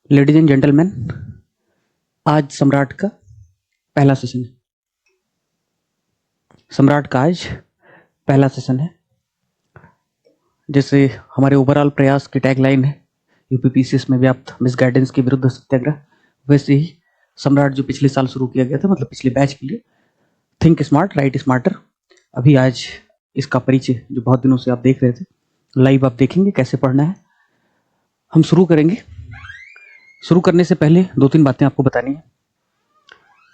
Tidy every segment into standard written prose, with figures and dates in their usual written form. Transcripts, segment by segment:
Ladies and gentleman, आज सम्राट का पहला सेशन है। सम्राट का आज पहला सेशन है। जैसे हमारे ओवरऑल प्रयास की टैगलाइन है यूपीपीसीएस में व्याप्त मिसगाइडेंस के विरुद्ध सत्याग्रह, वैसे ही सम्राट जो पिछले साल शुरू किया गया था, मतलब पिछले बैच के लिए, थिंक स्मार्ट राइट स्मार्टर, अभी आज इसका परिचय जो बहुत दिनों से आप देख रहे थे, लाइव आप देखेंगे कैसे पढ़ना है। हम शुरू करेंगे। शुरू करने से पहले दो तीन बातें आपको बतानी है।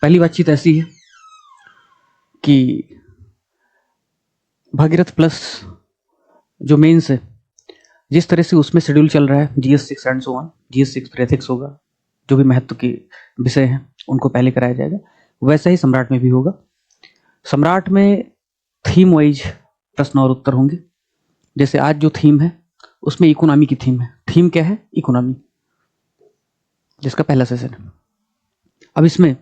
पहली बातचीत ऐसी है कि भागीरथ प्लस जो मेंस है, जिस तरह से उसमें शेड्यूल चल रहा है, GS6 and so on, GS6 फिर एथिक्स होगा, जो भी महत्व के विषय हैं उनको पहले कराया जाएगा, वैसा ही सम्राट में भी होगा। सम्राट में थीम वाइज प्रश्न और उत्तर होंगे। जैसे आज जो थीम है उसमें इकोनॉमी की थीम है। थीम क्या है? इकोनॉमी, जिसका पहला सेशन है। अब इसमें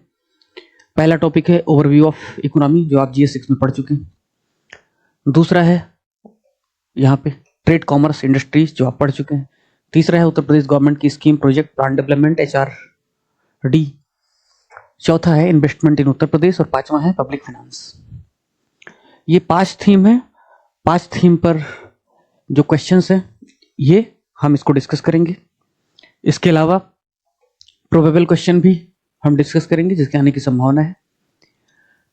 पहला टॉपिक है ओवरव्यू ऑफ इकोनॉमी, जो आप GS6 में पढ़ चुके हैं। दूसरा है यहाँ पे ट्रेड कॉमर्स इंडस्ट्रीज, जो आप पढ़ चुके हैं। तीसरा है उत्तर प्रदेश गवर्नमेंट की scheme project plan development HRD। चौथा है इन्वेस्टमेंट इन उत्तर प्रदेश और पांचवा है पब्लिक फाइनेंस। ये 5 थीम है। 5 थीम पर जो क्वेश्चंस हैं ये हम इसको डिस्कस करेंगे। इसके अलावा प्रोबेबल क्वेश्चन भी हम डिस्कस करेंगे जिसके आने की संभावना है।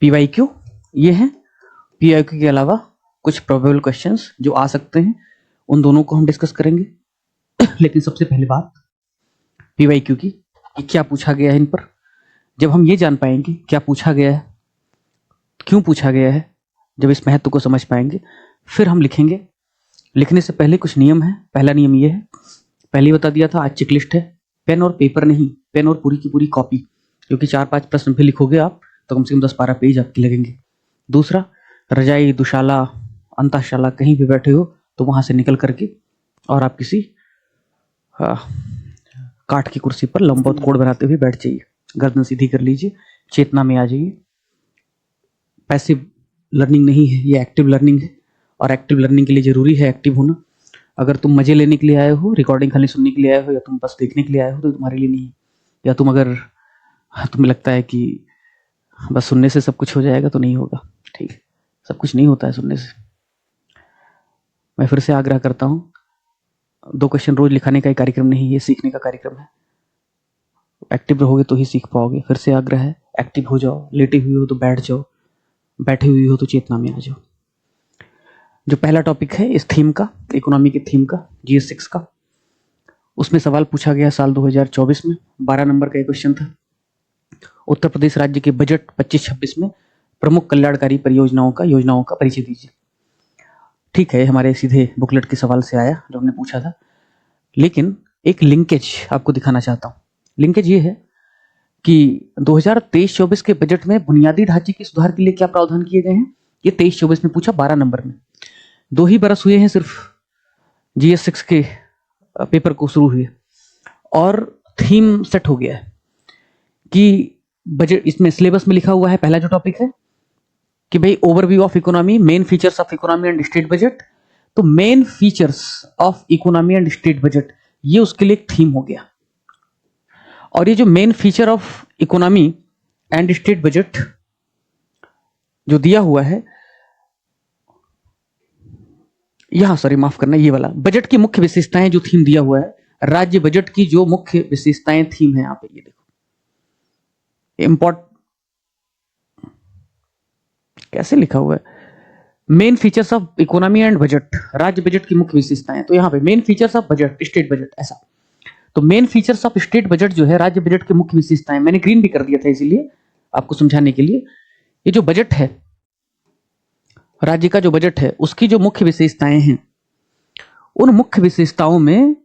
PYQ ये है। PYQ के अलावा कुछ प्रोबेबल क्वेश्चंस जो आ सकते हैं उन दोनों को हम डिस्कस करेंगे। लेकिन सबसे पहले बात PYQ की, कि क्या पूछा गया है इन पर। जब हम ये जान पाएंगे क्या पूछा गया है, क्यों पूछा गया है, जब इस महत्व को समझ पाएंगे, फिर हम लिखेंगे। लिखने से पहले कुछ नियम है। पहला नियम ये है, पहले बता दिया था, आज चेकलिस्ट है। पेन और पेपर नहीं, पेन और पूरी की पूरी कॉपी, क्योंकि 4-5 प्रश्न भी लिखोगे आप तो कम से कम 10-12 पेज आपके लगेंगे। दूसरा, रजाई, दुशाला, अंतशाला कहीं भी बैठे हो तो वहां से निकल करके और आप किसी काठ की कुर्सी पर लंबवत कोण बनाते हुए बैठ जाइए, गर्दन सीधी कर लीजिए, चेतना में आ जाइए। पैसिव लर्निंग नहीं है, ये एक्टिव लर्निंग है, और एक्टिव लर्निंग के लिए जरूरी है एक्टिव होना। अगर तुम मजे लेने के लिए आए हो, रिकॉर्डिंग खाली सुनने के लिए आए हो, या तुम बस देखने के लिए आए हो, तो तुम्हारे लिए नहीं है। या तुम अगर तुम्हें लगता है कि बस सुनने से सब कुछ हो जाएगा, तो नहीं होगा। ठीक है, सब कुछ नहीं होता है सुनने से। मैं फिर से आग्रह करता हूँ, 2 क्वेश्चन रोज लिखाने का एक कार्यक्रम नहीं, ये सीखने का कार्यक्रम है। एक्टिव रहोगे तो ही सीख पाओगे। फिर से आग्रह है, एक्टिव हो जाओ। लेटे हुए हो तो बैठ जाओ, बैठे हुए हो तो चेतना में आ जाओ। जो पहला टॉपिक है इस थीम का, इकोनॉमी की थीम का, GS6 का, उसमें सवाल पूछा गया साल 2024 में। 12 नंबर का एक क्वेश्चन था। उत्तर प्रदेश राज्य के बजट 25-26 में प्रमुख कल्याणकारी परियोजनाओं का परिचय दीजिए। ठीक है, हमारे सीधे बुकलेट के सवाल से आया जो हमने पूछा था, लेकिन एक लिंकेज आपको दिखाना चाहता हूं। लिंकेज ये है कि 2023-24 के बजट में बुनियादी ढांचे के सुधार के लिए क्या प्रावधान किए गए हैं। ये 23-24 में पूछा, 12 नंबर में। 2 ही बरस हुए हैं सिर्फ GS6 के पेपर को शुरू हुए, और थीम सेट हो गया है कि बजट, इसमें सिलेबस में लिखा हुआ है, पहला जो टॉपिक है कि भाई overview of economy, main features of economy and state budget. तो main features of economy and state budget, ये उसके लिए एक थीम हो गया। और ये जो main feature of economy and state budget जो दिया हुआ है यहां, सॉरी माफ करना, ये वाला बजट की मुख्य विशेषताएं जो थीम दिया हुआ है, राज्य बजट की जो मुख्य विशेषताएं थीम है, यहां पे ये देखो, कैसे लिखा हुआ है, main features of economy and budget, राज्य बजट की मुख्य विशेषताएं। तो यहाँ पे main features of budget, state budget, ऐसा। तो main features of state budget जो है, राज्य बजट की मुख्य विशेषताएं, मैंने ग्रीन भी कर दिया था इसीलिए आपको समझाने के लिए। ये जो बजट है, राज्य का जो बजट है, उसकी जो मुख्य विशेषताएं हैं, उन मुख्य विशेषताओं में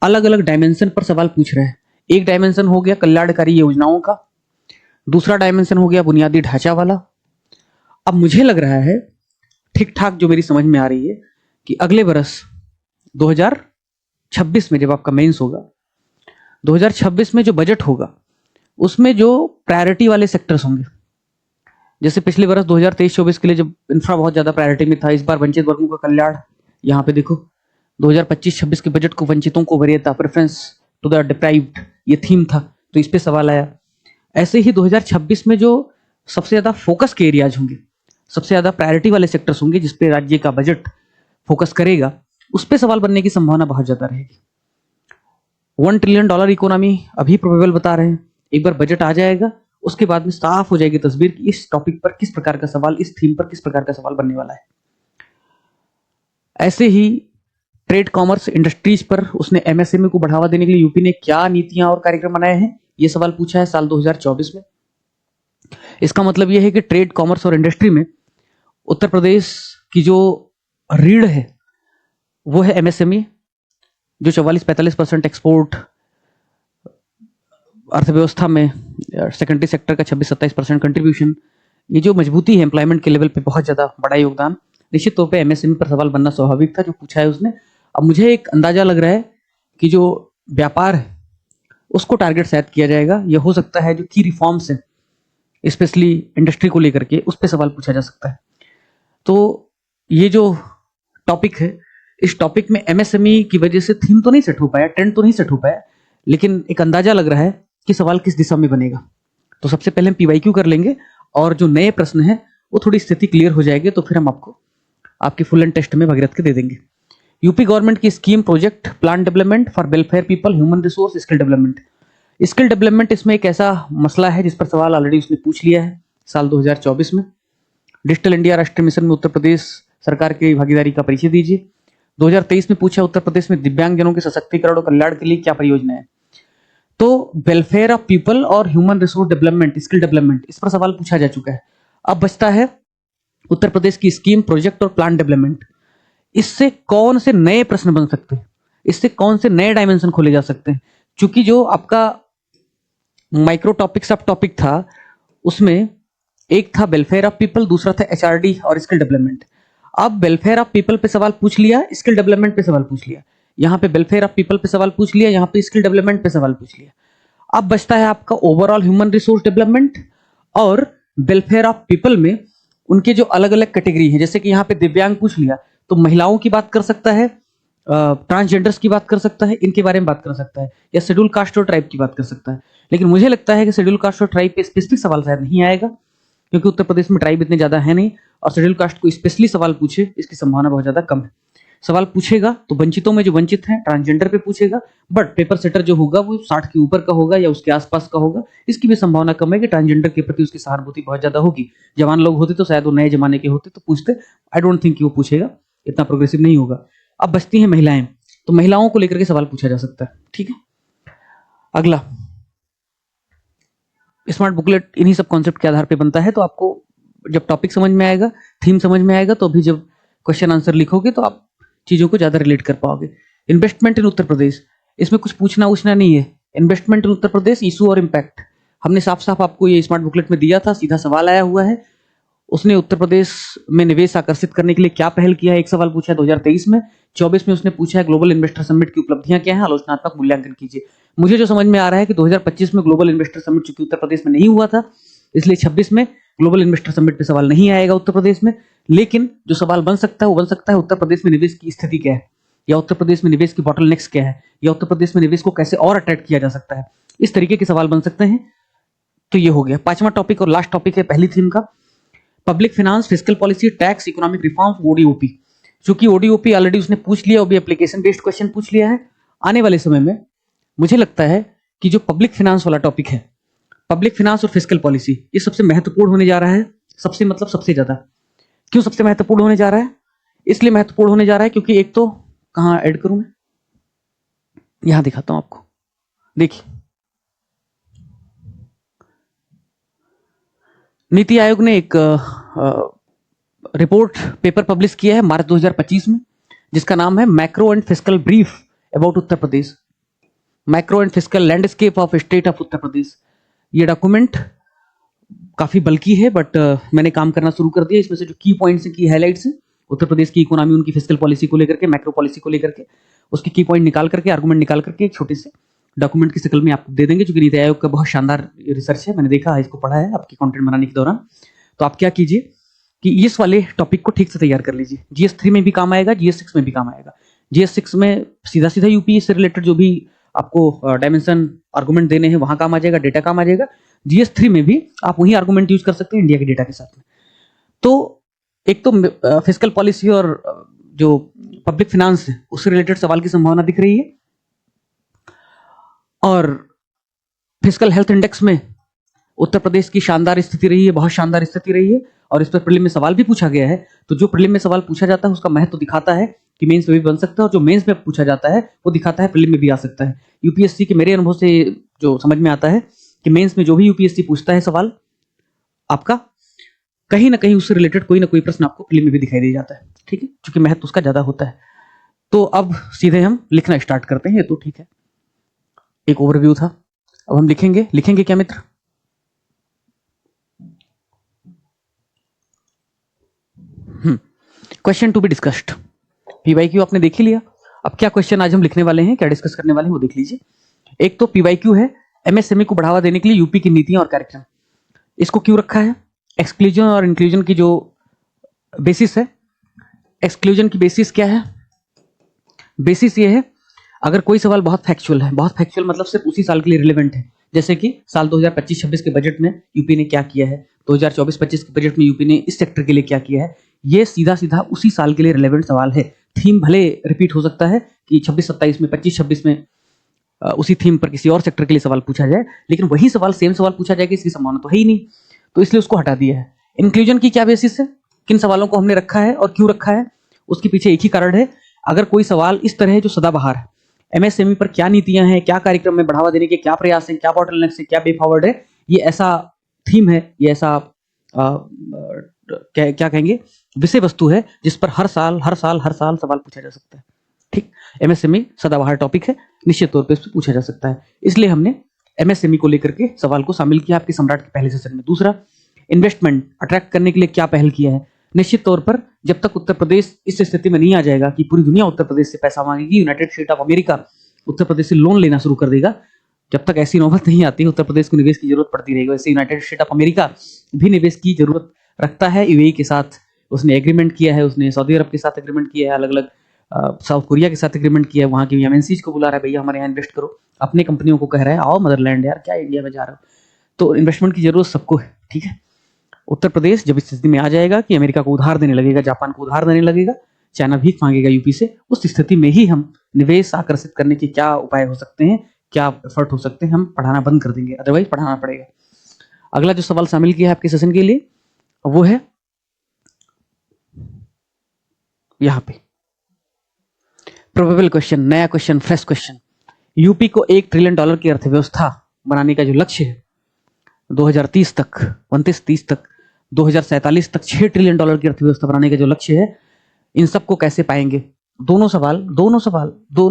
अलग अलग डायमेंशन पर सवाल पूछ रहे हैं। एक डायमेंशन हो गया कल्याणकारी योजनाओं का, दूसरा डायमेंशन हो गया बुनियादी ढांचा वाला। अब मुझे लग रहा है ठीक ठाक जो मेरी समझ में आ रही है कि अगले वर्ष 2026 में जब आपका मेंस होगा, 2026 में जो बजट होगा उसमें जो प्रायोरिटी वाले सेक्टर्स होंगे, जैसे पिछले वर्ष 2023-24 के लिए जब इंफ्रा बहुत ज्यादा प्रायोरिटी में था, इस बार वंचित वर्गों का कल्याण, यहाँ पे देखो 2025-26 के बजट को वंचितों को वरीयता, प्रेफरेंस टू द डिप्राइव्ड, ये थीम था, तो इस पे सवाल आया। ऐसे ही 2026 में जो सबसे ज्यादा फोकस के एरियाज होंगे, सबसे ज्यादा प्रायोरिटी वाले सेक्टर्स होंगे जिसपे राज्य का बजट फोकस करेगा, उस पे सवाल बनने की संभावना बहुत ज्यादा रहेगी। $1 ट्रिलियन इकोनॉमी अभी प्रोबेबल बता रहे हैं, एक बार बजट आ जाएगा उसके बाद में साफ हो जाएगी तस्वीर कि इस टॉपिक पर किस प्रकार का सवाल, इस थीम पर किस प्रकार का सवाल बनने वाला है। ऐसे ही ट्रेड कॉमर्स इंडस्ट्रीज पर उसने एमएसएमई को बढ़ावा देने के लिए यूपी ने क्या नीतियां और कार्यक्रम बनाए हैं, ये सवाल पूछा है साल 2024 में। इसका मतलब यह है कि ट्रेड कॉमर्स और इंडस्ट्री में उत्तर प्रदेश की जो रीढ़ है वो है एमएसएमई, जो 44-45% एक्सपोर्ट अर्थव्यवस्था में, सेकेंडरी सेक्टर का 26-27% कंट्रीब्यूशन, ये जो मजबूती है एम्प्लॉयमेंट के लेवल पे बहुत ज्यादा बड़ा योगदान, निश्चित तौर पे एमएसएमई पर सवाल बनना स्वाभाविक था जो पूछा है उसने। अब मुझे एक अंदाजा लग रहा है कि जो व्यापार है उसको टारगेट सेट किया जाएगा, यह हो सकता है जो की रिफॉर्म्स है स्पेशली इंडस्ट्री को लेकर के, उस पर सवाल पूछा जा सकता है। तो ये जो टॉपिक है, इस टॉपिक में एमएसएमई की वजह से थीम तो नहीं सेट हो पाया, ट्रेंड तो नहीं सेट हो पाया, लेकिन एक अंदाजा लग रहा है कि सवाल किस दिशा में बनेगा। तो सबसे पहले हम पीवाईक्यू कर लेंगे और जो नए प्रश्न है वो थोड़ी स्थिति क्लियर हो जाएगी तो फिर हम आपको आपकी फुल एंड टेस्ट में भगीरथ के दे देंगे। यूपी गवर्नमेंट की scheme project plan development for welfare people human resource skill development. Skill development इसमें एक ऐसा मसला है जिस पर सवाल ऑलरेडी उसने पूछ लिया है साल 2024 में। डिजिटल इंडिया राष्ट्रीय मिशन में उत्तर प्रदेश सरकार की भागीदारी का परिचय दीजिए। 2023 में पूछा उत्तर प्रदेश में दिव्यांगजनों के सशक्तिकरण और कल्याण के लिए क्या परियोजना है। तो वेलफेयर ऑफ पीपल और human resource development, skill development, इस पर सवाल पूछा जा चुका है। अब बचता है उत्तर प्रदेश की स्कीम प्रोजेक्ट और प्लान डेवलपमेंट। इससे कौन से नए प्रश्न बन सकते हैं, इससे कौन से नए डायमेंशन खोले जा सकते हैं। क्योंकि जो आपका माइक्रो टॉपिक सब टॉपिक था उसमें एक था वेलफेयर ऑफ पीपल, दूसरा था एचआरडी और स्किल डेवलपमेंट। अब वेलफेयर ऑफ पीपल पे सवाल पूछ लिया, स्किल डेवलपमेंट पे सवाल पूछ लिया, यहाँ पे वेलफेयर ऑफ पीपल पे सवाल पूछ लिया, यहाँ पे स्किल डेवलपमेंट पे सवाल पूछ लिया। अब बचता है आपका ओवरऑल ह्यूमन रिसोर्स डेवलपमेंट और वेलफेयर ऑफ पीपल में उनके जो अलग अलग कैटेगरी है, जैसे कि यहाँ पे दिव्यांग पूछ लिया तो महिलाओं की बात कर सकता है, ट्रांसजेंडर्स की बात कर सकता है, इनके बारे में बात कर सकता है, या शेड्यूल कास्ट और ट्राइब की बात कर सकता है। लेकिन मुझे लगता है कि शेड्यूल कास्ट और ट्राइब पे स्पेसिफिक सवाल शायद नहीं आएगा क्योंकि उत्तर प्रदेश में ट्राइब इतने ज्यादा है नहीं, और शेड्यूल कास्ट को स्पेशली सवाल पूछे इसकी संभावना बहुत ज्यादा कम है। सवाल पूछेगा तो वंचितों में जो वंचित हैं ट्रांसजेंडर पे पूछेगा, बट पेपर सेटर जो होगा वो 60 के ऊपर का होगा या उसके आसपास का होगा। इसकी भी संभावना कम है कि ट्रांसजेंडर के प्रति उसकी सहानुभूति बहुत ज्यादा होगी। जवान लोग होते तो शायद वो नए जमाने के होते तो पूछते, आई डोंट थिंक वो पूछेगा, इतना प्रोग्रेसिव नहीं होगा। अब बचती हैं महिलाएं, तो महिलाओं को लेकर के सवाल पूछा जा सकता है। ठीक है, अगला स्मार्ट बुकलेट इन्हीं सब कॉन्सेप्ट के आधार पे बनता है। तो आपको जब टॉपिक समझ में आएगा, थीम समझ में आएगा, तो अभी जब क्वेश्चन आंसर लिखोगे तो आप चीजों को ज्यादा रिलेट कर पाओगे। इन्वेस्टमेंट इन उत्तर प्रदेश, इसमें कुछ पूछना उछना नहीं है। इन्वेस्टमेंट इन उत्तर प्रदेश, इशू और इम्पैक्ट, हमने साफ साफ आपको ये स्मार्ट बुकलेट में दिया था, सीधा सवाल आया हुआ है। उसने उत्तर प्रदेश में निवेश आकर्षित करने के लिए क्या पहल किया है, एक सवाल पूछा है 2023 में। 24 में उसने पूछा है ग्लोबल इन्वेस्टर समिट की उपलब्धियां क्या हैं, आलोचनात्मक मूल्यांकन कीजिए। मुझे जो समझ में आ रहा है कि 2025 में ग्लोबल इन्वेस्टर समिट चूंकि उत्तर प्रदेश में नहीं हुआ था, इसलिए 26 में ग्लोबल इन्वेस्टर समिट पे सवाल नहीं आएगा उत्तर प्रदेश में। लेकिन जो सवाल बन सकता है वो बन सकता है उत्तर प्रदेश में निवेश की स्थिति क्या है, या उत्तर प्रदेश में निवेश की बॉटलनेक्स क्या है, या उत्तर प्रदेश में निवेश को कैसे और अट्रैक्ट किया जा सकता है। इस तरीके के सवाल बन सकते हैं। तो ये हो गया पांचवा टॉपिक और लास्ट टॉपिक है पहली थीम का, public finance, fiscal policy, tax, economic reforms, ODOP. चूंकि ओडीओपी ऑलरेडी उसने पूछ लिया, वो भी एप्लीकेशन बेस्ड क्वेश्चन पूछ लिया है। आने वाले समय में मुझे लगता है कि जो पब्लिक फाइनेंस वाला टॉपिक है, पब्लिक फाइनेंस और फिस्कल पॉलिसी, ये सबसे महत्वपूर्ण होने जा रहा है। सबसे मतलब सबसे ज्यादा। क्यों सबसे महत्वपूर्ण होने जा रहा है? इसलिए महत्वपूर्ण होने जा रहा है क्योंकि एक तो कहां ऐड करूं मैं, यहां दिखाता हूं आपको, देखिए नीति आयोग ने एक रिपोर्ट पेपर पब्लिश किया है मार्च 2025 में, जिसका नाम है macro and fiscal brief about Uttar Pradesh, macro and fiscal landscape of state of Uttar Pradesh. ये डॉक्यूमेंट काफी बल्कि है, बट मैंने काम करना शुरू कर दिया। इसमें से जो की पॉइंट्स हैं, की हाइलाइट्स हैं, उत्तर प्रदेश की इकोनॉमी, उनकी फिस्कल पॉलिसी को लेकर के, मैक्रो पॉलिसी को लेकर के, उसकी की पॉइंट निकाल करके, आर्गूमेंट निकाल करके एक छोटे से डॉक्यूमेंट की शक्ल में आपको दे देंगे। क्योंकि नीति आयोग का बहुत शानदार रिसर्च है, मैंने देखा है, इसको पढ़ा है आपके कंटेंट बनाने के दौरान। तो आप क्या कीजिए कि इस वाले टॉपिक को ठीक से तैयार कर लीजिए। GS3 में भी काम आएगा, GS6 में भी काम आएगा। GS6 में सीधा सीधा यूपी से रिलेटेड जो भी आपको डायमेंशन आर्गुमेंट देने हैं वहां काम आ जाएगा, डेटा काम आ जाएगा। GS3 में भी आप वही आर्गुमेंट यूज कर सकते हैं इंडिया के डेटा के साथ में। तो एक तो फिस्कल पॉलिसी और जो पब्लिक फाइनेंस है उससे रिलेटेड सवाल की संभावना दिख रही है, और फिस्कल हेल्थ इंडेक्स में उत्तर प्रदेश की शानदार स्थिति रही है, बहुत शानदार स्थिति रही है, और इस पर प्रीलिम में सवाल भी पूछा गया है। तो जो प्रीलिम में सवाल पूछा जाता है उसका महत्व दिखाता है कि मेंस में भी बन सकता है, और जो मेंस में पूछा जाता है वो दिखाता है प्रीलिम में भी आ सकता है। यूपीएससी के मेरे अनुभव से जो समझ में आता है कि मेंस में जो भी यूपीएससी पूछता है सवाल आपका, कहीं ना कहीं उससे रिलेटेड कोई ना कोई प्रश्न आपको प्रीलिम में भी दिखाई दे जाता है, ठीक है, क्योंकि महत्व उसका ज्यादा होता है। तो अब सीधे हम लिखना स्टार्ट करते हैं, ये तो ठीक है, एक ओवरव्यू था। अब हम लिखेंगे क्या मित्र? Question to be discussed. PYQ आपने देख ही लिया। अब क्या क्वेश्चन आज हम लिखने वाले हैं, क्या डिस्कस करने वाले हैं वो देख लीजिए। एक तो पीवाईक्यू है, एमएसएमई को बढ़ावा देने के लिए यूपी की नीतियां और कार्यक्रम। इसको क्यों रखा है? एक्सक्लूजन और इंक्लूजन की जो बेसिस है, एक्सक्लूजन की बेसिस क्या है? बेसिस ये है, अगर कोई सवाल बहुत फैक्चुअल है, बहुत फैक्चुअल मतलब सिर्फ उसी साल के लिए रिलेवेंट है, जैसे कि साल 2025-26 के बजट में यूपी ने क्या किया है, 2024-25 के बजट में यूपी ने इस सेक्टर के लिए क्या किया है, ये सीधा सीधा उसी साल के लिए रिलेवेंट सवाल है। थीम भले रिपीट हो सकता है कि 26-27 में, 25-26 में उसी थीम पर किसी और सेक्टर के लिए सवाल पूछा जाए, लेकिन वही सवाल सेम सवाल पूछा जाएगा इसकी संभावना तो है ही नहीं, तो इसलिए उसको हटा दिया है। इंक्लूजन की क्या बेसिस है, किन सवालों को हमने रखा है और क्यों रखा है, उसके पीछे एक ही कारण है, अगर कोई सवाल इस तरह है जो सदाबहार है, एमएसएमई पर क्या नीतियां हैं, क्या कार्यक्रम में बढ़ावा देने के क्या प्रयास हैं, क्या बॉटलनेक से क्या वे फॉरवर्ड है, ये ऐसा थीम है, ये ऐसा क्या कहेंगे, विषय वस्तु है जिस पर हर साल सवाल पूछा जा सकता है। ठीक, एमएसएमई सदाबहार टॉपिक है, निश्चित तौर पे इस पर पूछा जा सकता है, इसलिए हमने एमएसएमई को लेकर के सवाल को शामिल किया आपके सम्राट के पहले सेशन में। दूसरा, इन्वेस्टमेंट अट्रैक्ट करने के लिए क्या पहल किया है। निश्चित तौर पर जब तक उत्तर प्रदेश इस स्थिति में नहीं आ जाएगा कि पूरी दुनिया उत्तर प्रदेश से पैसा मांगेगी, United state of America Uttar Pradesh से लोन लेना शुरू कर देगा, जब तक ऐसी नौबत नहीं आती उत्तर प्रदेश को निवेश की जरूरत पड़ती रहेगी। वैसे यूनाइटेड स्टेट ऑफ अमेरिका भी निवेश की जरूरत रखता है, यूएई के साथ उसने एग्रीमेंट किया है, उसने सऊदी अरब के साथ एग्रीमेंट किया है, अलग अलग साउथ कोरिया के साथ एग्रीमेंट किया है, वहाँ की एमएनसीज को बुला रहा है, भैया हमारे यहाँ इन्वेस्ट करो, अपने कंपनियों को कह रहा है आओ मदरलैंड यार, क्या इंडिया में जा रहा हो। तो इन्वेस्टमेंट की जरूरत सबको है, ठीक है। उत्तर प्रदेश जब इस स्थिति में आ जाएगा कि अमेरिका को उधार देने लगेगा, जापान को उधार देने लगेगा, चाइना भीख मांगेगा यूपी से, उस स्थिति में ही हम निवेश आकर्षित करने के क्या उपाय हो सकते हैं, क्या एफर्ट हो सकते हैं, हम पढ़ाना बंद कर देंगे, अदरवाइज पढ़ाना पड़ेगा। अगला जो सवाल शामिल किया है आपके सेशन के लिए वो है यहां पे प्रोबेबल क्वेश्चन, नया क्वेश्चन, फ्रेश क्वेश्चन। यूपी को $1 ट्रिलियन की अर्थव्यवस्था बनाने का जो लक्ष्य है 2030 तक, 29-30 तक, 2047 तक $6 ट्रिलियन की अर्थव्यवस्था बनाने का जो लक्ष्य है, इन सबको कैसे पाएंगे? दोनों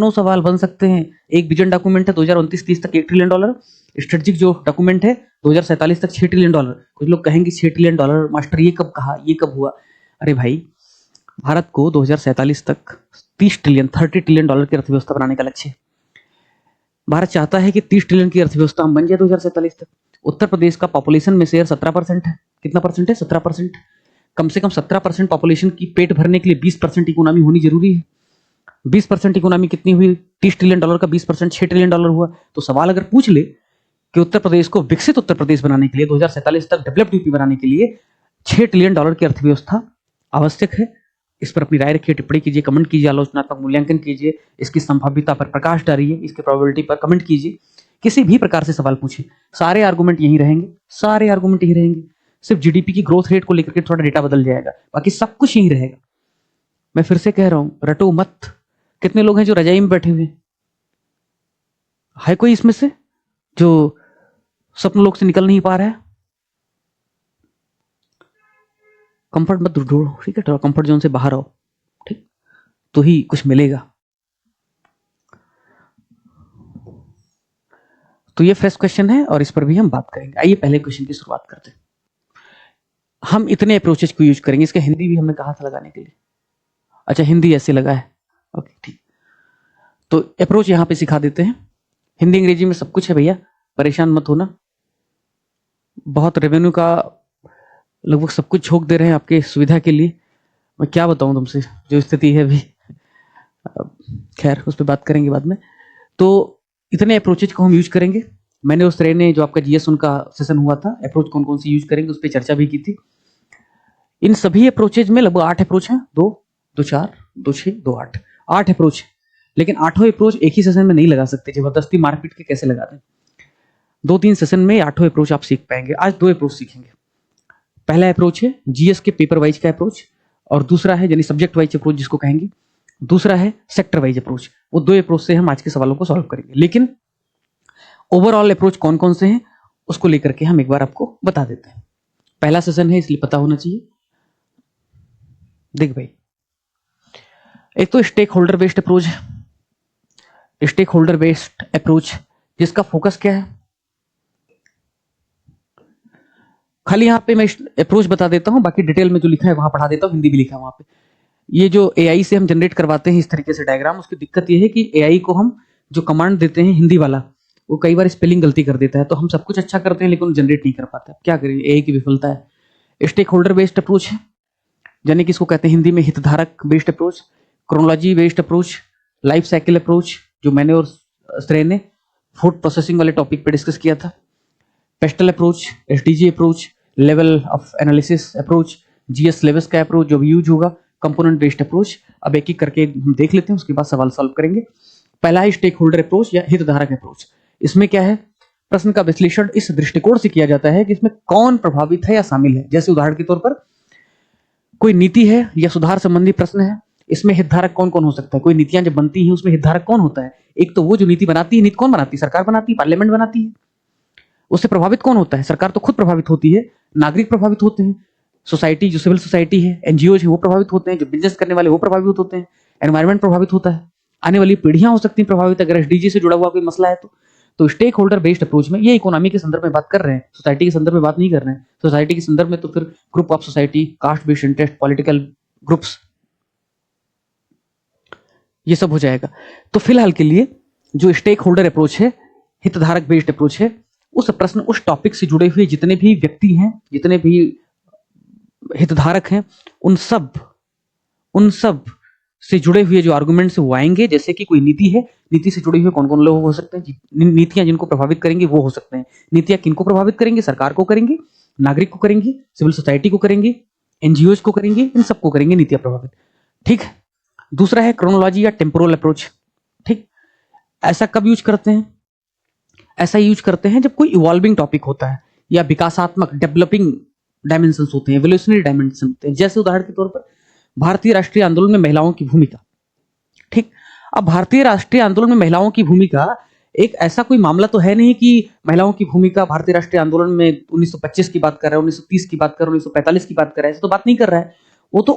सवाल बन सकते हैं। एक विजन डॉक्यूमेंट है 2029-30 तक $1 ट्रिलियन, स्ट्रेटेजिक जो डॉक्यूमेंट है 2047 तक $6 ट्रिलियन। कुछ लोग कहेंगे $6 ट्रिलियन मास्टर ये कब कहा, ये कब हुआ? अरे भाई, भारत को 2047 तक 30 ट्रिलियन की अर्थव्यवस्था बनाने का लक्ष्य है। भारत चाहता है कि 30 ट्रिलियन की अर्थव्यवस्था हम बन जाए 2047 तक। उत्तर प्रदेश का पॉपुलेशन में शेयर 17% है। कितना परसेंट है? 17%। कम से कम 17% पॉपुलेशन की पेट भरने के लिए 20% इकोनॉमी होनी जरूरी है। 20% इकोनॉमी कितनी हुई? $30 ट्रिलियन का 20% $6 ट्रिलियन हुआ। तो सवाल अगर पूछ ले कि उत्तर प्रदेश को विकसित उत्तर प्रदेश बनाने के लिए 2047 तक डेवलप्ड यूपी बनाने के लिए $6 ट्रिलियन की अर्थव्यवस्था आवश्यक है, इस पर अपनी राय रखिए, टिप्पणी कीजिए, कमेंट कीजिए, आलोचनात्मक मूल्यांकन कीजिए, इसकी संभाव्यता पर प्रकाश डालिए, इसकी प्रोबेबिलिटी पर कमेंट कीजिए। किसी भी प्रकार से सवाल पूछे, सारे आर्गुमेंट यही रहेंगे, सिर्फ जीडीपी की ग्रोथ रेट को लेकर के थोड़ा डेटा बदल जाएगा, बाकी सब कुछ यही रहेगा। मैं फिर से कह रहा हूं, रटो मत। कितने लोग हैं जो रजाई में बैठे हुए? है कोई इसमें से जो स्वप्न लोक से निकल नहीं पा रहा है? कंफर्ट मत ढूंढो, ठीक है, थोड़ा कंफर्ट जोन से बाहर आओ, ठीक, तो ही कुछ मिलेगा। तो ये फ्रेश क्वेश्चन है और इस पर भी हम बात करेंगे। आइए पहले क्वेश्चन की शुरुआत करते हैं। हम इतने अप्रोचेज को यूज करेंगे, इसका हिंदी भी हमने कहा था लगाने के लिए। अच्छा, हिंदी ऐसे लगा है, ओके ठीक। तो अप्रोच यहां पे सिखा देते हैं। हिंदी अंग्रेजी में सब कुछ है भैया, परेशान मत होना। बहुत रेवेन्यू का लगभग सब कुछ झोंक दे रहे हैं आपके सुविधा के लिए। मैं क्या बताऊं तुमसे, जो स्थिति है अभी, खैर उस पर बात करेंगे बाद में। तो इतने अप्रोचेज को हम यूज करेंगे। मैंने उस तरह ने जो आपका जीएस उनका सेशन हुआ था, अप्रोच कौन कौन सी यूज करेंगे उस पर चर्चा भी की थी। इन सभी अप्रोचेज में लगभग 8 अप्रोच हैं, 2, 2, 4, 2, 6, 2, 8, 8 अप्रोच। लेकिन आठों अप्रोच एक ही सेशन में नहीं लगा सकते, जबरदस्ती मारपीट के कैसे लगा दें। 2-3 सेशन में आठों अप्रोच आप सीख पाएंगे। आज 2 अप्रोच सीखेंगे। पहला अप्रोच है जीएस के पेपर वाइज का अप्रोच, और दूसरा है यानी सब्जेक्ट वाइज अप्रोच जिसको कहेंगे, दूसरा है सेक्टर वाइज अप्रोच। वो 2 अप्रोच से हम आज के सवालों को सॉल्व करेंगे। लेकिन ओवरऑल अप्रोच कौन कौन से हैं उसको लेकर के हम एक बार आपको बता देते हैं। पहला सेशन है इसलिए पता होना चाहिए। देख भाई, एक तो स्टेक होल्डर बेस्ड अप्रोच है। स्टेक होल्डर बेस्ड अप्रोच जिसका फोकस क्या है, खाली यहां पे मैं अप्रोच बता देता हूं, बाकी डिटेल में जो लिखा है वहां पढ़ा देता हूं, हिंदी भी लिखा है वहां पे। ये जो एआई से हम जनरेट करवाते हैं इस तरीके से डायग्राम, उसकी दिक्कत ये है कि एआई को हम जो कमांड देते हैं हिंदी वाला, वो कई बार स्पेलिंग गलती कर देता है। तो हम सब कुछ अच्छा करते हैं लेकिन जनरेट नहीं कर पाता। क्या करें, एआई की विफलता है। स्टेक होल्डर बेस्ड अप्रोच है, यानी कि इसको कहते हैं हिंदी में हितधारक based approach, chronology based approach, life cycle approach जो मैंने और श्रेय ने फूड प्रोसेसिंग वाले टॉपिक पे डिस्कस किया था, pastel approach, SDG approach, level of analysis approach, GS levels का अप्रोच जो भी यूज होगा, कंपोनेंट बेस्ड अप्रोच। अब एक एक करके हम देख लेते हैं, उसके बाद सवाल सॉल्व करेंगे। पहला है स्टेक होल्डर अप्रोच या हितधारक अप्रोच। इसमें क्या है, प्रश्न का विश्लेषण इस दृष्टिकोण से किया जाता है कि इसमें कौन प्रभावित है या शामिल है। जैसे उदाहरण के तौर पर कोई नीति है या सुधार संबंधी प्रश्न है, इसमें हितधारक कौन कौन हो सकता है। कोई नीतियां जब बनती हैं उसमें हितधारक कौन होता है, एक तो वो जो नीति बनाती है, नीति कौन बनाती है, सरकार बनाती है, पार्लियामेंट बनाती है। उससे प्रभावित कौन होता है, सरकार तो खुद प्रभावित होती है, नागरिक प्रभावित होते हैं, सोसाइटी जो सिविल सोसाइटी है, एनजीओ है वो प्रभावित होते हैं, जो बिजनेस करने वाले वो प्रभावित होते हैं, एनवायरमेंट प्रभावित होता है, आने वाली पीढ़ियां हो सकती हैं प्रभावित अगर एसडीजी से जुड़ा हुआ कोई मसला है तो स्टेक होल्डर बेस्ड अप्रोच में ये इकोनॉमी के संदर्भ में बात कर रहे हैं, सोसाइटी के संदर्भ में बात नहीं कर रहे हैं। सोसाइटी के संदर्भ में तो फिर group of society, caste based interest, political groups, ये सब हो जाएगा। तो फिलहाल के लिए जो स्टेक होल्डर अप्रोच है, हितधारक बेस्ड अप्रोच है, उस प्रश्न उस टॉपिक से जुड़े हुए जितने भी व्यक्ति हैं, जितने भी हितधारक हैं, उन सब से जुड़े हुए जो आर्गुमेंट्स वो आएंगे। जैसे कि कोई नीति है, नीति से जुड़े हुए कौन कौन लोग हो सकते हैं, नीतियां जिनको प्रभावित करेंगे वो हो सकते हैं। नीतियां किनको प्रभावित करेंगे, सरकार को करेंगे, नागरिक को करेंगे, सिविल सोसाइटी को करेंगे, एनजीओज को करेंगे, इन सबको करेंगे नीतियां प्रभावित। ठीक है। दूसरा है क्रोनोलॉजी या टेम्पोरल अप्रोच। ठीक, ऐसा कब यूज करते हैं, ऐसा यूज करते हैं जब कोई इवॉल्विंग टॉपिक होता है या विकासात्मक डेवलपिंग डायमेंशंस होते हैं, एवोल्यूशनरी डायमेंशन होते हैं। जैसे उदाहरण के तौर पर भारतीय राष्ट्रीय आंदोलन में महिलाओं की भूमिका। ठीक, अब भारतीय राष्ट्रीय आंदोलन में महिलाओं की भूमिका एक ऐसा कोई मामला तो है नहीं कि महिलाओं की भूमिका भारतीय राष्ट्रीय आंदोलन में 1925 की बात कर रहा है, 1930 की बात कर रहा है, 1945 की बात कर रहा है, ऐसा तो बात नहीं कर रहा है। वो तो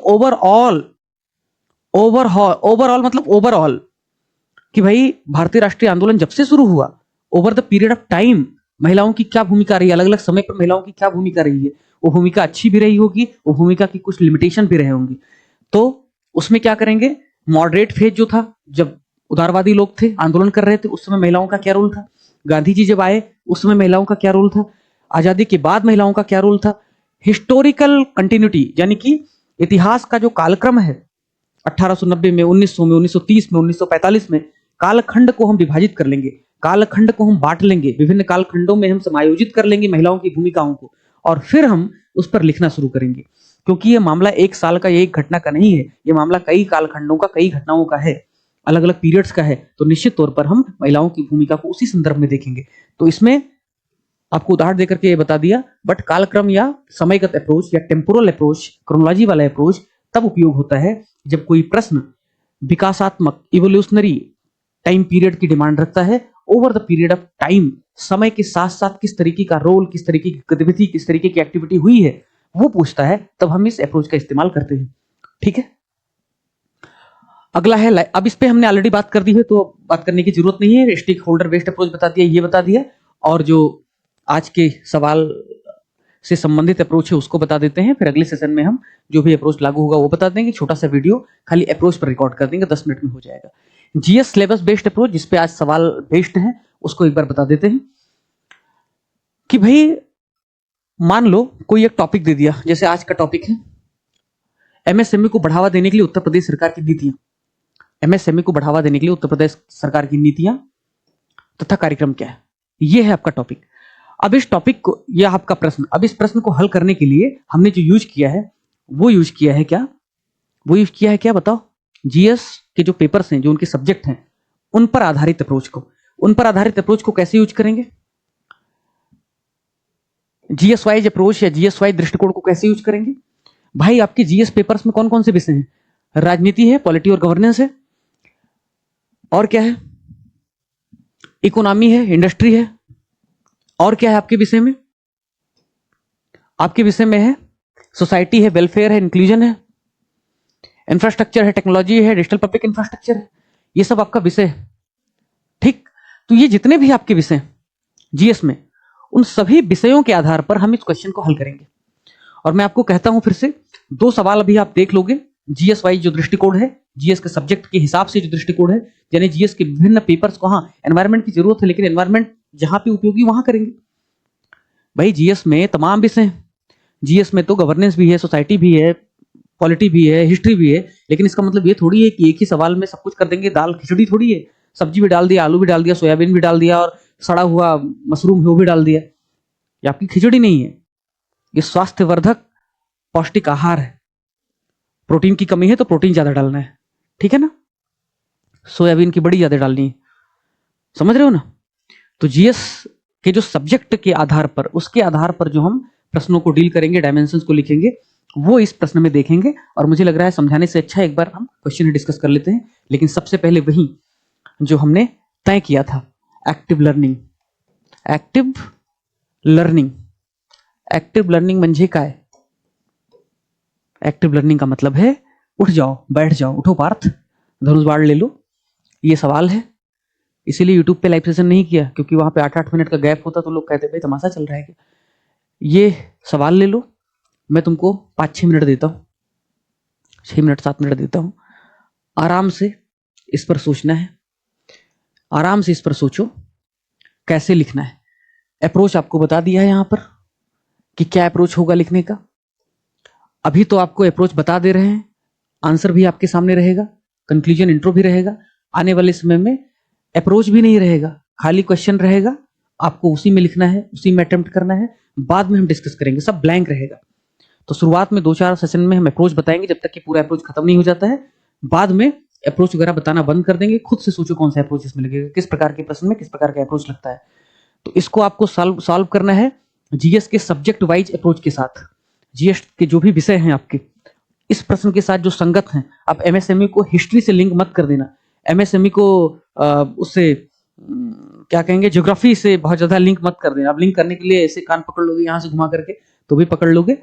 ओवरऑल मतलब ओवरऑल कि भाई भारतीय राष्ट्रीय आंदोलन जब से शुरू हुआ, over the period of time महिलाओं की क्या भूमिका रही है, अलग अलग समय पर महिलाओं की क्या भूमिका रही है, वो भूमिका अच्छी भी रही होगी, वो भूमिका की कुछ लिमिटेशन भी रहे होंगी। तो उसमें क्या करेंगे, मॉडरेट फेज जो था, जब उदारवादी लोग थे, आंदोलन कर रहे थे, उस समय महिलाओं का क्या रोल था। गांधी जी जब आए उस समय महिलाओं का क्या रोल था। आजादी के बाद महिलाओं का क्या रोल था। हिस्टोरिकल कंटिन्यूटी यानी कि इतिहास का जो कालक्रम है, 1890 में, 1900 में, 1930 में, 1945 में, कालखंड को हम विभाजित कर लेंगे, कालखंड को हम बांट लेंगे, विभिन्न कालखंडों में हम समायोजित कर लेंगे महिलाओं की भूमिकाओं को, और फिर हम उस पर लिखना शुरू करेंगे। क्योंकि ये मामला एक साल का, एक घटना का नहीं है, ये मामला कई कालखंडों का, कई घटनाओं का है, अलग अलग पीरियड्स का है। तो निश्चित तौर पर हम महिलाओं की भूमिका को उसी संदर्भ में देखेंगे। तो इसमें आपको उदाहरण देकर के ये बता दिया, बट कालक्रम या समयगत अप्रोच या टेम्पोरल अप्रोच, क्रोनोलॉजी वाला अप्रोच तब उपयोग होता है जब कोई प्रश्न विकासात्मक, इवोल्यूशनरी टाइम पीरियड की डिमांड रखता है। Over the period of time, समय के साथ साथ किस तरीके का रोल, किस तरीके की गतिविधि, किस तरीके की एक्टिविटी हुई है, वो पूछता है, तब हम इस अप्रोच का इस्तेमाल करते हैं। ठीक है। अगला है, अब इस पे हमने ऑलरेडी बात कर दी है तो बात करने की जरूरत नहीं है। स्टेक होल्डर बेस्ड अप्रोच बता दिया, ये बता दिया, और जो आज के सवाल से संबंधित अप्रोच है उसको बता देते हैं। फिर अगले सेशन में हम जो भी अप्रोच लागू होगा वो बता देंगे। छोटा सा वीडियो खाली अप्रोच पर रिकॉर्ड कर देंगे, 10 मिनट में हो जाएगा। जीएस सिलेबस बेस्ड अप्रोच, जिसपे आज सवाल बेस्ड है, उसको एक बार बता देते हैं कि भाई मान लो कोई एक टॉपिक दे दिया, जैसे आज का टॉपिक है एमएसएमई को बढ़ावा देने के लिए उत्तर प्रदेश सरकार की नीतियां। एमएसएमई को बढ़ावा देने के लिए उत्तर प्रदेश सरकार की नीतियां। तथा कार्यक्रम क्या है, ये है आपका टॉपिक। अब इस टॉपिक को, यह आपका प्रश्न, अब इस प्रश्न को हल करने के लिए हमने जो यूज किया है वो यूज किया है क्या, वो यूज किया है क्या बताओ, जीएस के जो पेपर्स हैं, जो उनके सब्जेक्ट हैं, उन पर आधारित अप्रोच को। उन पर आधारित अप्रोच को कैसे यूज करेंगे, जीएस वाइज अप्रोच या जीएस वाइज दृष्टिकोण को कैसे यूज करेंगे भाई। आपके जीएस पेपर्स में कौन कौन से विषय हैं, राजनीति है, पॉलिटी और गवर्नेंस है, और क्या है, इकोनॉमी है, इंडस्ट्री है, और क्या है आपके विषय में, आपके विषय में है सोसाइटी है, वेलफेयर है, इंक्लूजन है, इंफ्रास्ट्रक्चर है, टेक्नोलॉजी है, डिजिटल पब्लिक इंफ्रास्ट्रक्चर है, ये सब आपका विषय है। ठीक, तो ये जितने भी आपके विषय जीएस में, उन सभी विषयों के आधार पर हम इस क्वेश्चन को हल करेंगे। और मैं आपको कहता हूं फिर से, 2 सवाल अभी आप देख लोगे, जीएस वाइज जो दृष्टिकोण है, जीएस के सब्जेक्ट के हिसाब से जो दृष्टिकोण है, यानी जीएस के विभिन्न पेपर्स को, हाँ एनवायरमेंट की जरूरत है, लेकिन एनवायरमेंट जहां पे उपयोगी वहां करेंगे भाई। जीएस में तमाम विषय हैं, जीएस में तो गवर्नेंस भी है, सोसाइटी भी है, पॉलिटी भी है, हिस्ट्री भी है, लेकिन इसका मतलब ये थोड़ी है कि एक ही सवाल में सब कुछ कर देंगे, दाल खिचड़ी थोड़ी है, सब्जी भी डाल दिया, आलू भी डाल दिया, सोयाबीन भी डाल दिया, और सड़ा हुआ मशरूम है वो भी डाल दिया। ये आपकी खिचड़ी नहीं है, ये स्वास्थ्यवर्धक पौष्टिक आहार है। प्रोटीन की कमी है तो प्रोटीन ज्यादा डालना है, ठीक है ना, सोयाबीन की बड़ी ज्यादा डालनी है, समझ रहे हो ना। तो जीएस के जो सब्जेक्ट के आधार पर, उसके आधार पर जो हम प्रश्नों को डील करेंगे, डायमेंशंस को लिखेंगे, वो इस प्रश्न में देखेंगे। और मुझे लग रहा है समझाने से अच्छा एक बार हम क्वेश्चन डिस्कस कर लेते हैं, लेकिन सबसे पहले वही जो हमने तय किया था, active learning. Active learning, active learning म्हणजे काय, एक्टिव लर्निंग का मतलब है उठ जाओ, बैठ जाओ, उठो पार्थ, धनुष बाढ़ ले लो, ये सवाल है। इसीलिए यूट्यूब पे लाइव सेशन नहीं किया, क्योंकि वहां पे 8-8 मिनट का गैप होता तो लोग कहते भाई तमाशा चल रहा है क्या। ये सवाल ले लो, मैं तुमको 5-6 मिनट देता हूँ, 6 मिनट 7 मिनट देता हूँ, आराम से इस पर सोचना है, आराम से इस पर सोचो कैसे लिखना है। अप्रोच आपको बता दिया है यहां पर कि क्या अप्रोच होगा लिखने का। अभी तो आपको अप्रोच बता दे रहे हैं, आंसर भी आपके सामने रहेगा, कंक्लूजन इंट्रो भी रहेगा। आने वाले समय में अप्रोच भी नहीं रहेगा, खाली क्वेश्चन रहेगा, आपको उसी में लिखना है, उसी में अटेम्प्ट करना है, बाद में हम डिस्कस करेंगे, सब ब्लैंक रहेगा। तो शुरुआत में 2-4 सेशन में हम अप्रोच बताएंगे, जब तक कि पूरा अप्रोच खत्म नहीं हो जाता है। बाद में अप्रोच वगैरह बताना बंद कर देंगे, खुद से सोचो कौन सा अप्रोच इसमें लगेगा, किस प्रकार के प्रश्न में किस प्रकार का अप्रोच लगता है। तो इसको आपको सॉल्व करना है जीएस के सब्जेक्ट वाइज अप्रोच के साथ। जीएस के जो भी विषय हैं आपके, इस प्रश्न के साथ जो संगत हैं, आप एमएसएमई को हिस्ट्री से लिंक मत कर देना, एमएसएमई को उससे क्या कहेंगे, ज्योग्राफी से बहुत ज्यादा लिंक मत कर देना। आप लिंक करने के लिए ऐसे कान पकड़ लोगे यहां से घुमा करके तो भी पकड़ लोगे,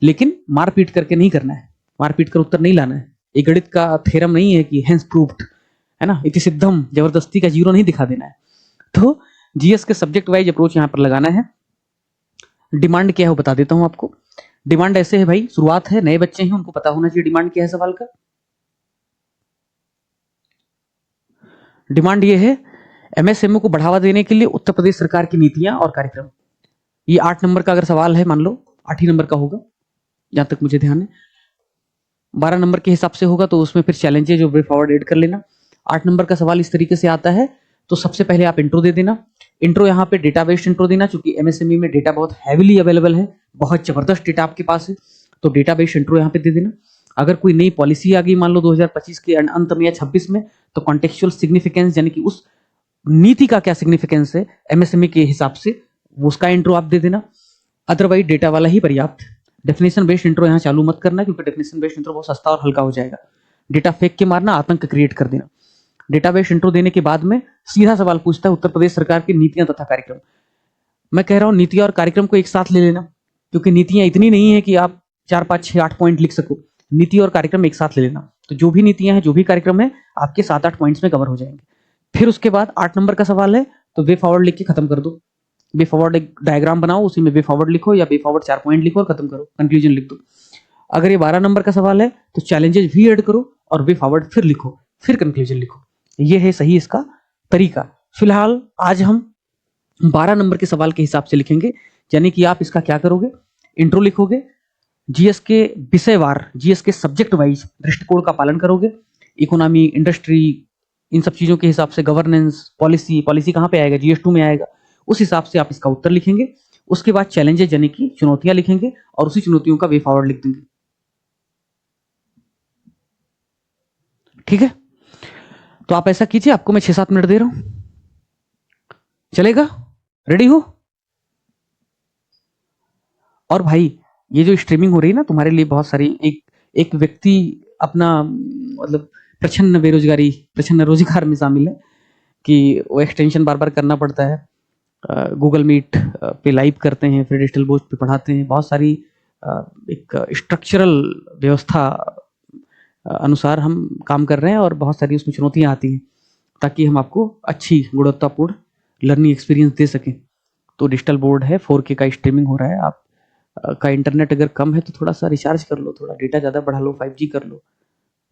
लेकिन मारपीट करके नहीं करना है, मारपीट कर उत्तर नहीं लाना है। ये गणित का थ्योरम नहीं है कि हेंस प्रूव्ड, है ना, इति सिद्धम, जबरदस्ती का जीरो नहीं दिखा देना है। तो जीएस के सब्जेक्ट वाइज अप्रोच यहां पर लगाना है। डिमांड क्या है वो बता देता हूं आपको। डिमांड ऐसे है भाई, शुरुआत है, नए बच्चे हैं, उनको पता होना चाहिए डिमांड क्या है सवाल का। डिमांड ये है, एमएसएमई को बढ़ावा देने के लिए उत्तर प्रदेश सरकार की नीतियां और कार्यक्रम। ये 8 नंबर का अगर सवाल है, मान लो 8 ही नंबर का होगा जहां तक मुझे ध्यान है, 12 नंबर के हिसाब से होगा तो उसमें फिर चैलेंजेस जो वे फॉरवर्ड ऐड कर लेना। 8 नंबर का सवाल इस तरीके से आता है, तो सबसे पहले आप इंट्रो दे देना। इंट्रो यहाँ पे डेटा बेस्ड इंट्रो देना, क्योंकि एमएसएमई में डेटा बहुत हैविली अवेलेबल है, बहुत जबरदस्त डेटा आपके पास है, तो डेटा बेस्ड इंट्रो यहाँ पे दे देना। अगर कोई नई पॉलिसी आ गई मान लो 2025 के अंत में या 26 में, तो कॉन्टेक्चुअल सिग्निफिकेंस, यानी कि उस नीति का क्या सिग्निफिकेंस है एमएसएमई के हिसाब से, उसका इंट्रो आप दे देना। अदरवाइज डेटा वाला ही पर्याप्त। डेफिनेशन बेस्ड इंट्रो यहाँ चालू मत करना, क्योंकि डेफिनेशन बेस्ड इंट्रो बहुत सस्ता और हल्का हो जाएगा। डेटा फेंक के मारना, आतंक क्रिएट कर देना। डेटाबेस इंट्रो देने के बाद में सीधा सवाल पूछता है उत्तर प्रदेश सरकार की नीतियां तथा कार्यक्रम। मैं कह रहा हूं नीतियां और कार्यक्रम को एक साथ ले लेना, क्योंकि नीतियां इतनी नहीं है कि आप 4, 5, 6, 8 पॉइंट लिख सको। नीति और कार्यक्रम एक साथ ले लेना, तो जो भी नीतियां हैं, जो भी कार्यक्रम है, आपके 7-8 पॉइंट्स में कवर हो जाएंगे। फिर उसके बाद 8 नंबर का सवाल है, तो वे फॉरवर्ड लिख के खत्म कर दो। वे फॉरवर्ड एक डायग्राम बनाओ, उसी में वे फॉरवर्ड लिखो, या वे फॉरवर्ड 4 पॉइंट लिखो और खत्म करो, कंक्लूजन लिख दो। अगर ये 12 नंबर का सवाल है, तो चैलेंजेस भी ऐड करो और वे फॉरवर्ड फिर लिखो, फिर कंक्लूजन लिखो। ये है सही इसका तरीका। फिलहाल आज हम 12 नंबर के सवाल के हिसाब से लिखेंगे, यानी कि आप इसका क्या करोगे, इंट्रो लिखोगे, जीएस के विषयवार, जीएस के सब्जेक्ट वाइज दृष्टिकोण का पालन करोगे, इकोनॉमी, इंडस्ट्री, इन सब चीजों के हिसाब से गवर्नेंस, पॉलिसी कहाँ पे आएगा, GS2 में आएगा। उस हिसाब से आप इसका उत्तर लिखेंगे। उसके बाद चैलेंजेस यानी कि चुनौतियां लिखेंगे और उसी चुनौतियों का वे फॉरवर्ड लिख देंगे। ठीक है, तो आप ऐसा कीजिए, आपको मैं 6-7 मिनट दे रहा हूं, चलेगा? रेडी हो? और भाई ये जो स्ट्रीमिंग हो रही है ना तुम्हारे लिए बहुत सारी, एक व्यक्ति अपना मतलब प्रछन्न रोजगार में शामिल है कि वो एक्सटेंशन बार बार करना पड़ता है। गूगल मीट पे लाइव करते हैं, फिर डिजिटल बोर्ड पे पढ़ाते हैं। बहुत सारी एक स्ट्रक्चरल व्यवस्था अनुसार हम काम कर रहे हैं और बहुत सारी उसमें चुनौतियां आती हैं ताकि हम आपको अच्छी गुणवत्तापूर्ण लर्निंग एक्सपीरियंस दे सकें। तो डिजिटल बोर्ड है, 4K का स्ट्रीमिंग हो रहा है। आप का इंटरनेट अगर कम है तो थोड़ा सा रिचार्ज कर लो, थोड़ा डेटा ज़्यादा बढ़ा लो, 5G कर लो,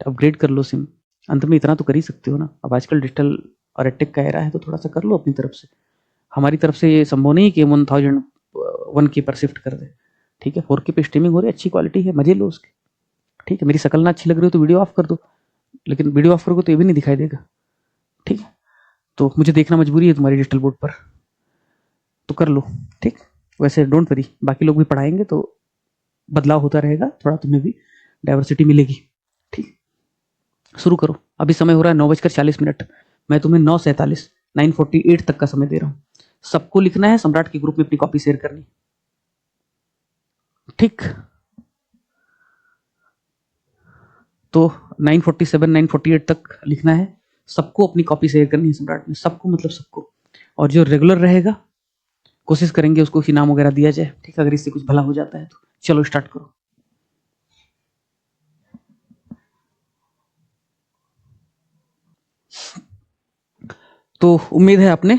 अपग्रेड कर लो सिम। अंत में इतना तो कर ही सकते हो ना। अब आजकल डिजिटल और एडटेक का एरा है तो थोड़ा सा कर लो अपनी तरफ से। हमारी तरफ से ये संभव नहीं कि 1001K पर शिफ्ट कर दे। ठीक है, 4K पे स्ट्रीमिंग हो रही है, अच्छी क्वालिटी है, मजे लो उसके। ठीक है, मेरी शक्ल ना अच्छी लग रही हो तो वीडियो ऑफ कर दो, लेकिन वीडियो ऑफ करोगे तो ये भी नहीं दिखाई देगा। ठीक है, तो मुझे देखना मजबूरी है तुम्हारी डिजिटल बोर्ड पर, तो कर लो। ठीक, वैसे डोंट वरी, बाकी लोग भी पढ़ाएंगे तो बदलाव होता रहेगा, थोड़ा तुम्हें भी डाइवर्सिटी मिलेगी। ठीक, शुरू करो। अभी समय हो रहा है 9:40। मैं तुम्हें 9:47 9:48 तक का समय दे रहा हूं। सबको लिखना है, सम्राट के ग्रुप में अपनी कॉपी शेयर करनी। ठीक, तो 9:47 9:48 तक लिखना है, सबको अपनी कॉपी शेयर करनी है सम्राट में, सबको मतलब सबको। और जो रेगुलर रहेगा कोशिश करेंगे उसको इनाम वगैरह दिया जाए। ठीक, अगर इससे कुछ भला हो जाता है तो। चलो स्टार्ट करो। तो उम्मीद है आपने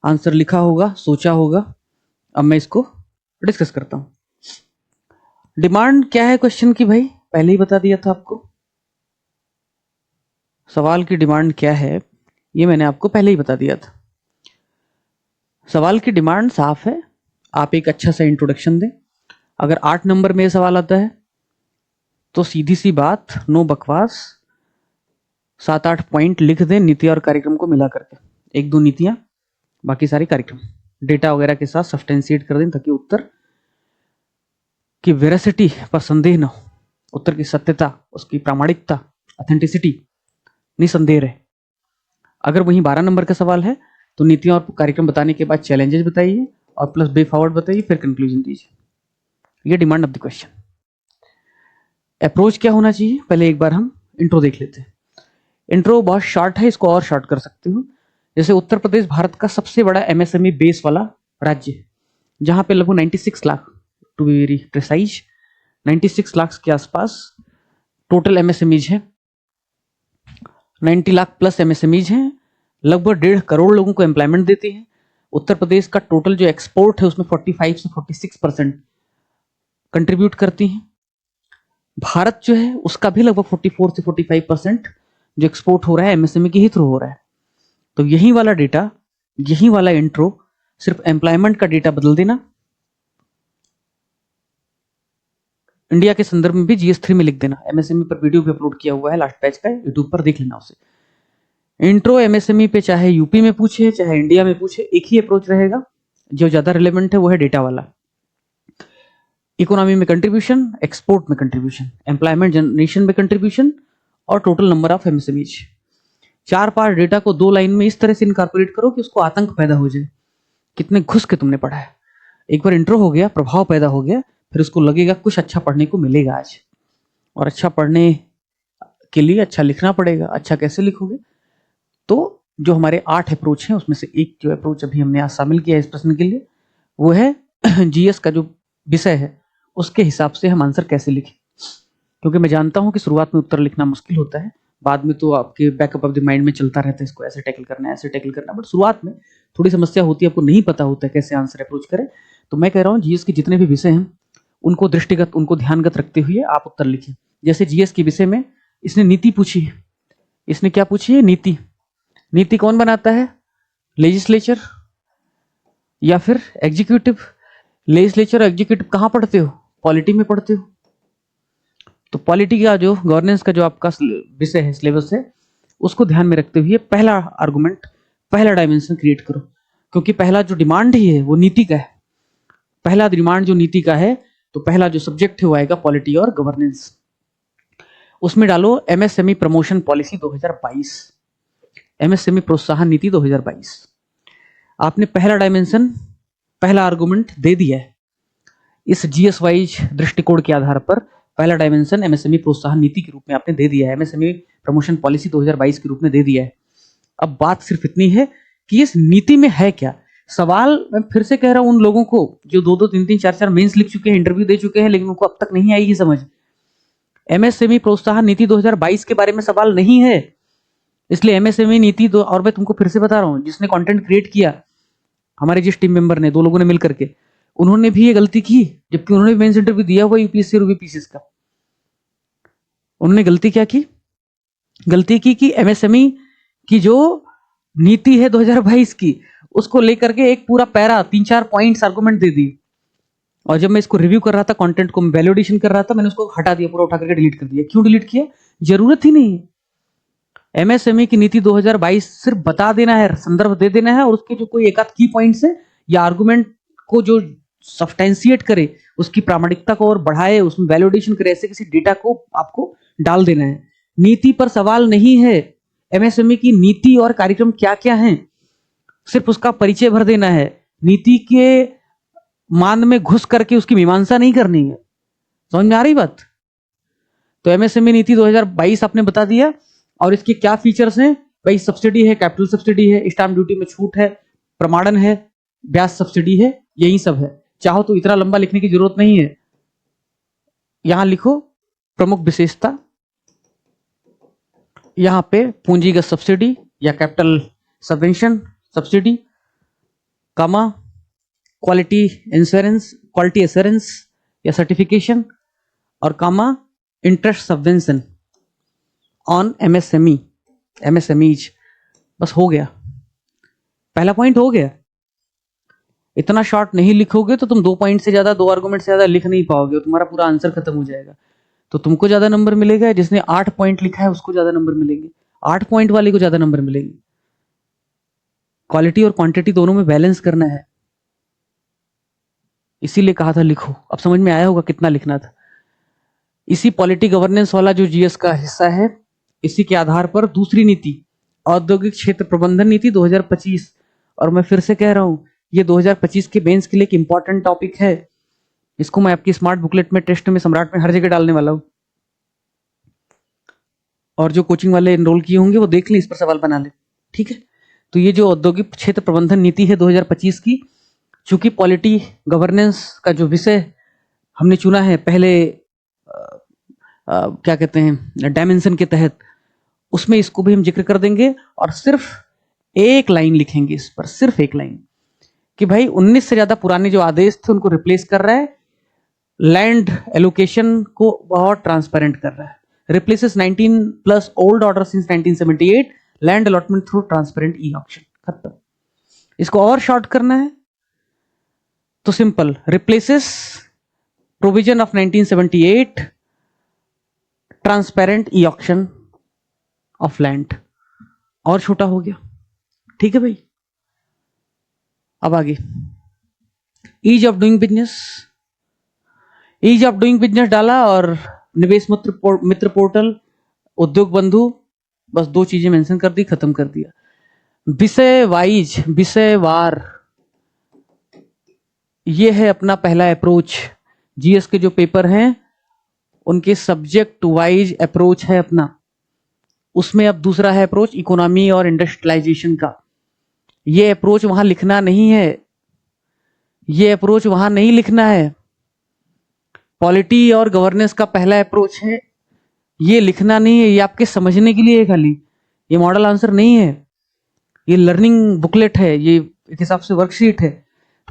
आंसर लिखा होगा, सोचा होगा। अब मैं इसको डिस्कस करता हूं। डिमांड क्या है क्वेश्चन की भाई, पहले ही बता दिया था आपको। सवाल की डिमांड क्या है ये मैंने आपको पहले ही बता दिया था। सवाल की डिमांड साफ है, आप एक अच्छा सा इंट्रोडक्शन दें। अगर 8 नंबर में सवाल आता है तो सीधी सी बात, नो बकवास, 7-8 पॉइंट लिख दें नीति और कार्यक्रम को मिला करके। 1-2 नीतियां, बाकी सारे कार्यक्रम डेटा वगैरह के साथ सब्सटेंशिएट कर दें ताकि उत्तर की वेरासिटी पर संदेह न हो, उत्तर की सत्यता, उसकी प्रामाणिकता, ऑथेंटिसिटी निसंदेह रहे। अगर वहीं 12 नंबर का सवाल है तो नीतियां और कार्यक्रम बताने के बाद चैलेंजेस बताइए और प्लस वे फॉरवर्ड बताइए, फिर कंक्लूजन दीजिए। ये demand of the question. Approach क्या होना चाहिए, पहले एक बार हम इंट्रो देख लेते हैं। इंट्रो बहुत शॉर्ट है, इसको और शॉर्ट कर सकते हो। जैसे उत्तर प्रदेश भारत का सबसे बड़ा MSME बेस वाला राज्य है, जहां पे लगभग 96 lakh, to be very precise 96 lakh के आसपास टोटल MSMEs है। 90 लाख प्लस MSMEs हैं, लगभग 1.5 करोड़ लोगों को एम्प्लॉयमेंट देती है। उत्तर प्रदेश का टोटल जो एक्सपोर्ट है उसमें 45 से 46% कंट्रीब्यूट करती हैं। भारत जो है उसका भी लगभग 44 से 45% जो एक्सपोर्ट हो रहा है MSME के ही थ्रू हो रहा है। तो यही वाला डेटा, यही वाला इंट्रो, सिर्फ एम्प्लॉयमेंट का डेटा बदल देना, इंडिया के संदर्भ में भी GS3 में लिख देना। MSME पर वीडियो भी अपलोड किया हुआ है लास्ट बैच का, यूट्यूब पर देख लेना उसे। इंट्रो MSME पे चाहे यूपी में पूछे चाहे इंडिया में पूछे, एक ही अप्रोच रहेगा। जो ज्यादा रिलेवेंट है वो है डेटा वाला। इकोनॉमी में कंट्रीब्यूशन, एक्सपोर्ट में कंट्रीब्यूशन, एम्प्लॉयमेंट जनरेशन में कंट्रीब्यूशन और total number of MSMEs। 4 part data को 2 लाइन में इस तरह से इनकॉर्पोरेट करो कि उसको आतंक पैदा हो जाए, कितने घुस के तुमने पढ़ा है। एक बार इंट्रो हो गया, प्रभाव पैदा हो गया, फिर उसको लगेगा कुछ अच्छा पढ़ने को मिलेगा आज। और अच्छा पढ़ने के लिए अच्छा लिखना पड़ेगा। अच्छा कैसे लिखोगे, तो जो हमारे 8 अप्रोच हैं उसमें से एक जो अप्रोच अभी हमने आज शामिल किया है इस प्रश्न के लिए, वो है GS का जो विषय है उसके हिसाब से हम आंसर कैसे लिखें। क्योंकि मैं जानता हूं कि शुरुआत में उत्तर लिखना मुश्किल होता है, बाद में तो आपके बैकअप ऑफ द माइंड में चलता रहता है, इसको ऐसे टैकल करना है, ऐसे टैकल करना है। बट शुरुआत में थोड़ी समस्या होती है, आपको नहीं पता होता है कैसे आंसर अप्रोच करें। तो मैं कह रहा हूँ GS के जितने भी विषय हैं उनको दृष्टिगत, उनको ध्यानगत रखते हुए आप उत्तर लिखें। जैसे GS के विषय में इसने नीति पूछी है। इसने क्या पूछी है, नीति। नीति कौन बनाता है, लेजिस्लेचर या फिर एग्जीक्यूटिव। लेजिस्लेचर और एग्जीक्यूटिव कहाँ पढ़ते हो, पॉलिटी में पढ़ते हो। तो पॉलिटी का जो गवर्नेंस का जो आपका विषय है, सिलेबस है, उसको ध्यान में रखते हुए पहला आर्गुमेंट, पहला डायमेंशन क्रिएट करो, क्योंकि पहला जो डिमांड ही है वो नीति का है। पहला डिमांड जो नीति का है, तो पहला जो सब्जेक्ट है वो आएगा पॉलिटी और गवर्नेंस। उसमें डालो एमएसएमई प्रमोशन पॉलिसी 2022, एमएसएमई प्रोत्साहन नीति 2022। आपने पहला डायमेंशन, पहला आर्गुमेंट दे दिया है। इस जीएस वाइज दृष्टिकोण के आधार पर पहला डायमेंशन एमएसएमई प्रोत्साहन नीति के रूप में आपने दे दिया है, एमएसएमई प्रमोशन पॉलिसी 2022 के रूप में दे दिया है। अब बात सिर्फ इतनी है कि इस नीति में है क्या। सवाल मैं फिर से कह रहा हूं उन लोगों को जो 2-2, 3-3, 4-4 मेंस लिख चुके हैं, इंटरव्यू दे चुके हैं, लेकिन उनको अब तक नहीं आएगी समझ। एमएसएमई प्रोत्साहन नीति 2022 के बारे में सवाल नहीं है, इसलिए एमएसएमई नीति दो। और मैं तुमको फिर से बता रहा हूं, जिसने कंटेंट क्रिएट किया, हमारे जिस टीम मेंबर ने, 2 लोगों ने मिलकर के, उन्होंने भी ये गलती की, जबकि उन्होंने मेंस इंटरव्यू दिया हुआ यूपीएससी और यूपीएससी का। उन्होंने गलती क्या की? गलती की कि एमएसएमई की जो नीति है 2022 की, उसको लेकर के एक पूरा पैरा 3-4 पॉइंट्स आर्गुमेंट दे दी। और जब मैं इसको रिव्यू कर रहा था, कंटेंट को वैलिडेशन कर रहा था, मैंने उसको हटा दिया, पूरा उठा करके डिलीट कर दिया। क्यों डिलीट किया? जरूरत ही नहीं है। एमएसएमई की नीति 2022 सिर्फ बता देना है, संदर्भ दे देना है, और उसके जो कोई एक आध की पॉइंट्स है या आर्गुमेंट को जो सब्सटेंशिएट करे, उसकी प्रामाणिकता को और बढ़ाए, उसमें वैलिडेशन करे, ऐसे किसी डेटा को आपको डाल देना है। नीति पर सवाल नहीं है। एमएसएमई की नीति और कार्यक्रम क्या क्या हैं, सिर्फ उसका परिचय भर देना है। नीति के मान में घुस करके उसकी मीमांसा नहीं करनी है। समझ में आ रही बात? तो एमएसएमई नीति 2022 आपने बता दिया, और इसके क्या फीचर्स हैं भाई? सब्सिडी है, कैपिटल सब्सिडी है, स्टाम्प ड्यूटी में छूट है, प्रमाणन है, ब्याज सब्सिडी है, यही सब है। चाहो तो इतना लंबा लिखने की जरूरत नहीं है, यहां लिखो प्रमुख विशेषता, यहां पे पूंजीगत सब्सिडी या capital subvention subsidy, comma quality insurance, quality assurance या सर्टिफिकेशन, और comma interest subvention on MSME, MSMEs. बस हो गया, पहला पॉइंट हो गया। इतना शॉर्ट नहीं लिखोगे तो तुम 2 पॉइंट से ज्यादा, 2 आर्गुमेंट से ज्यादा लिख नहीं पाओगे, तुम्हारा पूरा आंसर खत्म हो जाएगा। तो तुमको ज्यादा नंबर मिलेगा, जिसने 8 पॉइंट लिखा है उसको ज्यादा नंबर मिलेंगे, 8 पॉइंट वाले को ज्यादा नंबर मिलेंगे। क्वालिटी और क्वांटिटी दोनों में बैलेंस करना है, इसीलिए कहा था लिखो। अब समझ में आया होगा कितना लिखना था। इसी पॉलिटी गवर्नेंस वाला जो जीएस का हिस्सा है, इसी के आधार पर दूसरी नीति, औद्योगिक क्षेत्र प्रबंधन नीति 2025, और मैं फिर से कह रहा हूं ये 2025 के मेंस के लिए एक इंपॉर्टेंट टॉपिक है। इसको मैं आपकी स्मार्ट बुकलेट में, टेस्ट में, सम्राट में, हर जगह डालने वाला हूं। और जो कोचिंग वाले एनरोल किए होंगे वो देख लें, इस पर सवाल बना ले, ठीक है। तो ये जो औद्योगिक क्षेत्र प्रबंधन नीति है 2025 की, चूंकि पॉलिटी गवर्नेंस का जो विषय हमने चुना है पहले क्या कहते हैं डायमेंशन के तहत, उसमें इसको भी हम जिक्र कर देंगे, और सिर्फ एक लाइन लिखेंगे इस पर, सिर्फ एक लाइन, कि भाई 19 से ज्यादा पुराने जो आदेश थे उनको रिप्लेस कर रहा है, लैंड एलोकेशन को बहुत ट्रांसपेरेंट कर रहा है, replaces 19+ old order since 1978, land allotment through transparent e auction. खत्म। इसको और शॉर्ट करना है तो simple, replaces provision of 1978 transparent e auction of land, और छोटा हो गया, ठीक है भाई। अब आगे ease of doing business, ease of doing business डाला, और निवेश मित्र पोर्टल, उद्योग बंधु, बस 2 चीजें मेंशन कर दी, खत्म कर दिया। विषय वाइज, विषयवार, ये है अपना पहला अप्रोच। जीएस के जो पेपर हैं उनके सब्जेक्ट वाइज अप्रोच है अपना, उसमें अब दूसरा है अप्रोच इकोनॉमी और इंडस्ट्रियलाइजेशन का। ये अप्रोच वहां लिखना नहीं है, ये अप्रोच वहां नहीं लिखना है। पॉलिटी और गवर्नेंस का पहला अप्रोच है, ये लिखना नहीं है, ये आपके समझने के लिए है खाली, ये मॉडल आंसर नहीं है, ये लर्निंग बुकलेट है, ये एक हिसाब से वर्कशीट है।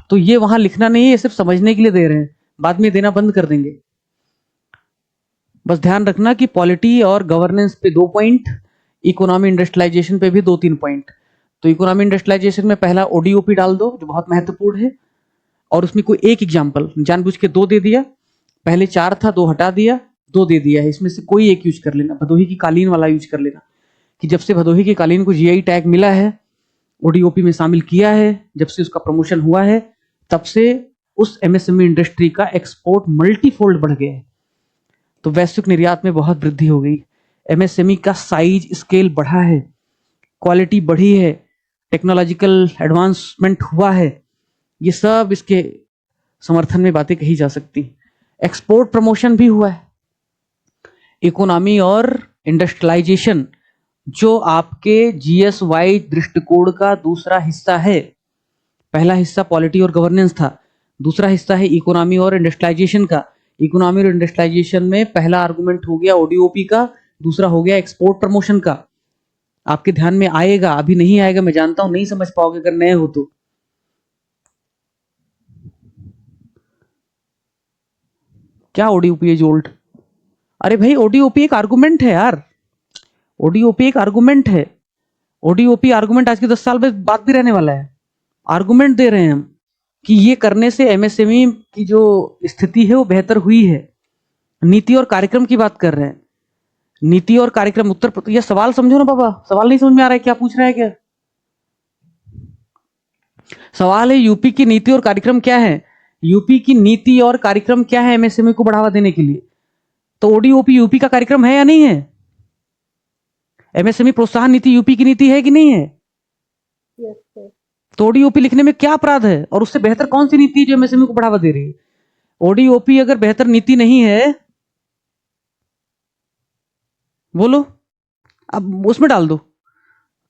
तो ये वहां लिखना नहीं है, ये सिर्फ समझने के लिए दे रहे हैं, बाद में देना बंद कर देंगे। बस ध्यान रखना कि पॉलिटी और गवर्नेंस पे 2 पॉइंट, इकोनॉमी इंडस्ट्रियलाइजेशन पे भी 2-3 पॉइंट। तो इकोनॉमी इंडस्ट्रियलाइजेशन में पहला ओडीओपी डाल दो, जो बहुत महत्वपूर्ण है, और उसमें कोई एक एग्जाम्पल, जानबूझ के 2 दे दिया, पहले 4 था 2 हटा दिया, 2 दे दिया है, इसमें से कोई एक यूज कर लेना, भदोही की कालीन वाला यूज कर लेना, कि जब से भदोही के कालीन को जीआई टैग मिला है, ओडीओपी में शामिल किया है, जब से उसका प्रमोशन हुआ है, तब से उस एमएसएमई इंडस्ट्री का एक्सपोर्ट मल्टीफोल्ड बढ़ गया है। तो वैश्विक निर्यात में बहुत वृद्धि हो गई, एमएसएमई का साइज स्केल बढ़ा है, क्वालिटी बढ़ी है, टेक्नोलॉजिकल एडवांसमेंट हुआ है। ये सब इसके समर्थन में बातें कही जा सकती। एक्सपोर्ट प्रमोशन भी हुआ है। इकोनॉमी और इंडस्ट्रियलाइजेशन जो आपके जीएसवाई दृष्टिकोण का दूसरा हिस्सा है। पहला हिस्सा पॉलिटी और गवर्नेंस था, दूसरा हिस्सा है इकोनॉमी और इंडस्ट्रियलाइजेशन का। इकोनॉमी और इंडस्ट्रियलाइजेशन में पहला आर्गुमेंट हो गया ओडीओपी का, दूसरा हो गया एक्सपोर्ट प्रमोशन का। आपके ध्यान में आएगा, अभी नहीं आएगा मैं जानता हूं, नहीं समझ पाओगे अगर नए हो तो। क्या ओडीओपी इज ओल्ड? अरे भाई ओडीओपी एक आर्गुमेंट है यार, ओडीओपी एक आर्गुमेंट है। ओडीओपी आर्गुमेंट आज के 10 साल में बात भी रहने वाला है। आर्गुमेंट दे रहे हैं हम कि ये करने से एमएसएमई की जो स्थिति है वो बेहतर हुई है। नीति और कार्यक्रम की बात कर रहे हैं। नीति और कार्यक्रम उत्तर प्रदेश, ये सवाल समझो ना बाबा, सवाल नहीं समझ में आ रहा है क्या पूछ रहा है क्या? सवाल है यूपी की नीति और कार्यक्रम क्या है? यूपी की नीति और कार्यक्रम क्या है एमएसएमई को बढ़ावा देने के लिए? तो ओडीओपी यूपी का कार्यक्रम है या नहीं है? एमएसएमई प्रोत्साहन नीति यूपी की नीति है कि नहीं है? तो ओडीओपी लिखने में क्या अपराध है? और उससे बेहतर कौन सी नीति है जो एमएसएमई को बढ़ावा दे रही है? ओडीओपी अगर बेहतर नीति नहीं है, बोलो, अब उसमें डाल दो,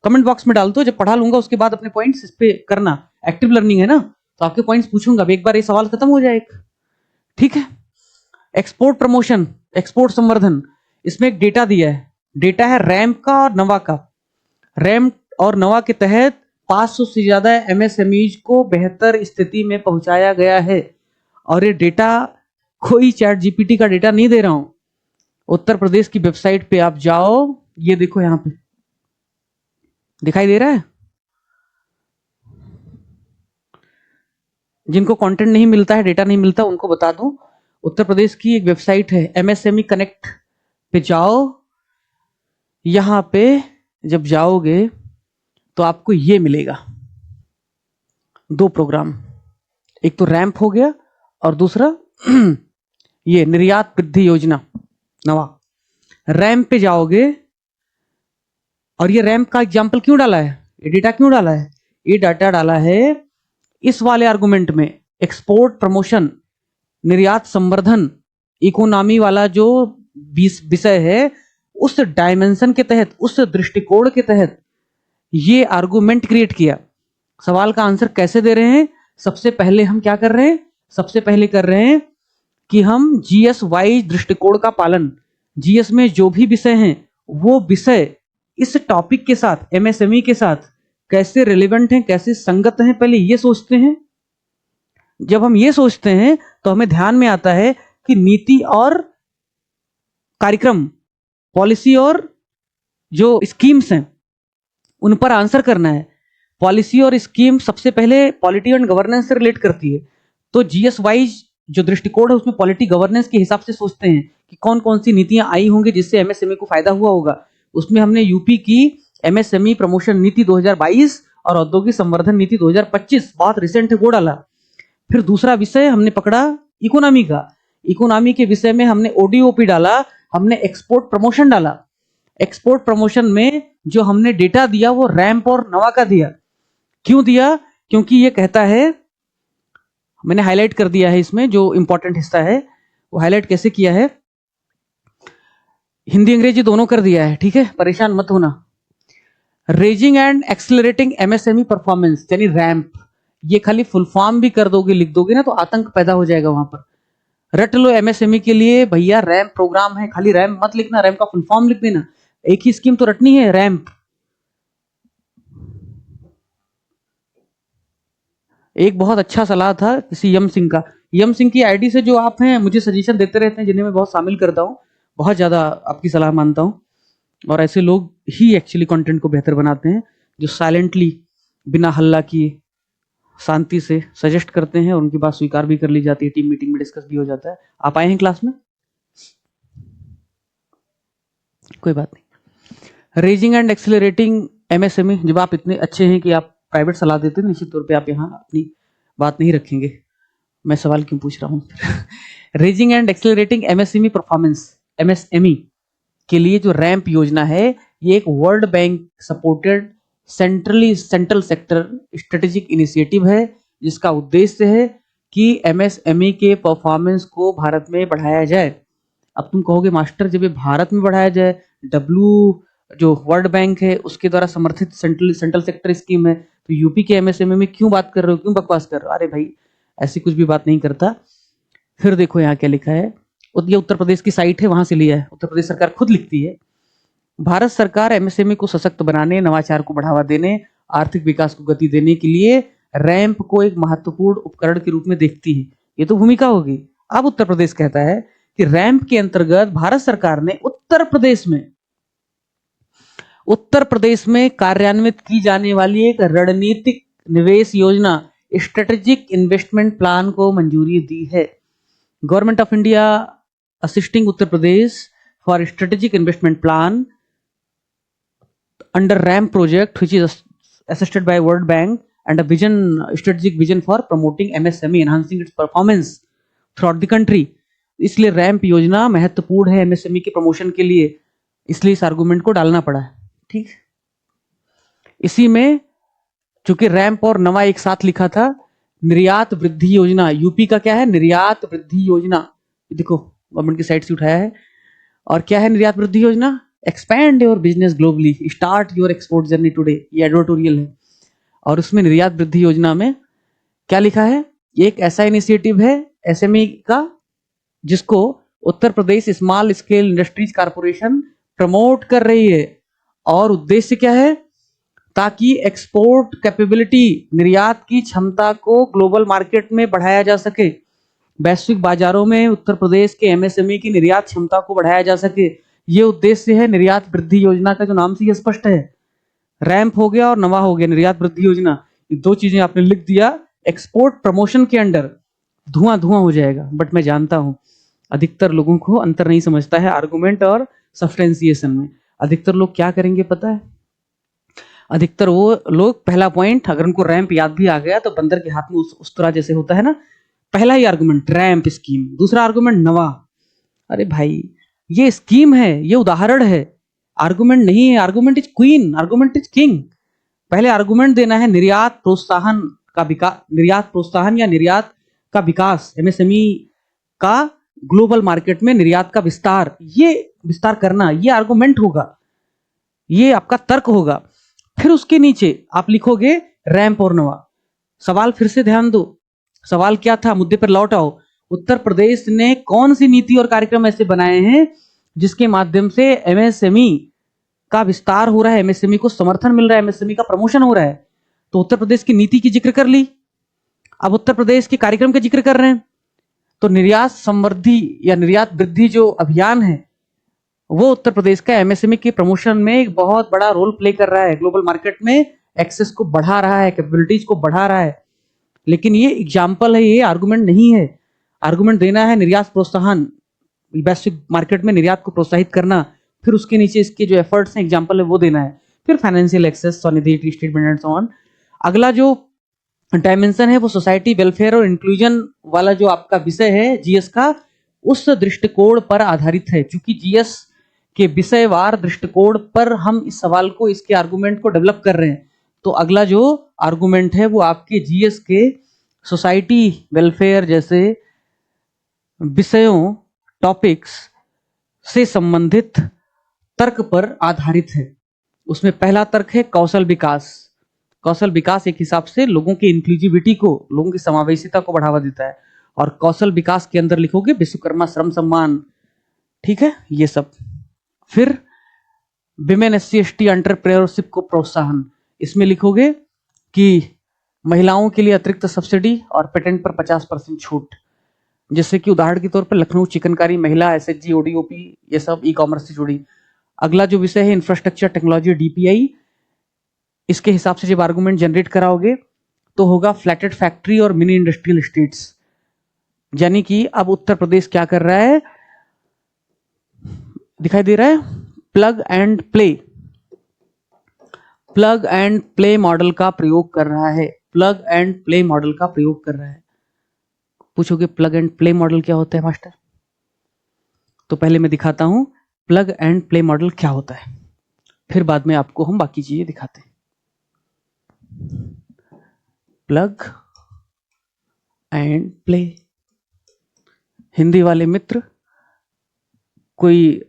कमेंट बॉक्स में डाल दो। जब पढ़ा लूंगा उसके बाद अपने पॉइंट्स इस पे करना। एक्टिव लर्निंग है ना, तो आपके पॉइंट्स पूछूंगा। अब एक बार ये सवाल खत्म हो जाए, ठीक है। एक्सपोर्ट प्रमोशन, एक्सपोर्ट संवर्धन, इसमें एक डेटा दिया है। डेटा है रैम्प का और नवा का। रैम्प और नवा के तहत 500 से ज्यादा एमएसएमईज को बेहतर स्थिति में पहुंचाया गया है। और ये डेटा कोई चैट जीपीटी का डेटा नहीं दे रहा हूं। उत्तर प्रदेश की वेबसाइट पे आप जाओ, ये देखो यहां पे दिखाई दे रहा है। जिनको कंटेंट नहीं मिलता है, डेटा नहीं मिलता, उनको बता दूं, उत्तर प्रदेश की एक वेबसाइट है एमएसएमई कनेक्ट पे जाओ। यहां पे जब जाओगे तो आपको ये मिलेगा, 2 प्रोग्राम, एक तो रैंप हो गया और दूसरा ये निर्यात वृद्धि योजना नवा। रैंप पे जाओगे, और ये रैंप का एग्जाम्पल क्यों डाला है, ये डेटा क्यों डाला है? ये डाटा डाला है इस वाले आर्गुमेंट में, एक्सपोर्ट प्रमोशन, निर्यात संवर्धन, इकोनॉमी वाला जो विषय है, उस डायमेंशन के तहत, उस दृष्टिकोण के तहत ये आर्गुमेंट क्रिएट किया। सवाल का आंसर कैसे दे रहे हैं? सबसे पहले हम क्या कर रहे हैं? सबसे पहले कर रहे हैं कि हम जीएसवाई दृष्टिकोण का पालन, जीएस में जो भी विषय हैं वो विषय इस टॉपिक के साथ, एमएसएमई के साथ कैसे रिलेवेंट हैं, कैसे संगत हैं, पहले ये सोचते हैं। जब हम ये सोचते हैं तो हमें ध्यान में आता है कि नीति और कार्यक्रम, पॉलिसी और जो स्कीम्स हैं उन पर आंसर करना है। पॉलिसी और स्कीम सबसे पहले पॉलिटी एंड गवर्नेंस से रिलेट करती है। तो जीएस वाइज जो दृष्टिकोण है उसमें पॉलिटी गवर्नेंस के हिसाब से सोचते हैं कि कौन कौन सी नीतियां आई होंगी जिससे एमएसएमई को फायदा हुआ होगा। उसमें हमने यूपी की एमएसएमई प्रमोशन नीति 2022 और औद्योगिक संवर्धन नीति 2025, बहुत रिसेंट है, वो डाला। फिर दूसरा विषय हमने पकड़ा इकोनॉमी का। इकोनॉमी के विषय में हमने ओडीओपी डाला, हमने एक्सपोर्ट प्रमोशन डाला। एक्सपोर्ट प्रमोशन में जो हमने डेटा दिया वो रैंप और नवा का दिया। क्यों दिया? क्योंकि ये कहता है, मैंने हाईलाइट कर दिया है इसमें जो इंपॉर्टेंट हिस्सा है, वो हाईलाइट कैसे किया है, हिंदी अंग्रेजी दोनों कर दिया है, ठीक है, परेशान मत होना। Raising and accelerating MSME performance यानी रैंप, ये खाली फुल फॉर्म भी कर दोगे, लिख दोगे ना, तो आतंक पैदा हो जाएगा वहां पर। रट लो एमएसएमई के लिए भैया रैंप प्रोग्राम है, खाली रैंप मत लिखना, रैंप का फुल फॉर्म लिख देना। एक ही स्कीम तो रटनी है, रैंप। एक बहुत अच्छा सलाह था किसी यम सिंह का, यम सिंह की आईडी से जो आप हैं मुझे सजेशन देते रहते हैं, जिन्हें मैं बहुत शामिल करता हूं, बहुत ज्यादा आपकी सलाह मानता हूं। और ऐसे लोग ही एक्चुअली कंटेंट को बेहतर बनाते हैं, जो साइलेंटली बिना हल्ला किए शांति से सजेस्ट करते हैं और उनकी बात स्वीकार भी कर ली जाती है, टीम मीटिंग में डिस्कस भी हो जाता है। आप आए हैं क्लास में? कोई बात नहीं। रेजिंग एंड एक्सेलरेटिंग एमएसएमई, जब आप इतने अच्छे हैं कि आप प्राइवेट सलाह देते हैं, निश्चित तौर पे आप यहाँ अपनी बात नहीं रखेंगे, मैं सवाल क्यों पूछ रहा हूँ। Raising and accelerating MSME performance, MSME के लिए जो रैंप योजना है, ये एक world bank supported central sector strategic initiative है, जिसका उद्देश्य है कि एमएसएमई के परफॉर्मेंस को भारत में बढ़ाया जाए। अब तुम कहोगे मास्टर, जब ये भारत में बढ़ाया जाए, डब्ल्यू जो वर्ल्ड बैंक है उसके द्वारा समर्थित सेंट्रल सेक्टर स्कीम है, तो यूपी के एमएसएमई में क्यों बात कर रहे हो, क्यों बकवास कर रहे हो? अरे भाई, ऐसी कुछ भी बात नहीं करता। फिर देखो यहाँ क्या लिखा है, ये उत्तर प्रदेश की साइट है, वहां से लिया है, उत्तर प्रदेश सरकार खुद लिखती है। भारत सरकार एमएसएमई को सशक्त बनाने, नवाचार को बढ़ावा देने, आर्थिक विकास को गति देने के लिए रैंप को एक महत्वपूर्ण उपकरण के रूप में देखती है। ये तो भूमिका होगी। अब उत्तर प्रदेश कहता है कि रैंप के अंतर्गत भारत सरकार ने उत्तर प्रदेश में कार्यान्वित की जाने वाली एक रणनीतिक निवेश योजना, स्ट्रेटेजिक इन्वेस्टमेंट प्लान को मंजूरी दी है। Government of India assisting Uttar Pradesh for strategic investment plan under RAM project, which is assisted by World Bank, and a strategic vision for promoting MSME, enhancing its performance throughout the country. इसलिए ramp योजना महत्वपूर्ण है MSME के promotion के लिए, इसलिए इस argument को डालना पड़ा है। ठीक, इसी में चूंकि रैंप और नवा एक साथ लिखा था, निर्यात वृद्धि योजना, यूपी का क्या है, निर्यात वृद्धि योजना, देखो गवर्नमेंट की साइट से उठाया है। और क्या है निर्यात वृद्धि योजना? Expand your business globally, start your export journey today, ये एडवर्टोरियल है। और उसमें निर्यात वृद्धि योजना में क्या लिखा है, एक ऐसा इनिशिएटिव है एसएमई का जिसको Uttar Pradesh small scale industries corporation promote कर रही है। और उद्देश्य क्या है, ताकि एक्सपोर्ट कैपेबिलिटी, निर्यात की क्षमता को ग्लोबल मार्केट में बढ़ाया जा सके, वैश्विक बाजारों में उत्तर प्रदेश के एमएसएमई की निर्यात क्षमता को बढ़ाया जा सके। ये उद्देश्य है निर्यात वृद्धि योजना का, जो नाम से ये स्पष्ट है। रैंप हो गया और नवा हो गया, निर्यात वृद्धि योजना, ये दो चीजें आपने लिख दिया एक्सपोर्ट प्रमोशन के अंडर, धुआं धुआं हो जाएगा। बट मैं जानता हूं अधिकतर लोगों को अंतर नहीं समझता है आर्गुमेंट और सब्सटेंसिएशन में। अधिकतर लोग क्या करेंगे पता है, अधिकतर वो लोग पहला पॉइंट, अगर उनको रैंप याद भी आ गया तो बंदर के हाथ में उस तरह जैसे होता है ना, पहला ही आर्गुमेंट रैंप स्कीम, दूसरा आर्गुमेंट नवा। अरे भाई, ये स्कीम है, ये उदाहरण है, आर्गुमेंट नहीं है। Argument is queen, argument is king. पहले आर्गुमेंट देना है निर्यात प्रोत्साहन का विकास, निर्यात प्रोत्साहन या निर्यात का विकास, एमएसएमई का ग्लोबल मार्केट में निर्यात का विस्तार, ये विस्तार करना, ये आर्गुमेंट होगा, ये आपका तर्क होगा। फिर उसके नीचे आप लिखोगे रैंप और नवा। सवाल फिर से ध्यान दो, सवाल क्या था, मुद्दे पर लौट आओ। उत्तर प्रदेश ने कौन सी नीति और कार्यक्रम ऐसे बनाए हैं जिसके माध्यम से एमएसएमई का विस्तार हो रहा है, एमएसएमई को समर्थन मिल रहा है, एमएसएमई का प्रमोशन हो रहा है? तो उत्तर प्रदेश की नीति की जिक्र कर ली, अब उत्तर प्रदेश के कार्यक्रम का जिक्र कर रहे हैं। तो निर्यात समृद्धि या निर्यात वृद्धि जो अभियान है, वो उत्तर प्रदेश का एमएसएमई के प्रमोशन में एक बहुत बड़ा रोल प्ले कर रहा है, ग्लोबल मार्केट में एक्सेस को बढ़ा रहा है, कैपेबिलिटीज को बढ़ा रहा है। लेकिन ये एग्जाम्पल है, ये आर्गुमेंट नहीं है। आर्गुमेंट देना है निर्यात प्रोत्साहन, वैश्विक मार्केट में निर्यात को प्रोत्साहित करना, फिर उसके नीचे इसके जो एफर्ट्स हैं, एग्जाम्पल है, वो देना है, फिर financial access, Svanidhi, statement and so on. अगला जो डायमेंशन है वो सोसाइटी वेलफेयर और इंक्लूजन वाला जो आपका विषय है जीएस का, उस दृष्टिकोण पर आधारित है। क्योंकि जीएस के विषयवार दृष्टिकोण पर हम इस सवाल को, इसके आर्गुमेंट को डेवलप कर रहे हैं। तो अगला जो आर्गुमेंट है वो आपके जीएस के सोसाइटी वेलफेयर जैसे विषयों, टॉपिक्स से संबंधित तर्क पर आधारित है। उसमें पहला तर्क है कौशल विकास। कौशल विकास एक हिसाब से लोगों की इंक्लूसिविटी को, लोगों की समावेशिता को बढ़ावा देता है। और कौशल विकास के अंदर लिखोगे विश्वकर्मा श्रम सम्मान, ठीक है, ये सब। फिर विमेन SC/ST एंटरप्रेन्योरशिप को प्रोत्साहन, इसमें लिखोगे कि महिलाओं के लिए अतिरिक्त सब्सिडी और पेटेंट पर 50% छूट, जैसे कि उदाहरण के तौर पर लखनऊ चिकनकारी महिला, SHG, ODOP, ये सब ई कॉमर्स से जुड़ी। अगला जो विषय है इंफ्रास्ट्रक्चर टेक्नोलॉजी, DPI, इसके हिसाब से जब आर्गुमेंट जनरेट कराओगे तो होगा फ्लैटेड फैक्ट्री और मिनी इंडस्ट्रियल स्टेट्स। यानी कि अब उत्तर प्रदेश क्या कर रहा है, दिखाई दे रहा है, plug and play, plug and play model का प्रयोग कर रहा है। प्लग एंड प्ले मॉडल का प्रयोग कर रहा है। पूछोगे प्लग एंड प्ले मॉडल क्या होता है मास्टर? तो पहले मैं दिखाता हूं प्लग एंड प्ले मॉडल क्या होता है, फिर बाद में आपको हम बाकी चीजें दिखाते हैं। प्लग एंड प्ले, हिंदी वाले मित्र कोई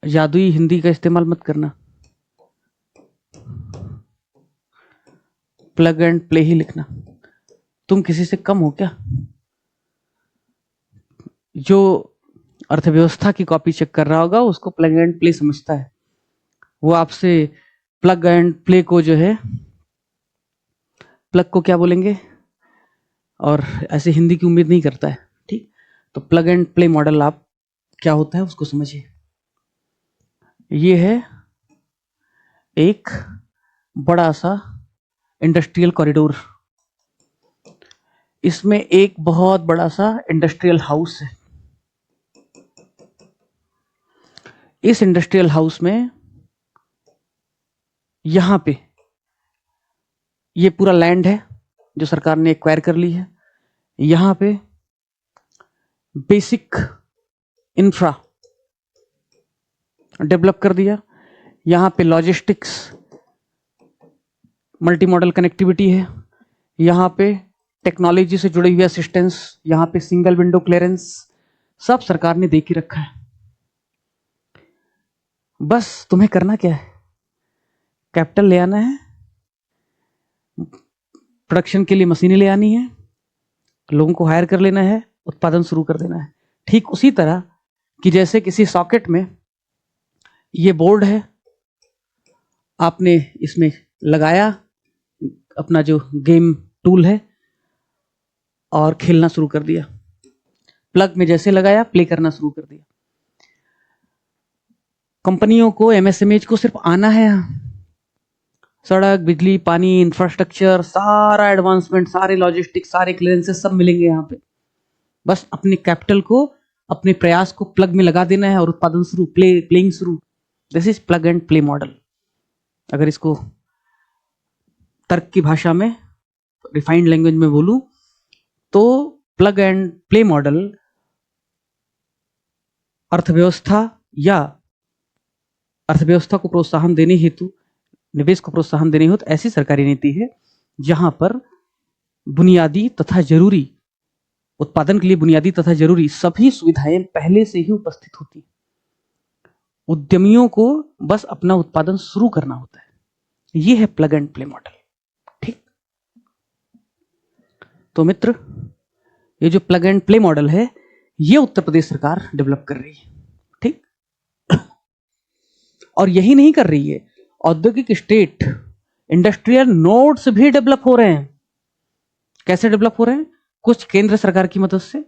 जादुई हिंदी का इस्तेमाल मत करना, प्लग एंड प्ले ही लिखना। तुम किसी से कम हो क्या? जो अर्थव्यवस्था की कॉपी चेक कर रहा होगा उसको प्लग एंड प्ले समझता है, वो आपसे प्लग एंड प्ले को जो है, प्लग को क्या बोलेंगे और ऐसे हिंदी की उम्मीद नहीं करता है। ठीक, तो प्लग एंड प्ले मॉडल आप क्या होता है उसको समझिए। ये है एक बड़ा सा इंडस्ट्रियल कॉरिडोर, इसमें एक बहुत बड़ा सा इंडस्ट्रियल हाउस है। इस इंडस्ट्रियल हाउस में यहां पे ये पूरा लैंड है जो सरकार ने एक्वायर कर ली है। यहां पे बेसिक इंफ्रा डेवलप कर दिया। यहां पे लॉजिस्टिक्स, मल्टी मॉडल कनेक्टिविटी है। यहां पे टेक्नोलॉजी से जुड़े हुए असिस्टेंस, यहां पे सिंगल विंडो क्लियरेंस, सब सरकार ने दे के रखा है। बस तुम्हें करना क्या है, कैपिटल ले आना है, प्रोडक्शन के लिए मशीनें ले आनी है, लोगों को हायर कर लेना है, उत्पादन शुरू कर देना है। ठीक उसी तरह कि जैसे किसी सॉकेट में ये बोर्ड है, आपने इसमें लगाया अपना जो गेम टूल है और खेलना शुरू कर दिया। प्लग में जैसे लगाया प्ले करना शुरू कर दिया। कंपनियों को, एमएसएमई को सिर्फ आना है यहाँ, सड़क, बिजली, पानी, इंफ्रास्ट्रक्चर, सारा एडवांसमेंट, सारे लॉजिस्टिक्स, सारे क्लियरेंसेस सब मिलेंगे यहाँ पे। बस अपने कैपिटल को, अपने प्रयास को प्लग में लगा देना है और उत्पादन शुरू, प्लेइंग शुरू। This is plug and play model. अगर इसको तर्क की भाषा में, रिफाइंड लैंग्वेज में बोलूं तो प्लग एंड प्ले मॉडल अर्थव्यवस्था या अर्थव्यवस्था को प्रोत्साहन देने हेतु, निवेश को प्रोत्साहन देने हेतु ऐसी सरकारी नीति है जहां पर बुनियादी तथा जरूरी, उत्पादन के लिए बुनियादी तथा जरूरी सभी सुविधाएं पहले से ही उपस्थित होती। उद्यमियों को बस अपना उत्पादन शुरू करना होता है। यह है प्लग एंड प्ले मॉडल। ठीक, तो मित्र, ये जो प्लग एंड प्ले मॉडल है ये उत्तर प्रदेश सरकार डेवलप कर रही है। ठीक, और यही नहीं कर रही है, औद्योगिक स्टेट, इंडस्ट्रियल नोड्स भी डेवलप हो रहे हैं। कैसे डेवलप हो रहे हैं? कुछ केंद्र सरकार की मदद से,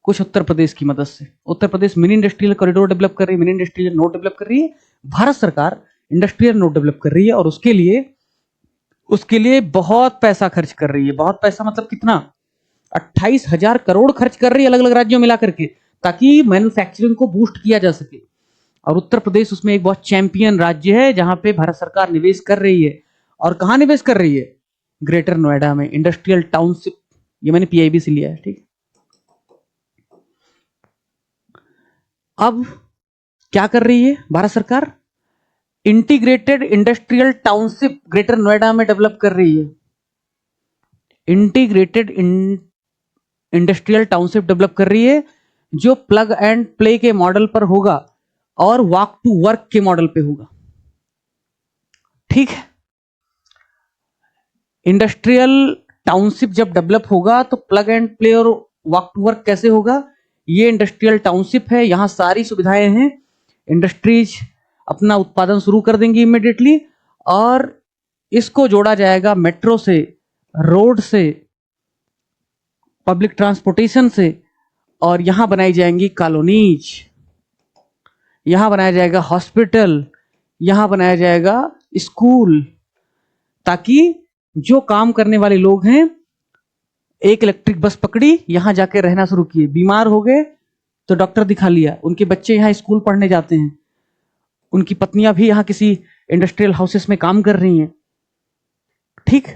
कुछ उत्तर प्रदेश की मदद से। Uttar Pradesh mini industrial corridor develop कर रही है, मिनी इंडस्ट्रियल नोड डेवलप कर रही है। भारत सरकार इंडस्ट्रियल नोड डेवलप कर रही है और उसके लिए बहुत पैसा खर्च कर रही है। बहुत पैसा मतलब कितना? 28,000 करोड़ खर्च कर रही है अलग अलग राज्यों मिला करके, ताकि मैन्युफैक्चरिंग को बूस्ट किया जा सके। और उत्तर प्रदेश उसमें एक बहुत चैंपियन राज्य है जहां पे भारत सरकार निवेश कर रही है। और कहां निवेश कर रही है? ग्रेटर नोएडा में इंडस्ट्रियल टाउनशिप। ये मैंने पीआईबी से लिया है। ठीक, अब क्या कर रही है भारत सरकार? Integrated industrial township greater Noida में डेवलप कर रही है। इंटीग्रेटेड इंडस्ट्रियल टाउनशिप डेवलप कर रही है जो प्लग एंड प्ले के मॉडल पर होगा और वॉक टू वर्क के मॉडल पे होगा। ठीक है, इंडस्ट्रियल टाउनशिप जब डेवलप होगा तो प्लग एंड प्ले और वॉक टू वर्क कैसे होगा? ये इंडस्ट्रियल टाउनशिप है, यहां सारी सुविधाएं हैं, इंडस्ट्रीज अपना उत्पादन शुरू कर देंगी इमीडिएटली, और इसको जोड़ा जाएगा मेट्रो से, रोड से, पब्लिक ट्रांसपोर्टेशन से, और यहां बनाई जाएंगी कॉलोनीज, यहां बनाया जाएगा हॉस्पिटल, यहां बनाया जाएगा स्कूल, ताकि जो काम करने वाले लोग हैं, एक इलेक्ट्रिक बस पकड़ी, यहां जाके रहना शुरू किए, बीमार हो गए तो डॉक्टर दिखा लिया, उनके बच्चे यहां स्कूल पढ़ने जाते हैं, उनकी पत्नियां भी यहां किसी इंडस्ट्रियल हाउसेस में काम कर रही हैं, ठीक।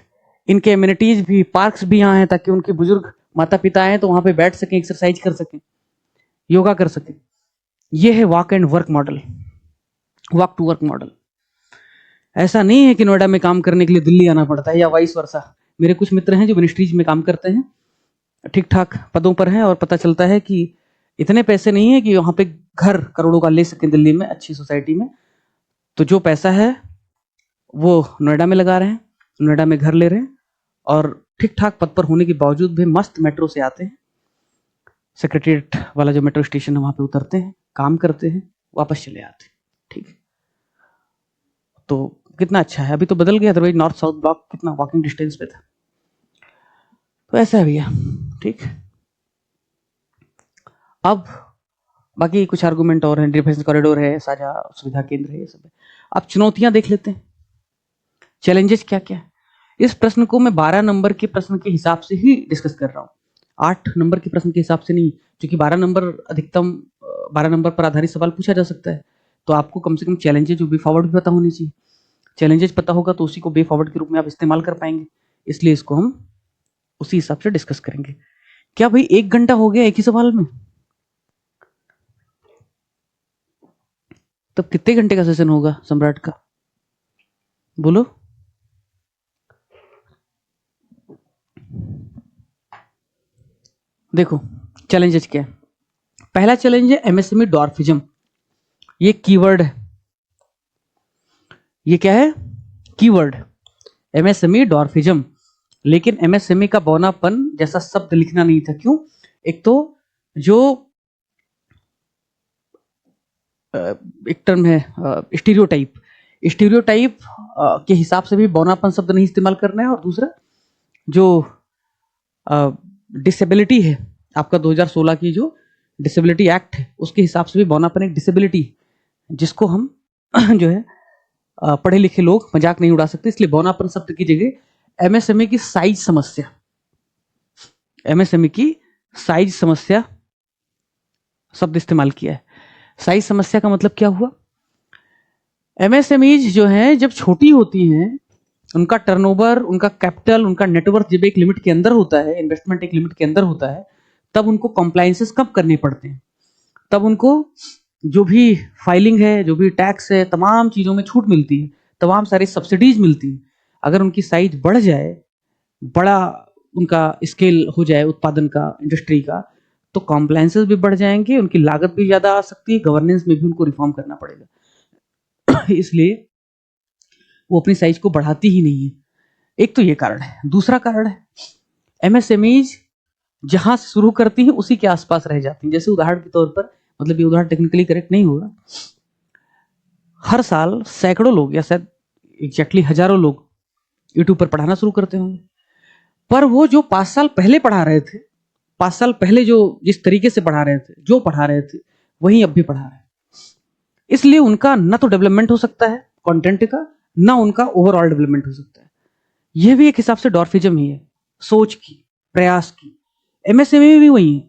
इनके एमिनिटीज भी, पार्क्स भी यहाँ हैं ताकि उनके बुजुर्ग माता पिता आए तो वहां पे बैठ सकें, एक्सरसाइज कर सकें, योगा कर सकें। ये है walk and work model, walk to work model. ऐसा नहीं है कि नोएडा में काम करने के लिए दिल्ली आना पड़ता है या वाइस वर्सा। मेरे कुछ मित्र हैं जो मिनिस्ट्रीज में काम करते हैं, ठीक ठाक पदों पर हैं, और पता चलता है कि इतने पैसे नहीं है कि वहां पे घर करोड़ों का ले सकें दिल्ली में अच्छी सोसाइटी में। तो जो पैसा है वो नोएडा में लगा रहे हैं, नोएडा में घर ले रहे हैं, और ठीक ठाक पद पर होने के बावजूद भी मस्त मेट्रो से आते हैं, सेक्रेटरीट वाला जो मेट्रो स्टेशन है वहां पे उतरते हैं, काम करते हैं, वापस चले आते हैं, ठीक है। तो कितना अच्छा है, अभी तो बदल गया, अदरवाइज नॉर्थ साउथ ब्लॉक कितना वॉकिंग डिस्टेंस पे था। तो ऐसा है भैया, ठीक। अब बाकी कुछ आर्गुमेंट और हैं, डिफेंस कॉरिडोर है, साझा सुविधा केंद्र है, ये सब है। अब चुनौतियां देख लेते हैं, चैलेंजेस क्या क्या है। इस प्रश्न को मैं 12 नंबर के प्रश्न के हिसाब से ही डिस्कस कर रहा हूँ, 8 नंबर के प्रश्न के हिसाब से नहीं, क्योंकि 12 नंबर अधिकतम 12 नंबर पर आधारित सवाल पूछा जा सकता है। तो आपको कम से कम चैलेंजेस जो वे फॉरवर्ड भी पता होनी चाहिए। चैलेंजेस पता होगा तो उसी को वे फॉरवर्ड के रूप में आप इस्तेमाल कर पाएंगे, इसलिए इसको हम उसी हिसाब से डिस्कस करेंगे। क्या भाई 1 घंटा हो गया एक ही सवाल में? तब कितने घंटे का सेशन होगा सम्राट का, बोलो? देखो चैलेंजेस क्या है। पहला चैलेंज है एमएसएमई डॉर्फिज्म। ये कीवर्ड है, ये क्या है? Keyword, MSME dwarfism. लेकिन एमएसएमई का बौनापन जैसा शब्द लिखना नहीं था। क्यों? एक तो जो एक टर्म है स्टीरियोटाइप, स्टीरियोटाइप के हिसाब से भी बौनापन शब्द नहीं इस्तेमाल करना है। और दूसरा जो डिसेबिलिटी है आपका 2016 की जो डिसेबिलिटी एक्ट है उसके हिसाब से भी बौनापन एक डिसेबिलिटी, जिसको हम जो है पढ़े लिखे लोग मजाक नहीं उड़ा सकते, इसलिए बौनापन शब्द की जगह एमएसएमई की साइज समस्या, एमएसएमई की साइज समस्या शब्द इस्तेमाल किया है। साइज समस्या का मतलब क्या हुआ? एमएसएमईज जो हैं जब छोटी होती हैं, उनका टर्नओवर, उनका कैपिटल, उनका नेटवर्थ जब एक लिमिट के अंदर होता है, इन्वेस्टमेंट एक लिमिट के अंदर होता है, तब उनको कंप्लायंसेस कब करने पड़ते हैं? तब उनको जो भी फाइलिंग है, जो भी टैक्स है, तमाम चीजों में छूट मिलती है, तमाम सारी सब्सिडीज मिलती है। अगर उनकी साइज बढ़ जाए, बड़ा उनका स्केल हो जाए उत्पादन का, इंडस्ट्री का, तो कॉम्प्लायंसेस भी बढ़ जाएंगे, उनकी लागत भी ज्यादा आ सकती है, गवर्नेंस में भी उनको रिफॉर्म करना पड़ेगा। इसलिए वो अपनी साइज को बढ़ाती ही नहीं है। एक तो ये कारण है। दूसरा कारण है एमएसएमईज जहां शुरू करती हैं उसी के आसपास रह जाती हैं। जैसे उदाहरण के तौर पर, मतलब ये उदाहरण टेक्निकली करेक्ट नहीं होगा, हर साल सैकड़ों लोग या शायद एग्जैक्टली हजारों लोग यूट्यूब पर पढ़ाना शुरू करते होंगे, पर वो जो 5 साल पहले पढ़ा रहे थे, 5 साल पहले जो जिस तरीके से पढ़ा रहे थे, जो पढ़ा रहे थे, वही अब भी पढ़ा रहे हैं। इसलिए उनका न तो डेवलपमेंट हो सकता है कंटेंट का, ना उनका ओवरऑल डेवलपमेंट हो सकता है। यह भी एक हिसाब से डॉर्फिज्म ही है, सोच की, प्रयास की। एमएसएमई में भी वही है,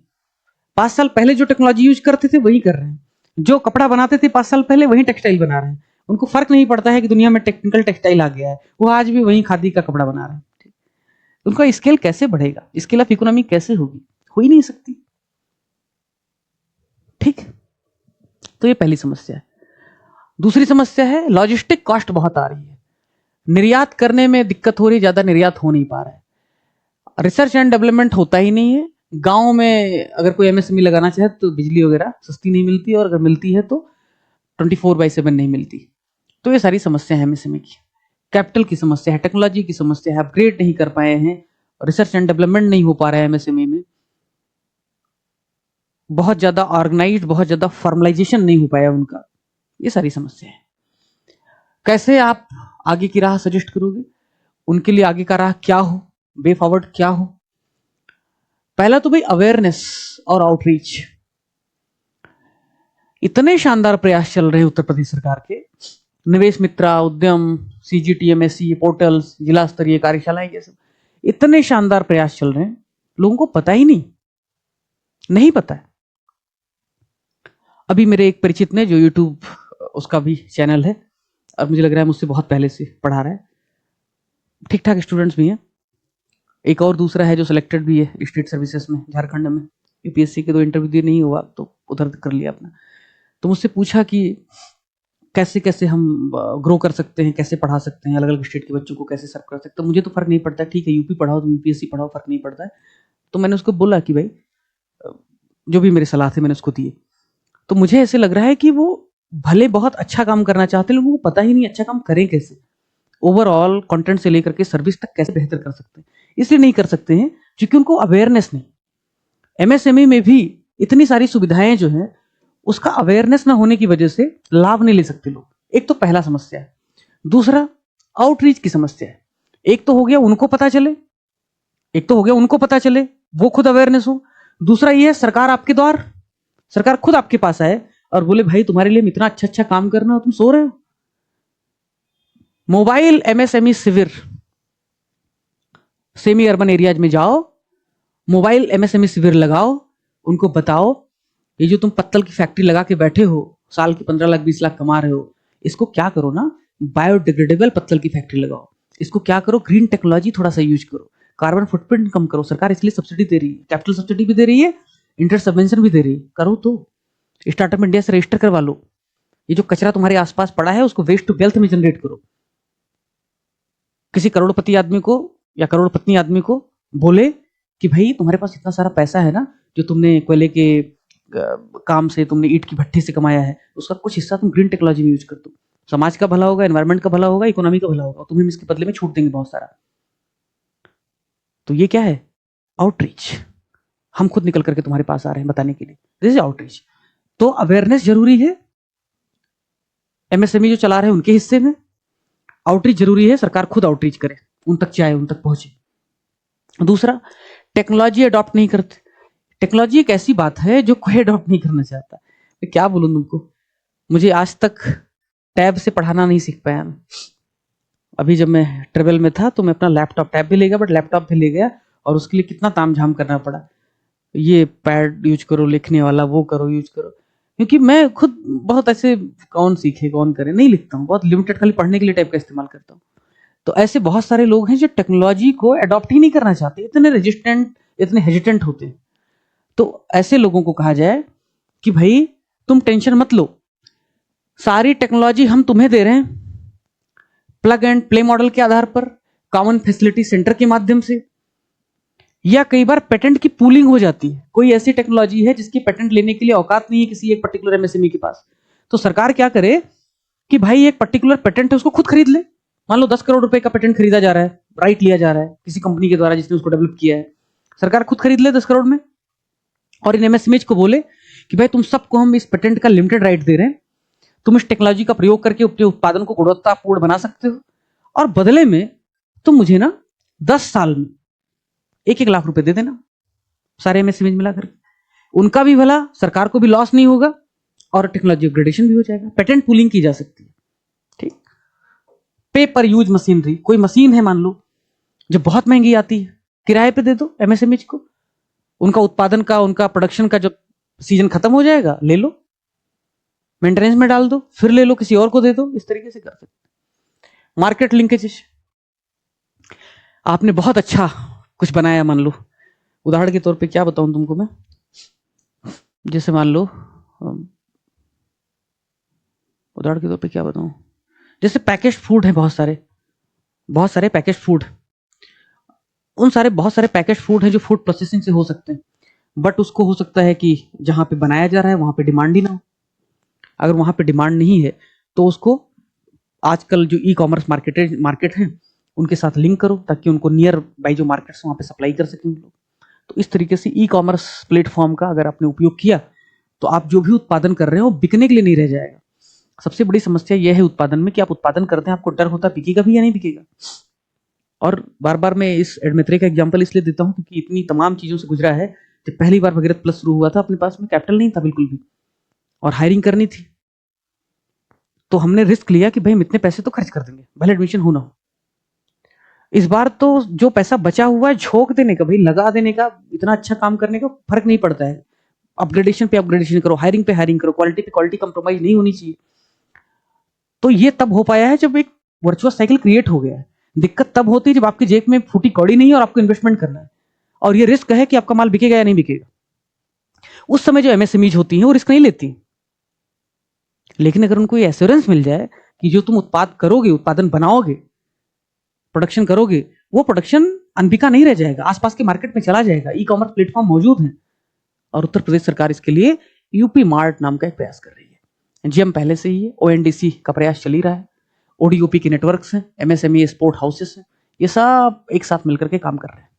5 साल पहले जो टेक्नोलॉजी यूज करते थे वही कर रहे हैं, जो कपड़ा बनाते थे 5 साल पहले वही टेक्सटाइल बना रहे हैं। उनको फर्क नहीं पड़ता है कि दुनिया में टेक्निकल टेक्सटाइल आ गया है, वो आज भी वही खादी का कपड़ा बना रहे हैं। उनका स्केल कैसे बढ़ेगा? स्केल ऑफ इकोनॉमी कैसे होगी? हो ही नहीं सकती, ठीक। तो ये पहली समस्या है। दूसरी समस्या है लॉजिस्टिक कॉस्ट बहुत आ रही है, निर्यात करने में दिक्कत हो रही, ज्यादा निर्यात हो नहीं पा रहा है, रिसर्च एंड डेवलपमेंट होता ही नहीं है। गांव में अगर कोई एमएसएमई लगाना चाहे तो बिजली वगैरह सस्ती नहीं मिलती, और अगर मिलती है तो 24/7 नहीं मिलती। तो ये सारी समस्या है एमएसएमई की। कैपिटल की समस्या है, टेक्नोलॉजी की समस्या है, अपग्रेड नहीं कर पाए हैं, रिसर्च एंड डेवलपमेंट नहीं हो पा रहा है एमएसएमई में, बहुत ज्यादा ऑर्गेनाइज्ड, बहुत ज्यादा फॉर्मलाइजेशन नहीं हो पाया उनका। ये सारी समस्या है। कैसे आप आगे की राह सजेस्ट करोगे? उनके लिए आगे का राह क्या हो, वे फॉरवर्ड क्या हो? पहला तो भाई अवेयरनेस और आउटरीच। इतने शानदार प्रयास चल रहे हैं उत्तर प्रदेश सरकार के, निवेश मित्रा, उद्यम, सीजीटीएमएससी पोर्टल्स, जिला स्तरीय कार्यशालाएं, ये सब इतने शानदार प्रयास चल रहे हैं, लोगों को पता ही नहीं पता है। अभी मेरे एक परिचित ने, जो यूट्यूब उसका भी चैनल है, और मुझे लग रहा है मुझसे बहुत पहले से पढ़ा रहा है, ठीक ठाक स्टूडेंट्स भी हैं। एक और दूसरा है जो सिलेक्टेड भी है स्टेट सर्विसेज में झारखंड में, यूपीएससी के 2 इंटरव्यू दिए, नहीं हुआ तो उधर कर लिया अपना। तो मुझसे पूछा कि कैसे कैसे हम ग्रो कर सकते हैं, कैसे पढ़ा सकते हैं, अलग अलग स्टेट के बच्चों को कैसे सर्व कर सकते हैं। तो मुझे तो फर्क नहीं पड़ता, ठीक है यूपी पढ़ाओ तुम यूपीएससी पढ़ाओ, फर्क नहीं पड़ता है। तो मैंने उसको बोला कि भाई जो भी मेरी सलाह थी मैंने उसको दिए। तो मुझे ऐसे लग रहा है कि वो भले बहुत अच्छा काम करना चाहते हैं, लोगों को पता ही नहीं अच्छा काम करें कैसे, ओवरऑल कंटेंट से लेकर के सर्विस तक कैसे बेहतर कर सकते हैं। इसलिए नहीं कर सकते हैं क्योंकि उनको अवेयरनेस नहीं। एमएसएमई में भी इतनी सारी सुविधाएं जो हैं उसका अवेयरनेस ना होने की वजह से लाभ नहीं ले सकते लोग। एक तो पहला समस्या है। दूसरा आउटरीच की समस्या है। एक तो हो गया उनको पता चले, वो खुद अवेयरनेस हो। दूसरा ये है सरकार आपके द्वार, सरकार खुद आपके पास आए और बोले भाई तुम्हारे लिए इतना अच्छा अच्छा काम करना हो, तुम सो रहे हो। मोबाइल एमएसएमई शिविर, सेमी अर्बन एरियाज में जाओ, मोबाइल एमएसएमई शिविर लगाओ, उनको बताओ ये जो तुम पत्तल की फैक्ट्री लगा के बैठे हो, साल की 15 लाख 20 लाख कमा रहे हो, इसको क्या करो ना, बायोडिग्रेडेबल पत्तल की फैक्ट्री लगाओ। इसको क्या करो, ग्रीन टेक्नोलॉजी थोड़ा सा यूज करो, कार्बन फुटप्रिंट कम करो। सरकार इसलिए सब्सिडी दे रही है, कैपिटल सब्सिडी भी दे रही है, इंटरेस्ट सबवेंशन भी दे रही है। करो तो स्टार्टअप इंडिया से रजिस्टर करवा लो। ये जो कचरा तुम्हारे आसपास पड़ा है उसको वेस्ट टू वेल्थ में जनरेट करो। किसी करोड़पति आदमी को या करोड़पत्नी आदमी को बोले कि भाई तुम्हारे पास इतना सारा पैसा है ना, जो तुमने कोयले के काम से, तुमने ईंट की भट्टी से कमाया है, उसका कुछ हिस्सा तुम ग्रीन टेक्नोलॉजी में यूज कर दो। समाज का भला होगा, एनवायरमेंट का भला होगा, इकोनॉमी का भला होगा, तुम्हें इसके बदले में छूट देंगे बहुत सारा। तो ये क्या है, आउटरीच। हम खुद निकल करके तुम्हारे पास आ रहे हैं बताने के लिए, दिस इज आउटरीच। तो अवेयरनेस जरूरी है, एमएसएमई जो चला रहे हैं उनके हिस्से में, आउटरीच जरूरी है, सरकार खुद आउटरीच करे, उन तक जाए, उन तक पहुंचे। दूसरा, टेक्नोलॉजी अडॉप्ट नहीं करते। टेक्नोलॉजी एक ऐसी बात है जो कोई अडॉप्ट नहीं करना चाहता। मैं क्या बोलूं तुमको, मुझे आज तक टैब से पढ़ाना नहीं सीख पाया मैं। अभी जब मैं ट्रेवल में था तो मैं अपना लैपटॉप, टैब भी ले गया बट लैपटॉप भी ले गया, और उसके लिए कितना तामझाम करना पड़ा, ये पैड यूज करो, लिखने वाला वो करो, यूज करो। क्योंकि मैं खुद बहुत ऐसे, कौन सीखे कौन करे, नहीं लिखता हूँ, बहुत लिमिटेड, खाली पढ़ने के लिए टाइप का इस्तेमाल करता हूँ। तो ऐसे बहुत सारे लोग हैं जो टेक्नोलॉजी को अडॉप्ट ही नहीं करना चाहते, इतने रेजिस्टेंट, इतने हेजिटेंट होते हैं। तो ऐसे लोगों को कहा जाए कि भाई तुम टेंशन मत लो, सारी टेक्नोलॉजी हम तुम्हें दे रहे हैं, प्लग एंड प्ले मॉडल के आधार पर, कॉमन फैसिलिटी सेंटर के माध्यम से, या कई बार पेटेंट की पूलिंग हो जाती है। कोई ऐसी टेक्नोलॉजी है जिसकी पेटेंट लेने के लिए औकात नहीं है किसी एक पर्टिकुलर एमएसएमई के पास, तो सरकार क्या करे कि भाई एक पर्टिकुलर पेटेंट है उसको खुद खरीद ले। मान लो 10 करोड़ रुपए का पेटेंट खरीदा जा रहा है, राइट लिया जा रहा है किसी कंपनी के द्वारा जिसने उसको डेवलप किया है, सरकार खुद खरीद ले 10 करोड़ में, और इन एमएसएमईज को बोले कि भाई तुम सबको हम इस पेटेंट का लिमिटेड राइट दे रहे हैं, तुम इस टेक्नोलॉजी का प्रयोग करके अपने उत्पादन को गुणवत्तापूर्ण बना सकते हो, और बदले में तुम मुझे ना 10 साल में 1-1 लाख रुपए दे देना, सारे एमएसएमईज मिलाकर। उनका भी भला, सरकार को भी लॉस नहीं होगा, और टेक्नोलॉजी अपग्रेडेशन भी हो जाएगा, पेटेंट पूलिंग की जा सकती है। ठीक, पे पर यूज मशीनरी, कोई मशीन है मान लो जो बहुत महंगी आती है, किराए पे दे दो एमएसएमईज को, उनका उत्पादन का, उनका प्रोडक्शन का जब सीजन खत्म हो जाएगा ले लो, मेंटेनेंस में डाल दो, फिर ले लो किसी और को दे दो। इस तरीके से कर सकते। मार्केट लिंकेजेस, आपने बहुत अच्छा कुछ बनाया, मान लो उदाहरण के तौर पे क्या बताऊं तुमको मैं, जैसे मान लो उदाहरण के तौर पे क्या बताऊं, जैसे पैकेज फूड है, बहुत सारे पैकेज फूड, उन सारे बहुत सारे पैकेज फूड है जो फूड प्रोसेसिंग से हो सकते हैं, बट उसको हो सकता है कि जहां पे बनाया जा रहा है वहां पे डिमांड ही ना हो। अगर वहां पे डिमांड नहीं है तो उसको आजकल जो ई कॉमर्स मार्केट है उनके साथ लिंक करो, ताकि उनको नियर बाई जो मार्केट्स वहां पे सप्लाई कर सकें लोग। तो इस तरीके से ई कॉमर्स प्लेटफॉर्म का अगर आपने उपयोग किया तो आप जो भी उत्पादन कर रहे हो बिकने के लिए नहीं रह जाएगा। सबसे बड़ी समस्या यह है उत्पादन में कि आप उत्पादन करते हैं, आपको डर होता है बिकेगा भी या नहीं बिकेगा। और बार बार मैं इस एडमित्रे का एग्जांपल इसलिए देता हूं क्योंकि इतनी तमाम चीजों से गुजरा है। जब पहली बार भगीरथ प्लस शुरू हुआ था, अपने पास में कैपिटल नहीं था बिल्कुल भी, और हायरिंग करनी थी, तो हमने रिस्क लिया कि भाई हम इतने पैसे तो खर्च कर देंगे भले एडमिशन हो ना हो। इस बार तो जो पैसा बचा हुआ है झोंक देने का, भाई लगा देने का, इतना अच्छा काम करने का, फर्क नहीं पड़ता है। अपग्रेडेशन पे अपग्रेडेशन करो, हायरिंग पे हायरिंग करो, क्वालिटी पे क्वालिटी कंप्रोमाइज नहीं होनी चाहिए। तो ये तब हो पाया है जब एक वर्चुअस साइकिल क्रिएट हो गया है। दिक्कत तब होती है जब आपकी जेब में फूटी कौड़ी नहीं है और आपको इन्वेस्टमेंट करना है, और ये रिस्क है कि आपका माल बिकेगा या नहीं बिकेगा। उस समय जो एमएसएमईज होती हैं वो रिस्क नहीं लेती। लेकिन अगर उनको ये एश्योरेंस मिल जाए कि जो तुम उत्पाद करोगे, उत्पादन बनाओगे, प्रोडक्शन करोगे, वो प्रोडक्शन अनबिका नहीं रह जाएगा, आसपास के मार्केट में चला जाएगा, ई कॉमर्स प्लेटफॉर्म मौजूद है। और उत्तर प्रदेश सरकार इसके लिए यूपी मार्ट नाम का एक प्रयास कर रही है। जीएम पहले से ही है, ओएनडीसी का प्रयास चल ही रहा है, ओडीओपी के नेटवर्क्स हैं, एमएसएमई स्पोर्ट हाउसेस हैं, ये सब एक साथ मिलकर के काम कर रहे हैं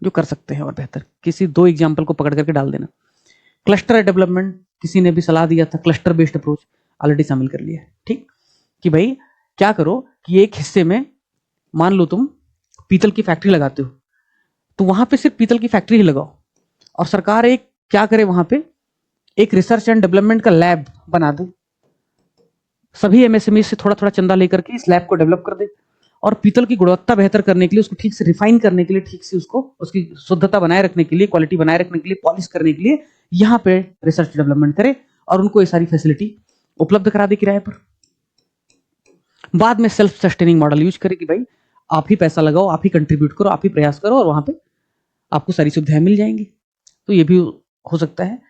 जो कर सकते हैं और बेहतर। किसी 2 एग्जाम्पल को पकड़ करके डाल देना। क्लस्टर डेवलपमेंट, किसी ने भी सलाह दिया था, क्लस्टर बेस्ड अप्रोच ऑलरेडी शामिल कर लिया है। ठीक, कि भाई क्या करो कि एक हिस्से में मान लो तुम पीतल की फैक्ट्री लगाते हो, तो वहां पे सिर्फ पीतल की फैक्ट्री ही लगाओ, और सरकार एक क्या करे, वहां पे एक रिसर्च एंड डेवलपमेंट का लैब बना दे, सभी एमएसएमई से थोड़ा थोड़ा चंदा लेकर के इस लैब को डेवलप कर दे, और पीतल की गुणवत्ता बेहतर करने के लिए, उसको ठीक से रिफाइन करने के लिए, ठीक से उसको उसकी शुद्धता बनाए रखने के लिए, क्वालिटी बनाए रखने के लिए, पॉलिश करने के लिए यहाँ पे रिसर्च डेवलपमेंट करे और उनको ये सारी फैसिलिटी उपलब्ध करा दे किराए पर। बाद में सेल्फ सस्टेनिंग मॉडल यूज करे कि भाई आप ही पैसा लगाओ, आप ही कंट्रीब्यूट करो, आप ही प्रयास करो, और वहां पे आपको सारी सुविधाएं मिल जाएंगी। तो ये भी हो सकता है।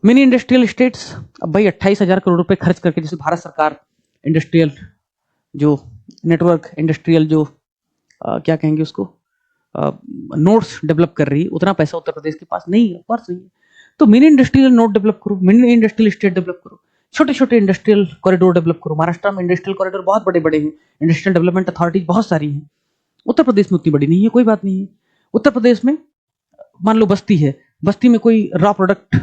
मिनी इंडस्ट्रियल स्टेट्स, अब भाई 28,000 करोड़ रुपए खर्च करके, जैसे भारत सरकार इंडस्ट्रियल जो नेटवर्क, इंडस्ट्रियल जो क्या कहेंगे उसको, नोड्स डेवलप कर रही है, उतना पैसा उत्तर प्रदेश के पास नहीं है, ऑफकोर्स नहीं है। तो मिनी इंडस्ट्रियल नोड डेवलप करो, मिनी इंडस्ट्रियल स्टेट डेवलप करो, छोटे छोटे इंडस्ट्रियल कॉरिडोर डेवलप करो। महाराष्ट्र में इंडस्ट्रियल कॉरिडोर बहुत बड़े बड़े हैं, इंडस्ट्रियल डेवलपमेंट अथॉरिटीज बहुत सारी हैं। उत्तर प्रदेश में उतनी बड़ी नहीं है, कोई बात नहीं है। उत्तर प्रदेश में मान लो बस्ती है, बस्ती में कोई रॉ प्रोडक्ट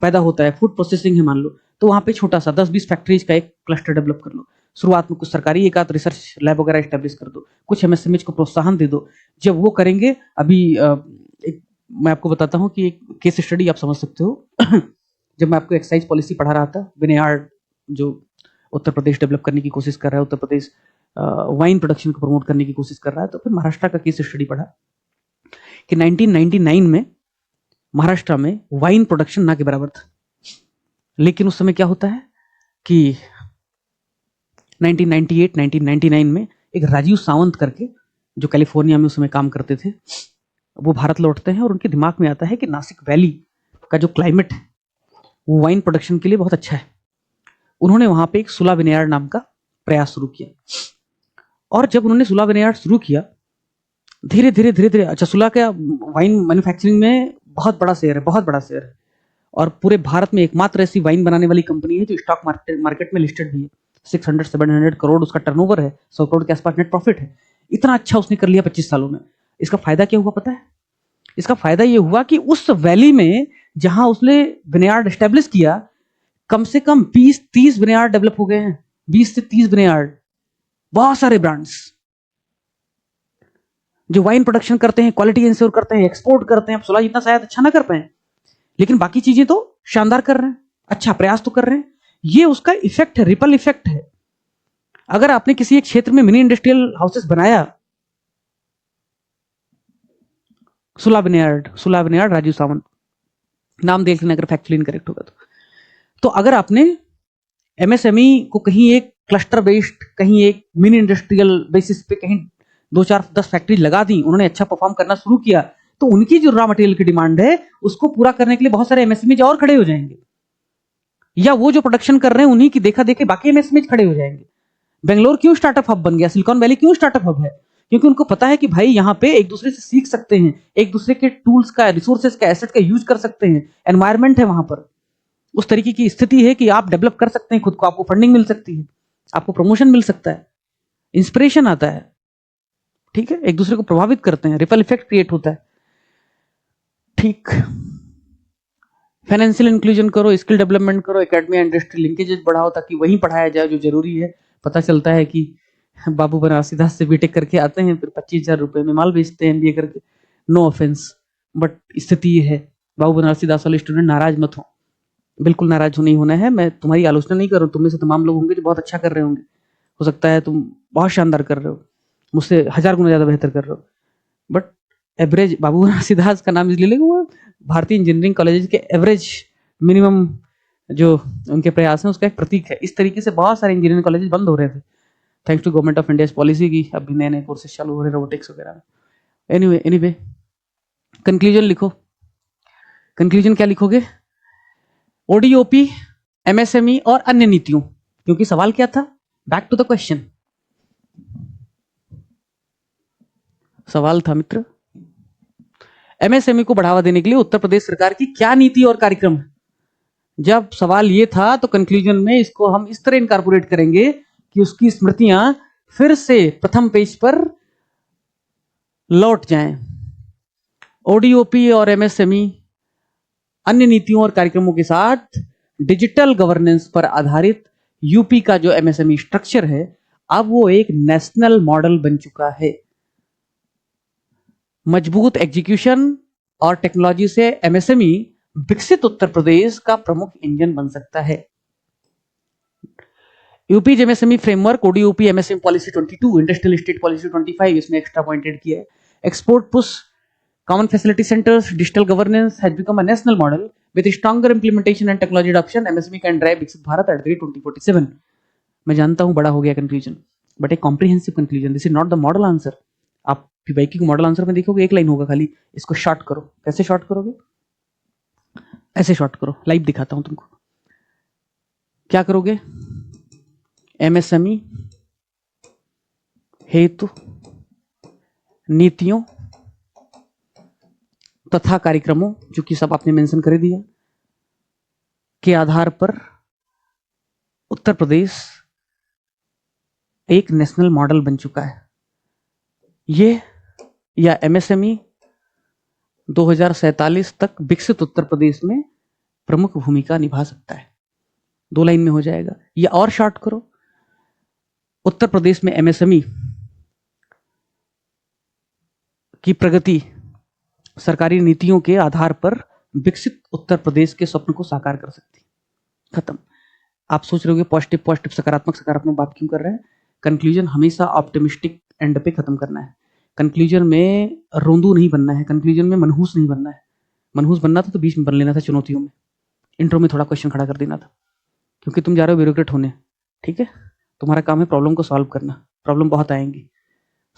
पैदा होता है, फूड प्रोसेसिंग है मान लो, तो वहां पे छोटा सा 10-20 फैक्ट्रीज का एक क्लस्टर डेवलप कर लो। शुरुआत में कुछ सरकारी एक आध रिसर्च लैब वगैरह स्टैब्लिश कर दो, कुछ एमएसएमईज को प्रोत्साहन दे दो। जब वो करेंगे, अभी एक मैं आपको बताता हूँ कि एक केस स्टडी आप समझ सकते हो। जब मैं आपको एक्साइज पॉलिसी पढ़ा रहा था, विनयार्ड जो उत्तर प्रदेश डेवलप करने की कोशिश कर रहा है, उत्तर प्रदेश वाइन प्रोडक्शन को प्रमोट करने की कोशिश कर रहा है, तो फिर महाराष्ट्र का केस स्टडी पढ़ा कि 1999 में महाराष्ट्र में वाइन प्रोडक्शन ना के बराबर था। लेकिन उस समय क्या होता है कि 1998 1999 में एक राजीव सावंत करके, जो कैलिफोर्निया में उस समय काम करते थे, वो भारत लौटते हैं और उनके दिमाग में आता है कि नासिक वैली का जो क्लाइमेट है वो वाइन प्रोडक्शन के लिए बहुत अच्छा है। उन्होंने वहां पे एक सुला विनयार्ड नाम का प्रयास शुरू किया, और जब उन्होंने सुला विनयार्ड शुरू किया, धीरे धीरे धीरे धीरे, अच्छा सुला का वाइन मैन्युफैक्चरिंग में बहुत बड़ा शेयर है, बहुत बड़ा शेयर है, और पूरे भारत में एकमात्र ऐसी वाइन बनाने वाली कंपनी है जो स्टॉक मार्केट में लिस्टेड भी है। 600-700 करोड़ उसका टर्नओवर है, 100 करोड़ के आसपास नेट प्रॉफिट है। इतना अच्छा उसने कर लिया 25 सालों में। इसका फायदा क्या हुआ पता है? इसका फायदा ये हुआ कि उस वैली में जहां उसने विनयार्ड एस्टेब्लिश किया, कम से कम 20-30 विनयार्ड डेवलप हो गए हैं, 20 से 30 विनयार्ड, बहुत सारे ब्रांड्स जो वाइन प्रोडक्शन करते हैं, क्वालिटी इंश्योर करते हैं, एक्सपोर्ट करते हैं। अब सुला जितना शायद अच्छा ना कर पाए, लेकिन बाकी चीजें तो शानदार कर रहे हैं, अच्छा प्रयास तो कर रहे हैं। ये उसका इफेक्ट है, रिपल इफेक्ट है। अगर आपने किसी एक क्षेत्र में मिनी इंडस्ट्रियल हाउसेस बनाया, सुला विनयार्ड राजीव सावंत नाम देख लेना अगर फैक्चुअली इनकरेक्ट होगा तो अगर आपने एमएसएमई को कहीं एक क्लस्टर बेस्ड, कहीं एक मिनी इंडस्ट्रियल बेसिस पे कहीं 2-4-10 फैक्ट्री लगा दी, उन्होंने अच्छा परफॉर्म करना शुरू किया, तो उनकी जो रॉ मटेरियल की डिमांड है उसको पूरा करने के लिए बहुत सारे एमएसएमई और खड़े हो जाएंगे, या वो जो प्रोडक्शन कर रहे हैं उन्हीं की देखा देखे बाकी एमएसएमई खड़े हो जाएंगे। बेंगलोर क्यों स्टार्टअप हब बन गया, सिलिकॉन वैली क्यों स्टार्टअप हब है? क्योंकि उनको पता है कि भाई यहाँ पे एक दूसरे से सीख सकते हैं, एक दूसरे के टूल्स का, रिसोर्सेज का, एसेट का यूज कर सकते हैं, एनवायरमेंट है वहां पर, उस तरीके की स्थिति है कि आप डेवलप कर सकते हैं खुद को, आपको फंडिंग मिल सकती है, आपको प्रमोशन मिल सकता है, इंस्पिरेशन आता है, ठीक है, एक दूसरे को प्रभावित करते हैं, रिपल इफेक्ट क्रिएट होता है। ठीक, फाइनेंशियल इंक्लूजन करो, स्किल डेवलपमेंट करो, एकेडमी इंडस्ट्री लिंकेजेस बढ़ाओ ताकि वहीं पढ़ाया जाए जो जरूरी है। पता चलता है कि बाबू बनारसीदास से बीटेक करके आते हैं, फिर 25,000 रुपए में माल बेचते हैं एमबीए करके। नो ऑफेंस, बट स्थिति ये है। बाबू बनारसीदास वाले स्टूडेंट नाराज मत हो, बिल्कुल नाराज नहीं होना है। मैं तुम्हारी आलोचना नहीं कर रहा हूँ, तुम में से तमाम लोग होंगे जो बहुत अच्छा कर रहे होंगे, हो सकता है तुम बहुत शानदार कर रहे हो, मुझसे 1000 गुना ज्यादा बेहतर कर रहे हो, बट एवरेज बाबू बनारसीदास का नाम इसलिए लेगा, वो भारतीय इंजीनियरिंग कॉलेज के एवरेज मिनिमम जो उनके प्रयास हैं उसका एक प्रतीक है। इस तरीके से बहुत सारे इंजीनियरिंग कॉलेज बंद हो रहे थे thanks to government of India policy की। अभी नए नए कोर्सेज चालू हो रहे हैं रोबोटिक्स वगैरह में। एनीवे कंक्लूजन लिखो। कंक्लूजन क्या लिखोगे? ओडीओपी, एमएसएमई और अन्य नीतियों, क्योंकि सवाल क्या था? Back to the question. सवाल था मित्र, एमएसएमई को बढ़ावा देने के लिए उत्तर प्रदेश सरकार की क्या नीति और कार्यक्रम है? जब सवाल ये था तो कंक्लूजन में इसको हम इस तरह इनकॉर्पोरेट करेंगे कि उसकी स्मृतियां फिर से प्रथम पेज पर लौट जाएं। ओडीओपी और एमएसएमई अन्य नीतियों और कार्यक्रमों के साथ डिजिटल गवर्नेंस पर आधारित यूपी का जो एमएसएमई स्ट्रक्चर है, अब वो एक नेशनल मॉडल बन चुका है। मजबूत एग्जीक्यूशन और टेक्नोलॉजी से एमएसएमई विकसित उत्तर प्रदेश का प्रमुख इंजन बन सकता है। UP MSME framework, ODOP MSME policy 22, industrial state policy 25, इसमें एक्स्ट्रा पॉइंटेड किया है। Export push, common facility centres, digital governance has become a national model with stronger implementation and technology adoption. MSME can drive विकसित Bharat eight 2047। मैं जानता हूं बड़ा हो गया कंक्लूजन, बट एक comprehensive conclusion. This is not the model answer. आप PYQ को मॉडल आंसर में देखोगे एक लाइन होगा खाली, इसको शॉर्ट करो। कैसे शॉर्ट करोगे? ऐसे शॉर्ट करो, लाइव दिखाता हूं तुमको। क्या करोगे? एमएसएमई हेतु नीतियों तथा कार्यक्रमों, जो कि सब आपने मेंशन कर दिया, के आधार पर उत्तर प्रदेश एक नेशनल मॉडल बन चुका है। ये या एमएसएमई 2047 तक विकसित उत्तर प्रदेश में प्रमुख भूमिका निभा सकता है। 2 लाइन में हो जाएगा। या और शॉर्ट करो, उत्तर प्रदेश में एमएसएमई की प्रगति सरकारी नीतियों के आधार पर विकसित उत्तर प्रदेश के स्वप्न को साकार कर सकती। खत्म। आप सोच रहे होगे पॉजिटिव सकारात्मक बात क्यों कर रहे हैं? कंक्लूजन हमेशा ऑप्टिमिस्टिक एंड पे खत्म करना है। कंक्लूजन में रोंदू नहीं बनना है, कंक्लूजन में मनहूस नहीं बनना है। मनहूस बनना था तो बीच में बन लेना था चुनौतियों में, इंट्रो में थोड़ा क्वेश्चन खड़ा कर देना था, क्योंकि तुम जा रहे हो ब्यूरोक्रेट होने। ठीक है, तुम्हारा काम है प्रॉब्लम को सॉल्व करना। प्रॉब्लम बहुत आएंगी,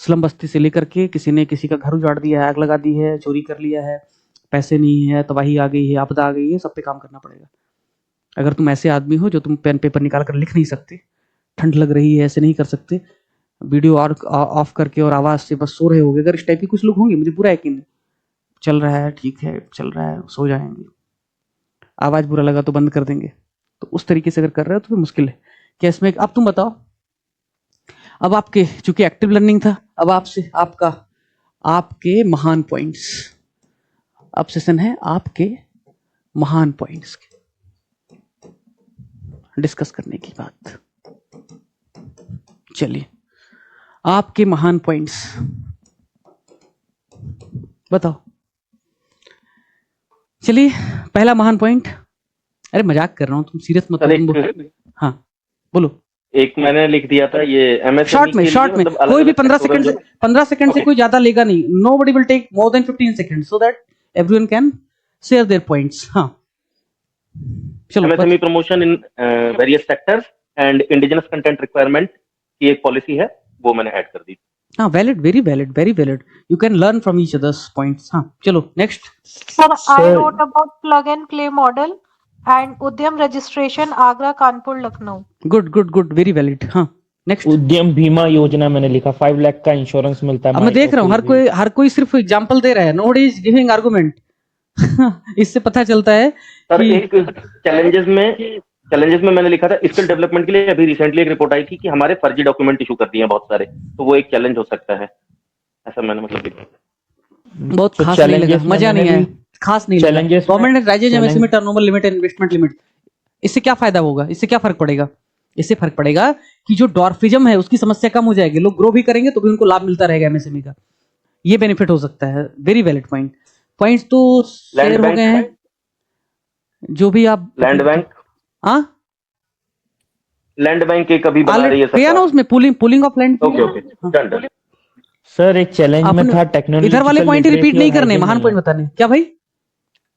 स्लम बस्ती से लेकर के किसी ने किसी का घर उजाड़ दिया है, आग लगा दी है, चोरी कर लिया है, पैसे नहीं है, तबाही आ गई है, आपदा आ गई है, सब पे काम करना पड़ेगा। अगर तुम ऐसे आदमी हो जो तुम पेन पेपर निकाल कर लिख नहीं सकते, ठंड लग रही है ऐसे नहीं कर सकते, वीडियो ऑफ करके और आवाज से बस सो रहे होगे, अगर इस टाइप के कुछ लोग होंगे, मुझे पूरा यकीन है, चल रहा है ठीक है, चल रहा है, सो जाएंगे, आवाज बुरा लगा तो बंद कर देंगे। तो उस तरीके से अगर कर रहे हो तो फिर मुश्किल है। क्या इसमें अब तुम बताओ, अब आपके चूंकि एक्टिव लर्निंग था, अब आपसे आपके महान पॉइंट्स, अब सेशन है आपके महान पॉइंट्स डिस्कस करने की बात। चलिए, आपके महान पॉइंट्स बताओ। चलिए, पहला महान पॉइंट, अरे मजाक कर रहा हूं, तुम सीरियस मत हो। हाँ बोलो। एक मैंने लिख दिया था ये एमएसएमई शॉर्ट में कोई भी 15 सेकंड से कोई ज्यादा लेगा नहीं। Nobody will take more than 15 second so that everyone can share their points. हाँ चलो। MSME promotion in various sectors and indigenous content requirement की एक पॉलिसी है, वो मैंने ऐड कर दी। हाँ, valid, very valid. You can learn from each others points. हाँ चलो next. Sir, I wrote about plug and play model and Udyam registration Agra, Kanpur, Lucknow. Good, very valid. हाँ नेक्स्ट। उद्यम बीमा योजना मैंने लिखा, 5 लाख का इंश्योरेंस मिलता है। अब मैं देख रहा हूँ हर कोई सिर्फ एग्जांपल दे रहा है, नोबडी इज गिविंग आर्गुमेंट। इससे पता चलता है सर एक चैलेंजेस में मैंने लिखा था स्किल डेवलपमेंट के लिए। अभी रिसेंटली एक रिपोर्ट आई थी कि हमारे फर्जी डॉक्यूमेंट इशू कर दिए हैं बहुत सारे, तो वो एक चैलेंज हो सकता है, ऐसा मैंने मतलब लिखा। बहुत खास नहीं लगा, मजा नहीं आया, खास नहीं लगा। गवर्नमेंट ने rises MSME turnover limit and investment limit, इससे क्या फायदा होगा? इससे क्या फर्क पड़ेगा? इससे फर्क पड़ेगा कि जो डॉर्फिज्म है उसकी समस्या कम हो जाएगी, लोग ग्रो भी करेंगे तो भी उनको लाभ मिलता रहेगा एमएसएमई का, ये बेनिफिट हो सकता है। Very valid point. पॉइंट्स तो शेयर हो गए हैं, जो भी आप लैंड बैंक, हाँ लैंड बैंक के कभी बना रही है सरकार ना, उसमें pulling of land. Okay done. Sir एक चैलेंज में था टेक्नोलॉजी, इधर वाले पॉइंट रिपीट नहीं करने, महान पॉइंट बताने। क्या भाई?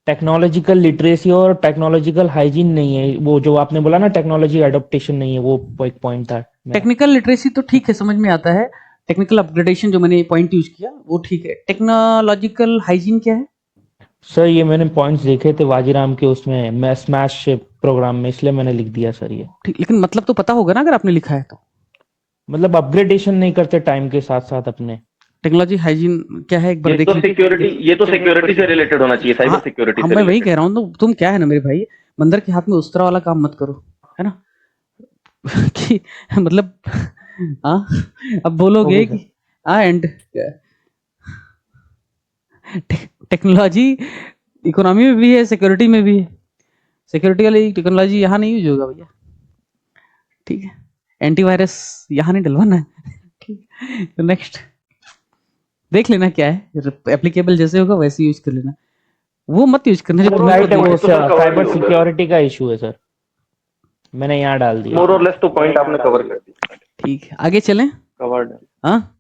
टेक्नोलॉजिकल लिटरेसी और टेक्नोलॉजिकल हाइजीन नहीं है, वो जो आपने बोला ना टेक्नोलॉजी एडॉप्टेशन नहीं है, वो एक पॉइंट था मेरा। टेक्निकल लिटरेसी तो ठीक है, समझ में आता है। टेक्निकल अपग्रेडेशन जो मैंने पॉइंट यूज किया वो ठीक है। टेक्नोलॉजिकल हाइजीन क्या है? सर ये मैंने पॉइंट्स देखे थे वाजीराम के उसमें, मैं स्मैश प्रोग्राम में, इसलिए मैंने लिख दिया सर ये। ठीक, लेकिन मतलब तो पता होगा ना अगर आपने लिखा है तो। मतलब अपग्रेडेशन नहीं करते टाइम के साथ साथ अपने। टेक्नोलॉजी हाइजीन क्या है एक बार देख लीजिए। ये तो सिक्योरिटी से रिलेटेड होना चाहिए, साइबर हाँ, सिक्योरिटी हाँ, से मैं वही रिलेटेड। कह रहा हूँ। तो तुम क्या है ना मेरे भाई, बंदर के हाथ में उस्तरा वाला काम मत करो, है ना। कि मतलब हाँ, अब बोलोगे ओके कि सर। हाँ एंड टेक्नोलॉजी इकोनॉमी में भी है, सिक्योरिटी में भी है। सिक्योरिटी वाली टेक्नोलॉजी यहाँ नहीं यूज होगा भैया, ठीक है। एंटीवायरस यहाँ नहीं डलवाना है, ठीक। तो नेक्स्ट देख लेना क्या है, एप्लीकेबल जैसे होगा वैसे यूज कर लेना, वो मत यूज करना जो तुमको राइट है, दिख वो रहा है। साइबर सिक्योरिटी का इशू है सर, मैंने यहाँ डाल दिया। मोर और लेस तो पॉइंट आपने कवर कर दिया। ठीक है, आगे चलें। कवर्ड। हाँ,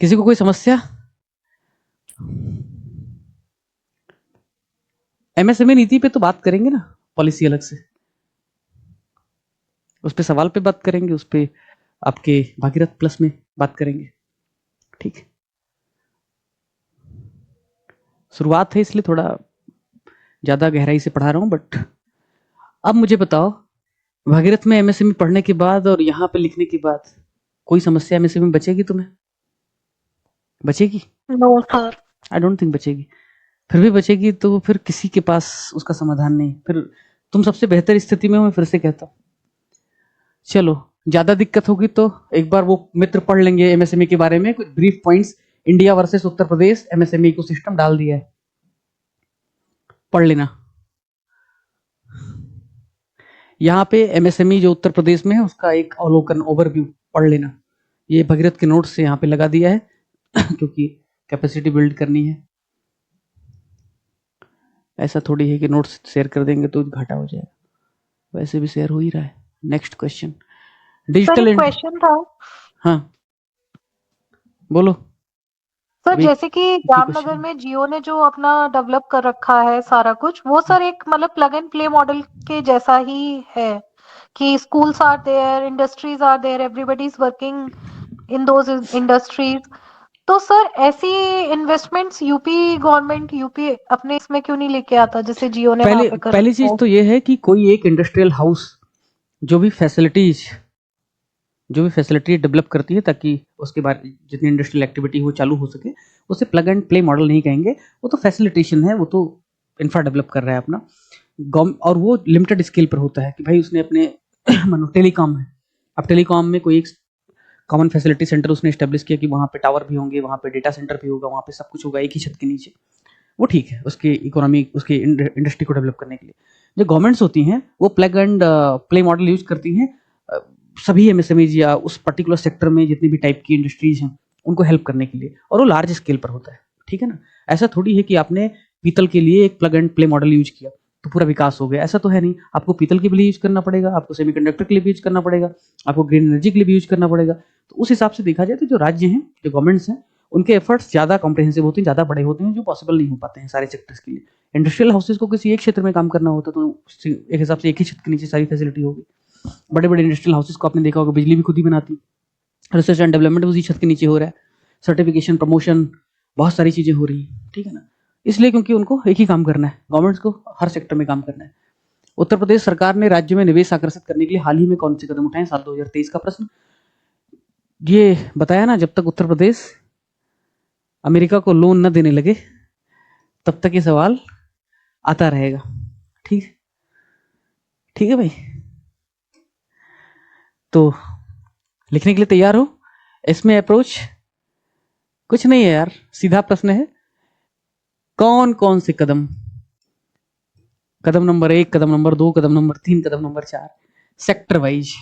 किसी को कोई समस्या? एमएसएमई नीति पे तो बात करेंगे ना, पॉलिसी अलग से, उस पे सवाल पे बात करेंगे, उस पे आपके भागीरथ प्लस में बात करेंगे, ठीक है। शुरुआत है इसलिए थोड़ा ज्यादा गहराई से पढ़ा रहा हूं, बट अब मुझे बताओ, भागीरथ में एमएसएमई पढ़ने के बाद और यहाँ पे लिखने के बाद कोई समस्या एमएसएमई बचेगी तुम्हें? बचेगी? No sir. I don't think बचेगी। फिर भी बचेगी तो फिर किसी के पास उसका समाधान नहीं, फिर तुम सबसे बेहतर स्थिति में हो, मैं फिर से कहता हूँ। चलो, ज्यादा दिक्कत होगी तो एक बार वो मित्र पढ़ लेंगे एमएसएमई के बारे में, कुछ brief points. India versus Uttar Pradesh MSME ecosystem डाल दिया है, पढ़ लेना। यहाँ पे एमएसएमई जो उत्तर प्रदेश में है उसका एक अवलोकन, ओवरव्यू पढ़ लेना। ये भगीरथ के नोट्स से यहाँ पे लगा दिया है क्योंकि कैपेसिटी बिल्ड करनी है। ऐसा थोड़ी है कि नोट्स शेयर कर देंगे तो घाटा हो जाएगा, वैसे भी शेयर हो ही रहा है। नेक्स्ट क्वेश्चन, सर डिजिटल एक क्वेश्चन था। हाँ बोलो। सर अभी जैसे कि एक ही जामनगर क्वेश्चन। में जियो ने जो अपना डेवलप कर रखा है सारा कुछ, वो सर एक मतलब प्लग एंड प्ले मॉडल के जैसा ही है कि schools are there, industries are there, everybody is working in those industries. तो सर ऐसी इन्वेस्टमेंट्स यूपी गवर्नमेंट, यूपी अपने इसमें क्यों नहीं लेके आता जैसे जियो ने वहां पहले पे कर पहली रखा चीज है? तो ये है कि कोई एक इंडस्ट्रियल हाउस जो भी फैसिलिटी डेवलप करती है ताकि उसके बाद जितनी इंडस्ट्रियल एक्टिविटी वो चालू हो सके, उसे प्लग एंड प्ले मॉडल नहीं कहेंगे, वो तो फैसिलिटेशन है, वो तो इंफ्रा डेवलप कर रहा है अपना। और वो लिमिटेड स्केल पर होता है कि भाई उसने अपने मानो टेलीकॉम है, अब टेलीकॉम में कोई एक कॉमन फैसिलिटी सेंटर उसने एस्टेब्लिश किया कि वहाँ पे टावर भी होंगे, वहाँ पे डेटा सेंटर भी होगा, वहाँ पे सब कुछ होगा एक ही छत के नीचे, वो ठीक है उसके इकोनॉमी, उसके इंडस्ट्री को डेवलप करने के लिए। जो गवर्नमेंट्स होती हैं वो plug and play model use करती हैं सभी एमएसएमईज या उस पर्टिकुलर सेक्टर में जितनी भी टाइप की इंडस्ट्रीज हैं उनको हेल्प करने के लिए, और वो लार्ज स्केल पर होता है, ठीक है ना। ऐसा थोड़ी है कि आपने पीतल के लिए एक plug and play model use किया तो पूरा विकास हो गया, ऐसा तो है नहीं। आपको पीतल के लिए यूज करना पड़ेगा, आपको सेमीकंडक्टर के लिए भी यूज करना पड़ेगा, आपको ग्रीन एनर्जी के लिए भी यूज करना पड़ेगा। तो उस हिसाब से देखा जाए तो जो राज्य हैं, जो गवर्नमेंट्स हैं, उनके एफर्ट्स ज़्यादा कॉम्प्रहेंसिव होते हैं, ज़्यादा बड़े होते हैं, जो पॉसिबल नहीं हो पाते हैं सारे सेक्टर्स के लिए। इंडस्ट्रियल हाउसेज को किसी एक क्षेत्र में काम करना होता तो एक हिसाब से एक ही छत के नीचे सारी फैसिलिटी होगी। बड़े बड़े इंडस्ट्रियल हाउसेज को आपने देखा होगा, बिजली भी खुद ही बनाती, रिसर्च एंड डेवलपमेंट उसी छत के नीचे हो रहा है, सर्टिफिकेशन, प्रमोशन, बहुत सारी चीज़ें हो रही हैं, ठीक है ना। इसलिए क्योंकि उनको एक ही काम करना है, गवर्नमेंट्स को हर सेक्टर में काम करना है। उत्तर प्रदेश सरकार ने राज्य में निवेश आकर्षित करने के लिए हाल ही में कौन से कदम उठाए? साल 2023 का प्रश्न ये बताया ना, जब तक उत्तर प्रदेश अमेरिका को लोन न देने लगे तब तक ये सवाल आता रहेगा, ठीक ठीक है भाई। तो लिखने के लिए तैयार हो? इसमें अप्रोच कुछ नहीं है यार, सीधा प्रश्न है, कौन कौन से कदम, कदम नंबर 1, कदम नंबर 2, कदम नंबर 3, कदम नंबर 4, सेक्टर वाइज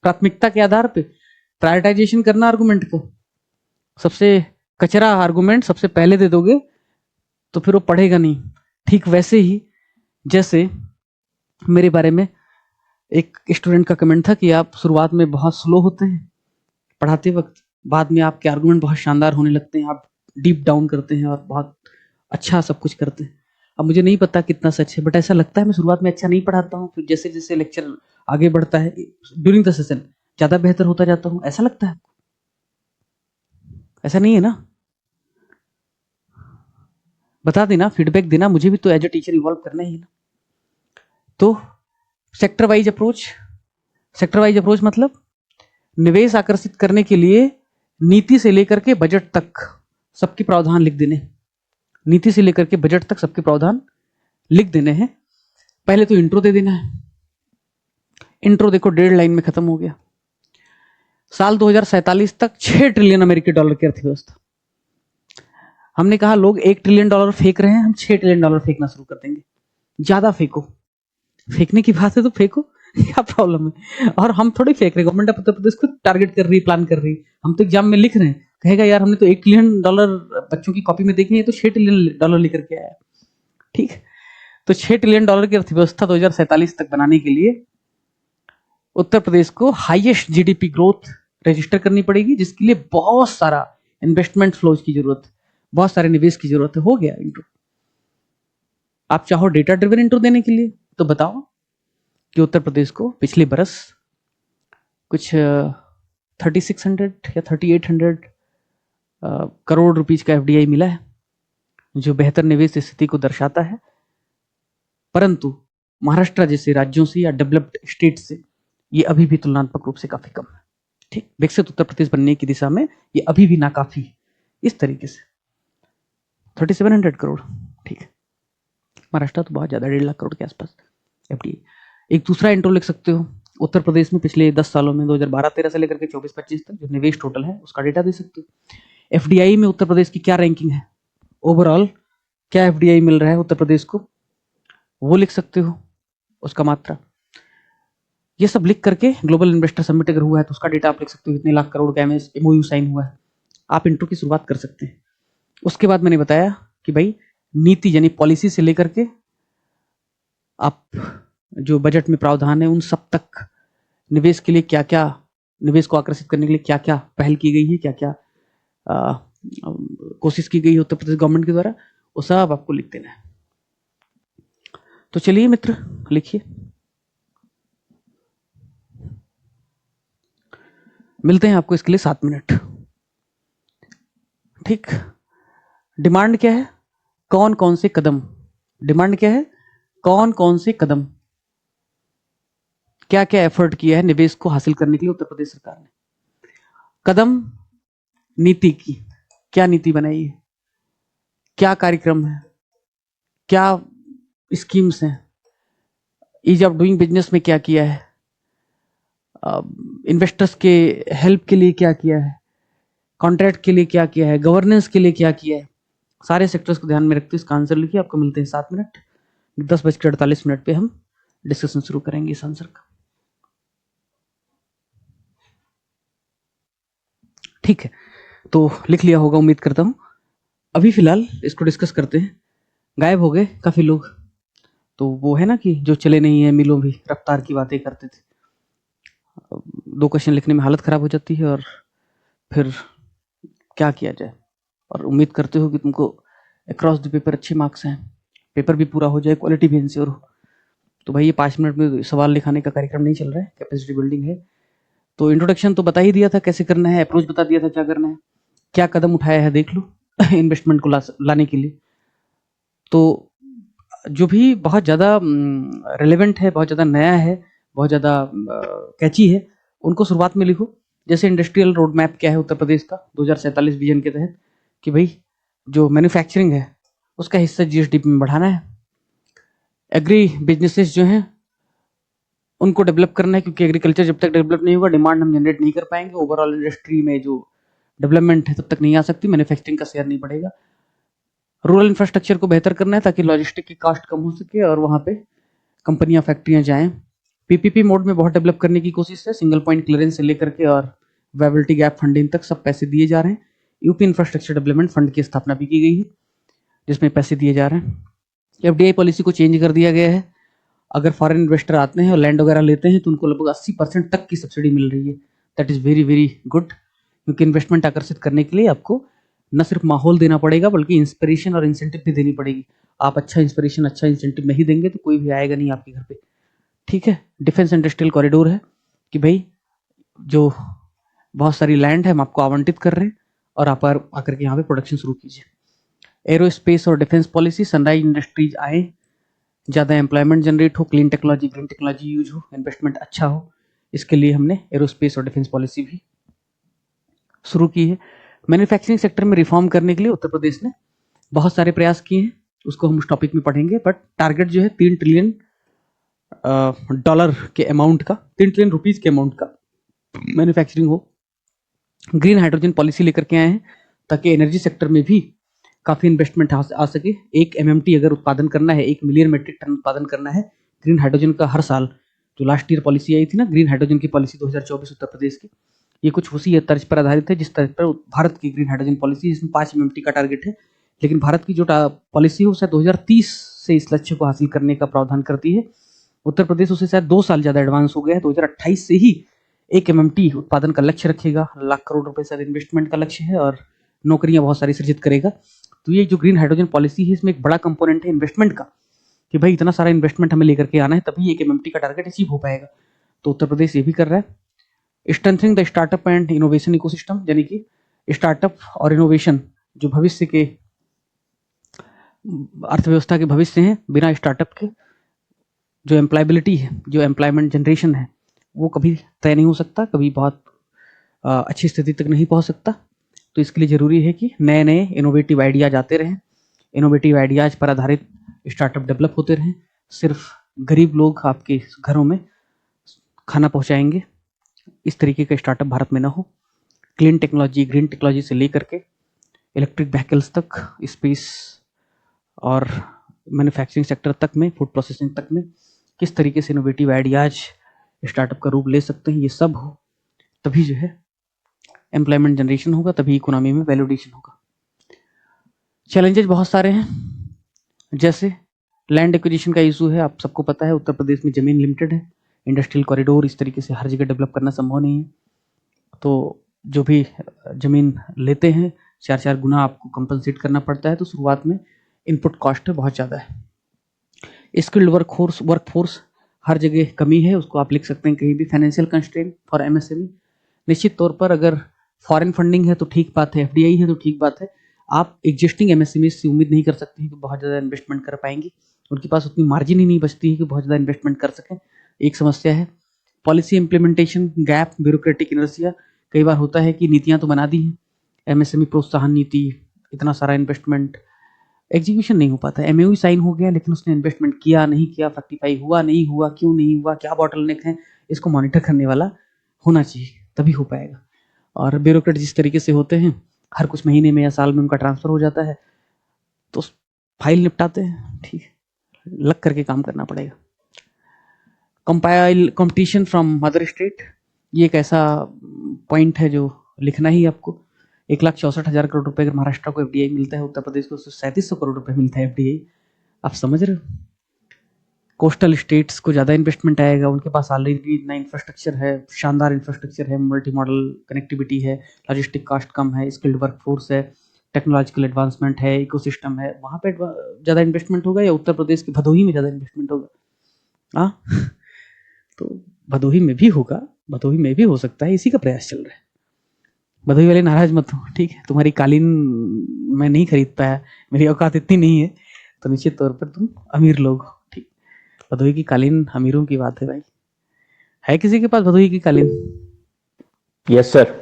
प्राथमिकता के आधार पे प्रायोरिटाइजेशन करना आर्गुमेंट को। सबसे कचरा आर्गुमेंट सबसे पहले दे दोगे तो फिर वो पढ़ेगा नहीं। ठीक वैसे ही जैसे मेरे बारे में एक स्टूडेंट का कमेंट था कि आप शुरुआत में बहुत स्लो होते हैं पढ़ाते वक्त, बाद में आपके आर्गुमेंट बहुत शानदार होने लगते हैं, आप डीप डाउन करते हैं और बहुत अच्छा सब कुछ करते हैं। अब मुझे नहीं पता कितना सच है, बट ऐसा लगता है मैं शुरुआत में अच्छा नहीं पढ़ाता हूँ, फिर जैसे जैसे लेक्चर आगे बढ़ता है ड्यूरिंग द सेशन ज़्यादा बेहतर होता जाता हूँ, ऐसा लगता है? ऐसा नहीं है ना? बता देना, फीडबैक देना, मुझे भी तो एज ए टीचर इवॉल्व करना ही है ना। तो सेक्टर वाइज अप्रोच मतलब निवेश आकर्षित करने के लिए नीति से लेकर के बजट तक सबके प्रावधान लिख देने, नीति से लेकर के बजट तक सबके प्रावधान लिख देने हैं। पहले तो इंट्रो दे देना है। इंट्रो देखो 1.5 लाइन में खत्म हो गया। साल 2047 तक 6 ट्रिलियन अमेरिकी डॉलर की अर्थव्यवस्था। हमने कहा लोग 1 ट्रिलियन डॉलर फेंक रहे हैं, हम 6 ट्रिलियन डॉलर फेंकना शुरू कर देंगे। ज्यादा फेंको, फेंकने की बात है तो फेंको, क्या प्रॉब्लम है? और हम थोड़ी फेंक रहे, गवर्नमेंट ऑफ उत्तर प्रदेश खुद टारगेट कर रही है, प्लान कर रही है। हम तो एग्जाम में लिख रहे हैं, कहेगा यार हमने तो 1 ट्रिलियन डॉलर बच्चों की कॉपी में देखे हैं, तो 6 ट्रिलियन डॉलर लेकर के आया। ठीक, तो 6 ट्रिलियन डॉलर की अर्थव्यवस्था 2047 तक बनाने के लिए उत्तर प्रदेश को हाईएस्ट जीडीपी ग्रोथ रजिस्टर करनी पड़ेगी, जिसके लिए बहुत सारा इन्वेस्टमेंट फ्लोज की जरूरत है, बहुत सारे निवेश की जरूरत है। हो गया इंट्रो। आप चाहो डेटा ड्रिवन इंट्रो देने के लिए तो बताओ कि उत्तर प्रदेश को पिछले बरस कुछ 3600 या 3800 करोड़ रुपीज का एफडीआई मिला है, जो बेहतर निवेश स्थिति को दर्शाता है। परंतु महाराष्ट्र जैसे राज्यों से या डेवलप्ड स्टेट से ये अभी भी तुलनात्मक रूप से काफी कम है। ठीक, विकसित उत्तर प्रदेश बनने की दिशा में ये अभी भी नाकाफी है। इस तरीके से 3700 करोड़, ठीक है, महाराष्ट्र तो बहुत ज्यादा, 1.5 लाख करोड़ के आसपास एफडीआई। एक दूसरा इंट्रो लिख सकते हो, उत्तर प्रदेश में पिछले 10 सालों में 2012-13 से लेकर के 24-25 तक जो निवेश टोटल है उसका डेटा दे सकते हो। एफडीआई में उत्तर प्रदेश की क्या रैंकिंग है, ओवरऑल क्या एफडीआई मिल रहा है उत्तर प्रदेश को, वो लिख सकते हो, उसका मात्रा। ये सब लिख करके ग्लोबल इन्वेस्टर समिट अगर हुआ है तो उसका डेटा आप लिख सकते हो, इतने लाख करोड़ का एमओयू साइन हुआ है। आप इंट्रो की शुरुआत कर सकते हैं। उसके बाद मैंने बताया कि भाई नीति यानी पॉलिसी से लेकर के आप जो बजट में प्रावधान है उन सब तक निवेश के लिए क्या क्या, निवेश को आकर्षित करने के लिए क्या क्या पहल की गई है, क्या क्या कोशिश की गई है उत्तर प्रदेश गवर्नमेंट के द्वारा, वो सब आपको लिख देना है। तो चलिए मित्र लिखिए। मिलते हैं आपको इसके लिए 7 मिनट। ठीक, डिमांड क्या है, कौन कौन से कदम, डिमांड क्या है, कौन कौन से कदम, क्या क्या एफर्ट किया है निवेश को हासिल करने के लिए उत्तर प्रदेश सरकार ने। कदम, नीति की, क्या नीति बनाई है, क्या कार्यक्रम है, क्या स्कीम्स हैं, ईज ऑफ डूइंग बिजनेस में क्या किया है, इन्वेस्टर्स के हेल्प के लिए क्या किया है, कॉन्ट्रैक्ट के लिए क्या किया है, गवर्नेंस के लिए क्या किया है। सारे सेक्टर्स को ध्यान में रखते हुए इसका आंसर लिखिए। आपको मिलते हैं 7 मिनट। 10:48 पे हम डिस्कशन शुरू करेंगे इस आंसर का। ठीक है, तो लिख लिया होगा उम्मीद करता हूं। अभी फिलहाल इसको डिस्कस करते हैं। गायब हो गए काफी लोग, तो वो है ना कि जो चले नहीं है मिलों भी, रफ्तार की बातें करते थे। 2 क्वेश्चन लिखने में हालत खराब हो जाती है और फिर क्या किया जाए। और उम्मीद करते हो कि तुमको अक्रॉस द पेपर अच्छे मार्क्स हैं, पेपर भी पूरा हो जाए, क्वालिटी भी इंश्योर हो। तो भाई ये 5 मिनट में सवाल लिखाने का कार्यक्रम नहीं चल रहा है, कैपेसिटी बिल्डिंग है। तो इंट्रोडक्शन तो बता ही दिया था कैसे करना है, अप्रोच बता दिया था क्या करना है, क्या कदम उठाया है देख लो इन्वेस्टमेंट को लाने के लिए। तो जो भी बहुत ज़्यादा रेलेवेंट है, बहुत ज़्यादा नया है, बहुत ज़्यादा कैची है, उनको शुरुआत में लिखो। जैसे इंडस्ट्रियल रोड मैप क्या है उत्तर प्रदेश का 2047 विजन के तहत, कि भाई जो मैन्युफैक्चरिंग है उसका हिस्सा जीएसडीपी में बढ़ाना है। एग्री बिजनेसेस जो हैं उनको डेवलप करना है, क्योंकि एग्रीकल्चर जब तक डेवलप नहीं होगा डिमांड हम जनरेट नहीं कर पाएंगे। ओवरऑल इंडस्ट्री में जो डेवलपमेंट है तब तक नहीं आ सकती, मैन्युफैक्चरिंग का शेयर नहीं बढ़ेगा। रूरल इंफ्रास्ट्रक्चर को बेहतर करना है ताकि लॉजिस्टिक की कॉस्ट कम हो सके और वहाँ पे कंपनियां फैक्ट्रियां जाएं। पीपीपी मोड में बहुत डेवलप करने की कोशिश है, सिंगल पॉइंट क्लियरेंस से लेकर के और वायबिलिटी गैप फंडिंग तक सब पैसे दिए जा रहे हैं। यूपी इंफ्रास्ट्रक्चर डेवलपमेंट फंड की स्थापना भी की गई है जिसमें पैसे दिए जा रहे हैं। एफडीआई पॉलिसी को चेंज कर दिया गया है। अगर फॉरेन इन्वेस्टर आते हैं और लैंड वगैरह लेते हैं तो उनको लगभग 80% तक की सब्सिडी मिल रही है। That is very very good, क्योंकि इन्वेस्टमेंट आकर्षित करने के लिए आपको न सिर्फ माहौल देना पड़ेगा बल्कि इंस्पिरेशन और इंसेंटिव भी देनी पड़ेगी। आप अच्छा इंस्पिरेशन अच्छा इंसेंटिव नहीं देंगे तो कोई भी आएगा नहीं आपके घर पे, ठीक है। डिफेंस इंडस्ट्रियल कॉरिडोर है कि भाई जो बहुत सारी लैंड है हम आपको आवंटित कर रहे हैं और आप आकर के यहाँ पे प्रोडक्शन शुरू कीजिए। एरोस्पेस और डिफेंस पॉलिसी, सनराइज इंडस्ट्रीज आए, ज़्यादा एम्प्लॉयमेंट जनरेट हो, clean technology green technology use हो, इन्वेस्टमेंट अच्छा हो, इसके लिए हमने एरोस्पेस और डिफेंस पॉलिसी भी शुरू की है। मैन्युफैक्चरिंग सेक्टर में रिफॉर्म करने के लिए उत्तर प्रदेश ने बहुत सारे प्रयास किए हैं, उसको हम उस टॉपिक में पढ़ेंगे। बट टारगेट जो है 3 ट्रिलियन डॉलर के अमाउंट का, 3 ट्रिलियन रुपीज के अमाउंट का मैन्युफैक्चरिंग हो। ग्रीन हाइड्रोजन पॉलिसी लेकर के आए हैं ताकि एनर्जी सेक्टर में भी काफ़ी इन्वेस्टमेंट आ सके। 1 MMT अगर उत्पादन करना है, 1 मिलियन मेट्रिक टन उत्पादन करना है ग्रीन हाइड्रोजन का हर साल, जो लास्ट ईयर पॉलिसी आई थी ना ग्रीन हाइड्रोजन की पॉलिसी 2024 उत्तर प्रदेश की, ये कुछ उसी तर्ज पर आधारित है जिस तर्ज पर भारत की ग्रीन हाइड्रोजन पॉलिसी, इसमें 5 MMT का टारगेट है। लेकिन भारत की जो पॉलिसी है वो शायद 2030 से इस लक्ष्य को हासिल करने का प्रावधान करती है। उत्तर प्रदेश उससे शायद 2 साल ज़्यादा एडवांस हो गया है, 2028 से ही 1 MMT उत्पादन का लक्ष्य रखेगा, लाख करोड़ रुपए शायद इन्वेस्टमेंट का लक्ष्य है और नौकरियां बहुत सारी सृजित करेगा। तो ये जो ग्रीन हाइड्रोजन पॉलिसी है इसमें एक बड़ा कंपोनेंट है इन्वेस्टमेंट का, कि भाई इतना सारा इन्वेस्टमेंट हमें लेकर के आना है तभी 1 MMT का टारगेट अचीव हो पाएगा। तो उत्तर प्रदेश ये भी कर रहा है। Strengthening the startup and innovation ecosystem, यानी कि स्टार्टअप और इनोवेशन जो भविष्य के अर्थव्यवस्था के भविष्य हैं, बिना स्टार्टअप के जो एम्प्लॉयबिलिटी है, जो एम्प्लॉयमेंट जनरेशन है, वो कभी तय नहीं हो सकता, कभी बहुत अच्छी स्थिति तक नहीं पहुंच सकता। तो इसके लिए ज़रूरी है कि नए नए इनोवेटिव आइडियाज आते रहें, इनोवेटिव आइडियाज पर आधारित स्टार्टअप डेवलप होते रहें। सिर्फ गरीब लोग आपके घरों में खाना पहुंचाएंगे, इस तरीके का स्टार्टअप भारत में ना हो। क्लीन टेक्नोलॉजी ग्रीन टेक्नोलॉजी से लेकर के इलेक्ट्रिक व्हीकल्स तक, स्पेस और मैन्युफैक्चरिंग सेक्टर तक में, फूड प्रोसेसिंग तक में किस तरीके से इनोवेटिव आइडियाज स्टार्टअप का रूप ले सकते हैं, ये सब हो तभी जो है एम्प्लॉयमेंट जनरेशन होगा, तभी इकोनॉमी में वैल्यूडेशन होगा। चैलेंजेस बहुत सारे हैं, जैसे लैंड एक्विजिशन का इशू है, आप सबको पता है उत्तर प्रदेश में ज़मीन लिमिटेड है, इंडस्ट्रियल कॉरिडोर इस तरीके से हर जगह डेवलप करना संभव नहीं है। तो जो भी ज़मीन लेते हैं 4 गुना आपको कंपनसेट करना पड़ता है, तो शुरुआत में इनपुट कॉस्ट बहुत ज़्यादा है। स्किल्ड वर्कफोर्स हर जगह कमी है, उसको आप लिख सकते हैं कहीं भी। फाइनेंशियल कंस्ट्रेंट फॉर MSME, निश्चित तौर पर अगर फॉरेन फंडिंग है तो ठीक बात है, FDI है तो ठीक बात है, आप एग्जिस्टिंग MSME से उम्मीद नहीं कर सकते हैं कि बहुत ज़्यादा इन्वेस्टमेंट कर पाएंगी, उनके पास उतनी मार्जिन ही नहीं बचती है कि बहुत ज़्यादा इन्वेस्टमेंट कर सकें, एक समस्या है। Policy implementation gap, bureaucratic inertia, कई बार होता है कि नीतियाँ तो बना दी हैं, MSME प्रोत्साहन नीति, इतना सारा इन्वेस्टमेंट, एग्जीक्यूशन नहीं हो पाता। MOU साइन हो गया लेकिन उसने इन्वेस्टमेंट किया नहीं किया, फ्रक्टिफाई हुआ नहीं हुआ, क्यों नहीं हुआ, क्या बॉटलनेक है, इसको मॉनिटर करने वाला होना चाहिए, तभी हो पाएगा। और ब्यूरोक्रेट जिस तरीके से होते हैं, हर कुछ महीने में या साल में उनका ट्रांसफर हो जाता है, तो फाइल निपटाते हैं, ठीक है, लग करके काम करना पड़ेगा। कंपटीशन फ्रॉम मदर स्टेट, ये एक ऐसा पॉइंट है जो लिखना ही आपको। 1,64,000 करोड़ रुपए अगर महाराष्ट्र को FDI मिलता है, उत्तर प्रदेश को 3700 करोड़ रुपए मिलता है FDI, आप समझ रहे हो। कोस्टल स्टेट्स को ज़्यादा इन्वेस्टमेंट आएगा, उनके पास ऑलरेडी इतना इंफ्रास्ट्रक्चर है, शानदार इंफ्रास्ट्रक्चर है, मल्टी मॉडल कनेक्टिविटी है, लॉजिस्टिक कॉस्ट कम है, स्किल्ड वर्कफोर्स है, टेक्नोलॉजिकल एडवांसमेंट है, इकोसिस्टम है, वहाँ पे ज़्यादा इन्वेस्टमेंट होगा या उत्तर प्रदेश के भदोही में ज़्यादा इन्वेस्टमेंट होगा? हाँ तो भदोही में भी होगा, भदोही में भी हो सकता है, इसी का प्रयास चल रहा है। भदोही वाले नाराज मत हो, ठीक है, तुम्हारी कालीन मैं नहीं खरीद पाया, मेरी औकात इतनी नहीं है, तो निश्चित तौर पर तुम अमीर लोग हो, ठीक। भदोही की कालीन अमीरों की बात है भाई, है किसी के पास भदोही की कालीन? Yes sir.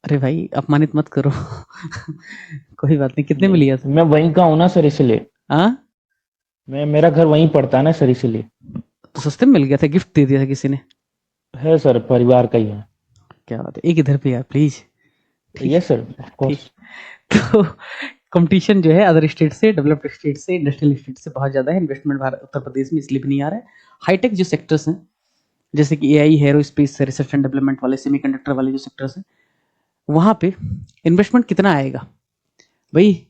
अरे भाई अपमानित मत करो कोई बात नहीं। कितने में लिया था? मैं वहीं का हूँ ना सर, इसलिए। हाँ, मेरा घर वहीं पड़ता है ना सर, इसलिए। तो सस्ते में मिल गया था, गिफ्ट दे दिया था किसी ने? है सर, परिवार का ही है। क्या बात है, एक इधर पे यार please. Yes sir, of course. तो कंपटीशन जो है अदर स्टेट से, डेवलप्ड स्टेट से, इंडस्ट्रियल स्टेट से बहुत ज़्यादा है। इन्वेस्टमेंट भारत उत्तर प्रदेश में इसलिए भी नहीं आ रहा है। हाईटेक जो सेक्टर्स हैं, जैसे कि AI, aerospace, research and development वाले, सेमीकंडक्टर वाले जो सेक्टर्स हैं, वहाँ पे इन्वेस्टमेंट कितना आएगा भाई?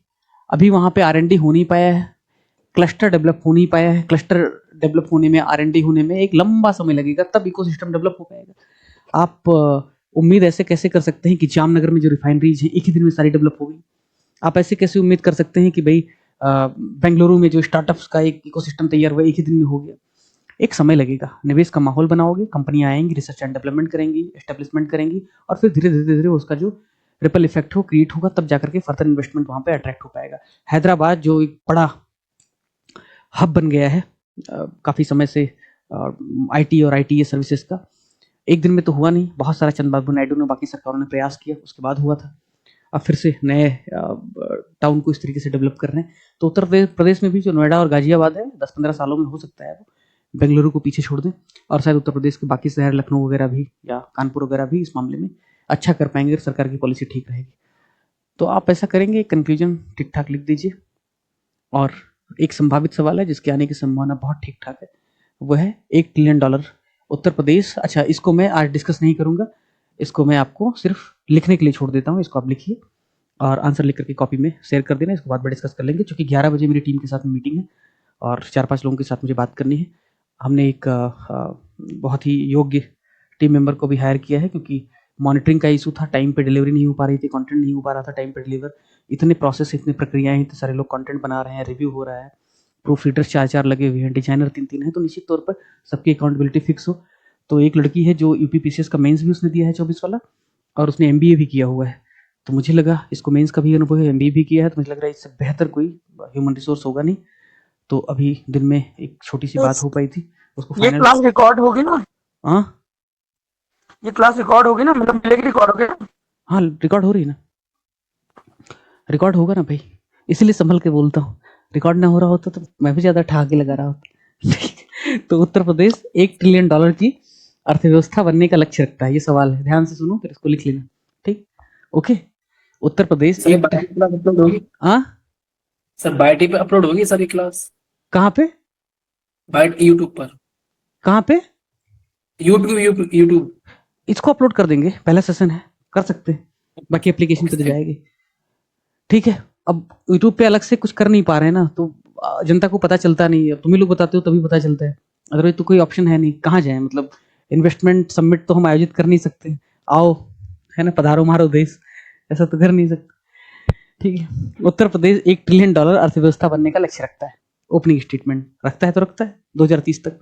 अभी वहाँ पे R&D हो नहीं पाया है, क्लस्टर डेवलप हो नहीं पाया है। क्लस्टर डेवलप होने में, R&D होने में एक लंबा समय लगेगा, तब इकोसिस्टम डेवलप हो पाएगा। आप उम्मीद ऐसे कैसे कर सकते हैं कि जामनगर में जो रिफाइनरीज है एक ही दिन में सारी डेवलप हो गई? आप ऐसे कैसे उम्मीद कर सकते हैं कि भाई बेंगलुरु में जो स्टार्टअप्स का एक इकोसिस्टम तैयार हुआ एक ही दिन में हो गया? एक समय लगेगा। निवेश का माहौल बनाओगे, कंपनियां आएंगी, रिसर्च एंड डेवलपमेंट करेंगी, एस्टेब्लिशमेंट करेंगी, और फिर धीरे धीरे धीरे उसका जो रिपल इफेक्ट हो क्रिएट होगा, तब जाकर के फर्दर इन्वेस्टमेंट वहां पे अट्रैक्ट हो पाएगा। हैदराबाद जो एक बड़ा हब बन गया है काफी समय से आईटी और आईटीए सर्विसेज का, एक दिन में तो हुआ नहीं। बहुत सारा चंद्रबाबू नायडू ने, बाकी सरकारों ने प्रयास किया, उसके बाद हुआ था। अब फिर से नए टाउन को इस तरीके से डेवलप कर रहे हैं। तो उत्तर प्रदेश में भी जो नोएडा और गाजियाबाद है, 10-15 सालों में हो सकता है वो बेंगलुरु को पीछे छोड़ दें, और शायद उत्तर प्रदेश के बाकी शहर, लखनऊ वगैरह भी या कानपुर वगैरह भी इस मामले में अच्छा कर पाएंगे अगर सरकार की पॉलिसी ठीक रहेगी। तो आप ऐसा करेंगे, कंफ्यूजन ठीक ठाक लिख दीजिए। और एक संभावित सवाल है जिसके आने की संभावना बहुत ठीक ठाक है, वो है $1 ट्रिलियन उत्तर प्रदेश। अच्छा, इसको मैं आज डिस्कस नहीं करूंगा, इसको मैं आपको सिर्फ लिखने के लिए छोड़ देता हूँ। इसको आप लिखिए और आंसर लिख करके कॉपी में शेयर कर देना। इसको बाद में डिस्कस कर लेंगे, क्योंकि 11 बजे मेरी टीम के साथ मीटिंग है और 4-5 लोगों के साथ मुझे बात करनी है। हमने एक बहुत ही योग्य टीम मेंबर को भी हायर किया है, क्योंकि मॉनिटरिंग का इशू था, टाइम पे डिलीवरी नहीं हो पा रही थी, कंटेंट नहीं हो पा रहा था टाइम पे डिलीवर। इतने प्रोसेस, इतनी प्रक्रियाएं, इतने सारे लोग कंटेंट बना रहे हैं, रिव्यू हो रहा है, प्रूफ रीडर्स 4-4 लगे हुए हैं, डिजाइनर 3-3 हैं, तो निश्चित तौर पर सबकी अकाउंटेबिलिटी फिक्स हो। तो एक लड़की है जो यूपीपीसीएस का मेंस भी उसने दिया है 24 वाला, और उसने एमबीए भी किया हुआ है। तो मुझे लगा इसको मेंस का भी अनुभव है, एमबीए भी किया है, तो मुझे लग रहा है इससे बेहतर कोई ह्यूमन रिसोर्स होगा नहीं। तो अभी दिन में एक छोटी सी बात हो पाई थी, उसको ये फाइनल। क्लास रिकॉर्ड होगी ना? हाँ ये क्लास रिकॉर्ड होगी ना, मतलब मिलेगी रिकॉर्ड होगी ना? हाँ, रिकॉर्ड हो रही है ना, रिकॉर्ड होगा ना भाई, इसलिए संभल के बोलता हूँ। रिकॉर्ड ना हो रहा होता तो मैं भी ज्यादा ठहाके लगा रहा होता। तो उत्तर प्रदेश $1 ट्रिलियन की अर्थव्यवस्था बनने का लक्ष्य रखता है, ये सवाल है, ध्यान से सुनो फिर इसको लिख लेना, ठीक? Okay, Uttar Pradesh sir class upload होगी? हाँ, सर बायोटी पे अपलोड होगी सर ये क्लास? कहाँ पे? बायोट यूट्यूब पर। कहाँ पे? यूट्यूब। इसको अपलोड कर देंगे, पहला सेशन है, कर सकते हैं, बाकी एप्लीकेशन पे तो जाएगी। ठीक है, अब यूट्यूब पे अलग से कुछ कर नहीं पा रहे हैं ना, तो जनता को पता चलता नहीं है, तुम ही लोग बताते हो तभी पता चलता है, अदरवाइज तो कोई ऑप्शन है नहीं। कहाँ जाए, मतलब इन्वेस्टमेंट समिट तो हम आयोजित कर नहीं सकते, आओ है ना, पधारो मारो देश, ऐसा तो कर नहीं सकते। ठीक है, उत्तर प्रदेश $1 ट्रिलियन अर्थव्यवस्था बनने का लक्ष्य रखता है, ओपनिंग स्टेटमेंट रखता है, तो रखता है 2030 तक,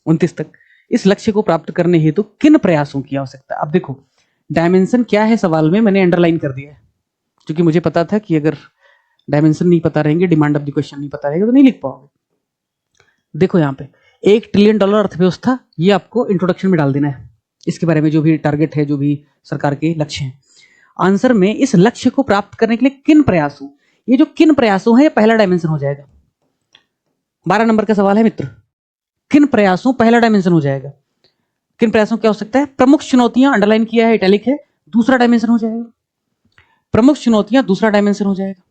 29 तक। इस लक्ष्य को प्राप्त करने हेतु किन प्रयासों की आवश्यकता है? अब देखो, डायमेंशन क्या है सवाल में मैंने अंडरलाइन कर दिया है, क्योंकि मुझे पता था कि अगर डायमेंशन नहीं पता रहेंगे, डिमांड ऑफ द क्वेश्चन नहीं पता रहेगा, तो नहीं लिख पाओगे। देखो यहाँ पे $1 ट्रिलियन अर्थव्यवस्था, ये आपको इंट्रोडक्शन में डाल देना है, इसके बारे में जो भी टारगेट है, जो भी सरकार के लक्ष्य हैं। आंसर में इस लक्ष्य को प्राप्त करने के लिए किन प्रयासों, ये जो किन प्रयासों है, ये पहला डायमेंशन हो जाएगा। 12 नंबर का सवाल है मित्र, किन प्रयासों पहला डायमेंशन हो जाएगा। किन प्रयासों क्या हो सकता है? प्रमुख चुनौतियां, अंडरलाइन किया है, इटैलिक है, दूसरा डायमेंशन हो जाएगा। प्रमुख चुनौतियां दूसरा डायमेंशन हो जाएगा,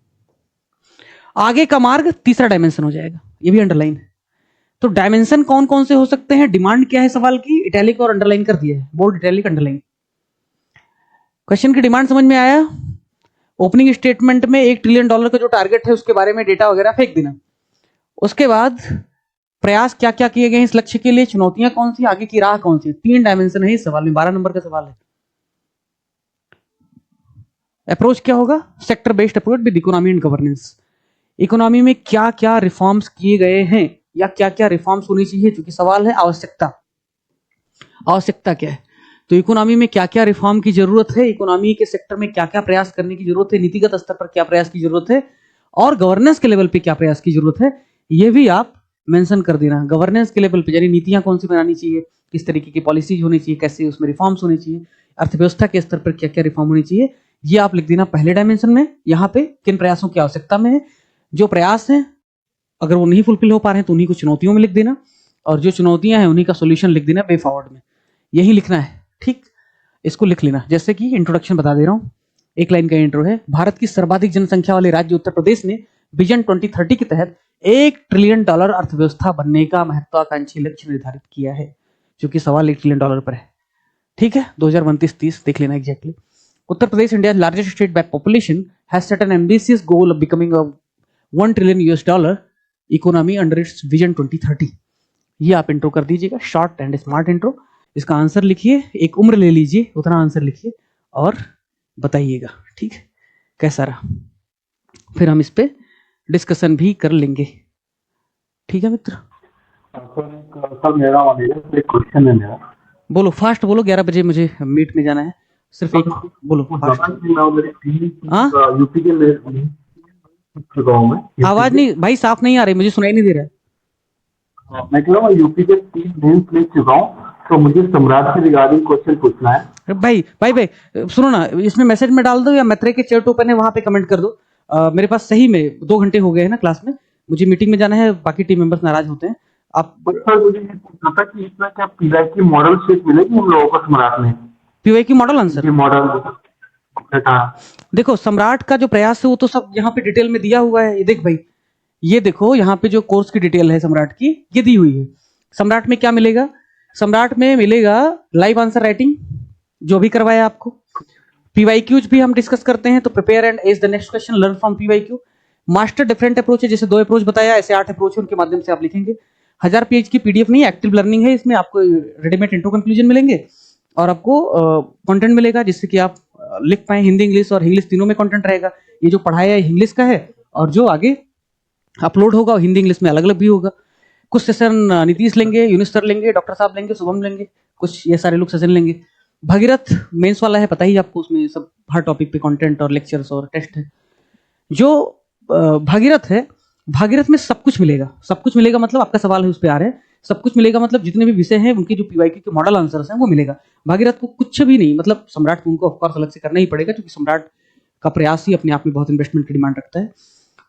आगे का मार्ग तीसरा डायमेंशन हो जाएगा, ये भी अंडरलाइन है। तो डायमेंशन कौन कौन से हो सकते हैं, डिमांड क्या है सवाल की, इटैलिक और अंडरलाइन कर दिया है, बोल्ड, इटैलिक, अंडरलाइन। क्वेश्चन की डिमांड समझ में आया? ओपनिंग स्टेटमेंट में $1 ट्रिलियन का जो टारगेट है उसके बारे में डेटा वगैरह फेंक देना। उसके बाद प्रयास क्या क्या किए गए इस लक्ष्य के लिए, चुनौतियां कौन सी, आगे की राह कौन सी। 3 डायमेंशन है इस सवाल में, 12 नंबर का सवाल है। अप्रोच क्या होगा? Sector based approach with economy and governance. Economy में क्या क्या रिफॉर्म्स किए गए हैं या क्या क्या रिफॉर्म्स होनी चाहिए, क्योंकि सवाल है आवश्यकता। आवश्यकता क्या है? तो इकोनॉमी में क्या क्या रिफॉर्म की जरूरत है, इकोनॉमी के सेक्टर में क्या क्या प्रयास करने की जरूरत है, नीतिगत स्तर पर क्या प्रयास की जरूरत है, और गवर्नेंस के लेवल पे क्या प्रयास की जरूरत है, ये भी आप मेंशन कर देना। गवर्नेंस के लेवल पे यानी नीतियां कौन सी बनानी चाहिए, किस तरीके की पॉलिसीज होनी चाहिए, कैसे उसमें रिफॉर्म्स होने चाहिए, अर्थव्यवस्था के स्तर पर क्या क्या रिफॉर्म होनी चाहिए, ये आप लिख देना पहले डायमेंशन में। यहाँ पे किन प्रयासों की आवश्यकता में है, जो प्रयास हैं अगर वो नहीं फुलफिल हो पा रहे हैं तो उन्हीं को चुनौतियों में लिख देना, और जो चुनौतियां हैं उन्हीं का सोल्यूशन लिख देना वे फॉरवर्ड में, यही लिखना है। ठीक, इसको लिख लेना। जैसे कि इंट्रोडक्शन बता दे रहा हूँ, एक लाइन का इंट्रो है। भारत की सर्वाधिक जनसंख्या वाले राज्य उत्तर प्रदेश ने विजन 2030 के तहत $1 ट्रिलियन अर्थव्यवस्था बनने का महत्वाकांक्षी लक्ष्य निर्धारित किया है, क्योंकि सवाल $1 ट्रिलियन पर है। ठीक है, 2029-30 देख लेना exactly. Uttar Pradesh, India largest state by population, has set N ambitious goal of becoming a $1 trillion economy under its vision 2030। ये आप इंट्रो कर दीजिएगा, शॉर्ट एंड स्मार्ट इंट्रो। इसका आंसर लिखिए, एक उम्र ले लीजिए, उतना आंसर लिखिए और बताइएगा। ठीक है, कैसा रहा? फिर हम इस पे डिस्कशन भी कर लेंगे। ठीक है मित्र, सर मेरा एक क्वेश्चन है मेरा। बोलो फास्ट बोलो, 11 बजे मुझे मीट में जाना है। सिर्फ एक बोलो फास्ट। यूपी के ले चुका हूँ मैं। आवाज नहीं भाई, साफ नहीं आ रही, मुझे सुनाई नहीं दे रहा है। मैं कह रहा हूँ यूपी के 3 मेंस ले चुका हूँ, तो मुझे सम्राट के रिगार्डिंग क्वेश्चन पूछना है। अरे भाई सुनो ना, इसमें मैसेज में डाल दो या मैत्रेय के चैट ओपन है वहां पे कमेंट कर दो। मेरे पास सही में 2 घंटे हो गए हैं ना क्लास में, मुझे मीटिंग में जाना है, बाकी टीम मेंबर्स नाराज होते हैं। आप सर मुझे ये पूछना था कि इसमें क्या पीआई की मॉडल शीट मिलेगी हम लोगों को सम्राट में? पीवाई की मॉडल आंसर, ये मॉडल देखो सम्राट का जो प्रयास है वो तो सब यहाँ पे डिटेल में दिया हुआ है। ये देख भाई, ये देखो यहाँ पे जो कोर्स की डिटेल है सम्राट की, ये दी हुई है। सम्राट में क्या मिलेगा? सम्राट में मिलेगा लाइव आंसर राइटिंग, जो भी करवाया आपको। पीवाईक्यूज भी हम डिस्कस करते हैं, तो prepare and ace the next question, learn from PYQ. Master different approach है, जैसे 2 अप्रोच बताया, ऐसे 8 अप्रोच है, उनके माध्यम से आप लिखेंगे। 1000 पेज की पीडीएफ नहीं, एक्टिव लर्निंग है, इसमें आपको रेडीमेड इंट्रो कंक्लूजन मिलेंगे और आपको कंटेंट मिलेगा जिससे कि आप लिख पाए। हिंदी इंग्लिश और इंग्लिश तीनों में कंटेंट रहेगा। ये जो पढ़ाया है इंग्लिश का है, और जो आगे अपलोड होगा हिंदी इंग्लिश में अलग अलग भी होगा। कुछ सेशन नीतीश लेंगे, यूनिस सर लेंगे, डॉक्टर साहब लेंगे, शुभम लेंगे, कुछ ये सारे लोग सेशन लेंगे। भगीरथ मेंस वाला है, पता ही आपको, उसमें सब हर टॉपिक पे कंटेंट और लेक्चर्स और टेस्ट है। जो भागीरथ है, भागीरथ में सब कुछ मिलेगा। सब कुछ मिलेगा मतलब आपका सवाल है उस पर आ रहे हैं, सब कुछ मिलेगा मतलब जितने भी विषय हैं उनके जो पीवाईक्यू के मॉडल आंसर्स हैं वो मिलेगा। भागीरथ को कुछ भी नहीं, मतलब सम्राट को उनको ऑफकोर्स अलग से करना ही पड़ेगा, क्योंकि सम्राट का प्रयास ही अपने आप में बहुत इन्वेस्टमेंट की डिमांड रखता है।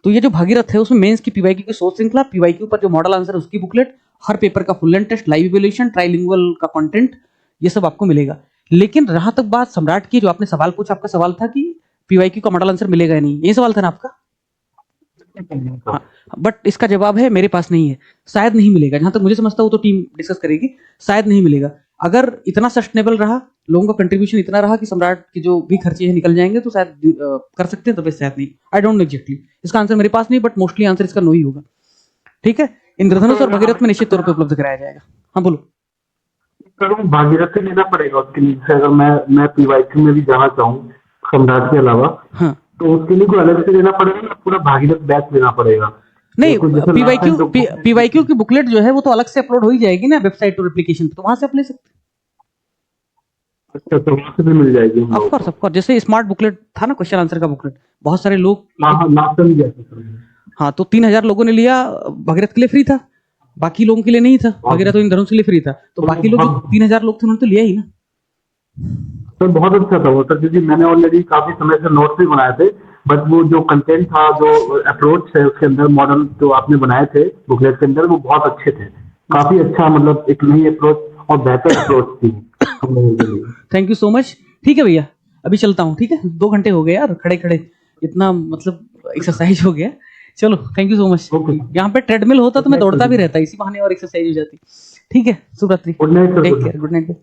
तो ये जो भागीरथ है उसमें मेंस की पीवाईक्यू की सोच श्रृंखला, पीवाईक्यू पर जो मॉडल आंसर उसकी बुकलेट, हर पेपर का full length test, live evaluation, trilingual का कंटेंट, ये सब आपको मिलेगा। लेकिन रहा तक बात सम्राट की, जो आपने सवाल पूछा, आपका सवाल था कि पीवाईक्यू का मॉडल आंसर मिलेगा या नहीं, ये सवाल था ना आपका। हाँ, बट इसका जवाब है मेरे पास नहीं है, शायद नहीं मिलेगा। जहां तक मुझे समझता हूँ तो टीम डिस्कस करेगी, शायद नहीं मिलेगा। अगर इतना सस्टेनेबल रहा, लोगों का कंट्रीब्यूशन इतना रहा कि सम्राट के जो भी खर्चे हैं निकल जाएंगे, तो शायद कर सकते हैं, तो बस शायद नहीं। आई डोंट नो एग्जैक्टली, इसका आंसर मेरे पास नहीं, बट मोस्टली आंसर इसका नो ही होगा। ठीक है, इंद्रधनुष और भगीरथ में निश्चित तौर पर उपलब्ध कराया जाएगा। हाँ बोलो। सर भागीरथ से लेना पड़ेगा उसके लिए, अगर मैं पीवाईक्यू में भी जाना चाहूँ सम्राट के अलावा, हाँ तो उसके लिए कोई अलग से लेना पड़ेगा या पूरा भागीरथ बैच लेना पड़ेगा? नहीं, पीवाईक्यू की बुकलेट जो है वो तो अलग से अपलोड हो ही जाएगी ना वेबसाइट और एप्लीकेशन पे, तो वहां से आप ले सकते हैं। अच्छा, तो वहां से भी मिल जाएगी हम लोगों ऑफकोर्स ऑफकोर्स, जैसे स्मार्ट बुकलेट था ना, क्वेश्चन आंसर का बुकलेट, बहुत सारे लोग, को? लास्ट टाइम गया था सर। हाँ, तो 3000 लोगों ने लिया, भगीरथ के लिए फ्री था, बाकी लोगों के लिए नहीं था। भगीरथ तो इंद्रधनुष के लिए फ्री था, तो बाकी लोग 3000 लोग थे, उन्होंने तो लिया ही ना। सर बहुत अच्छा था वो सर, क्योंकि मैंने ऑलरेडी काफी समय से नोट्स भी बनाए थे, बट वो जो कंटेंट था, जो अप्रोच है उसके अंदर, मॉडल जो आपने बनाए थे बुकलेट के अंदर, वो बहुत अच्छे थे। काफी अच्छा, मतलब एक नई अप्रोच और बेहतर अप्रोच थी हम लोगों के लिए। Thank you so much. ठीक है भैया, अभी चलता हूँ। ठीक है, 2 घंटे हो गए यार, खड़े खड़े इतना, मतलब एक्सरसाइज हो गया। चलो, थैंक यू सो मच। यहाँ पे ट्रेडमिल होता तो मैं दौड़ता भी रहता, इसी बहाने और एक्सरसाइज हो जाती। ठीक है, शुभ रात्रि, good night sir. Take care, good night.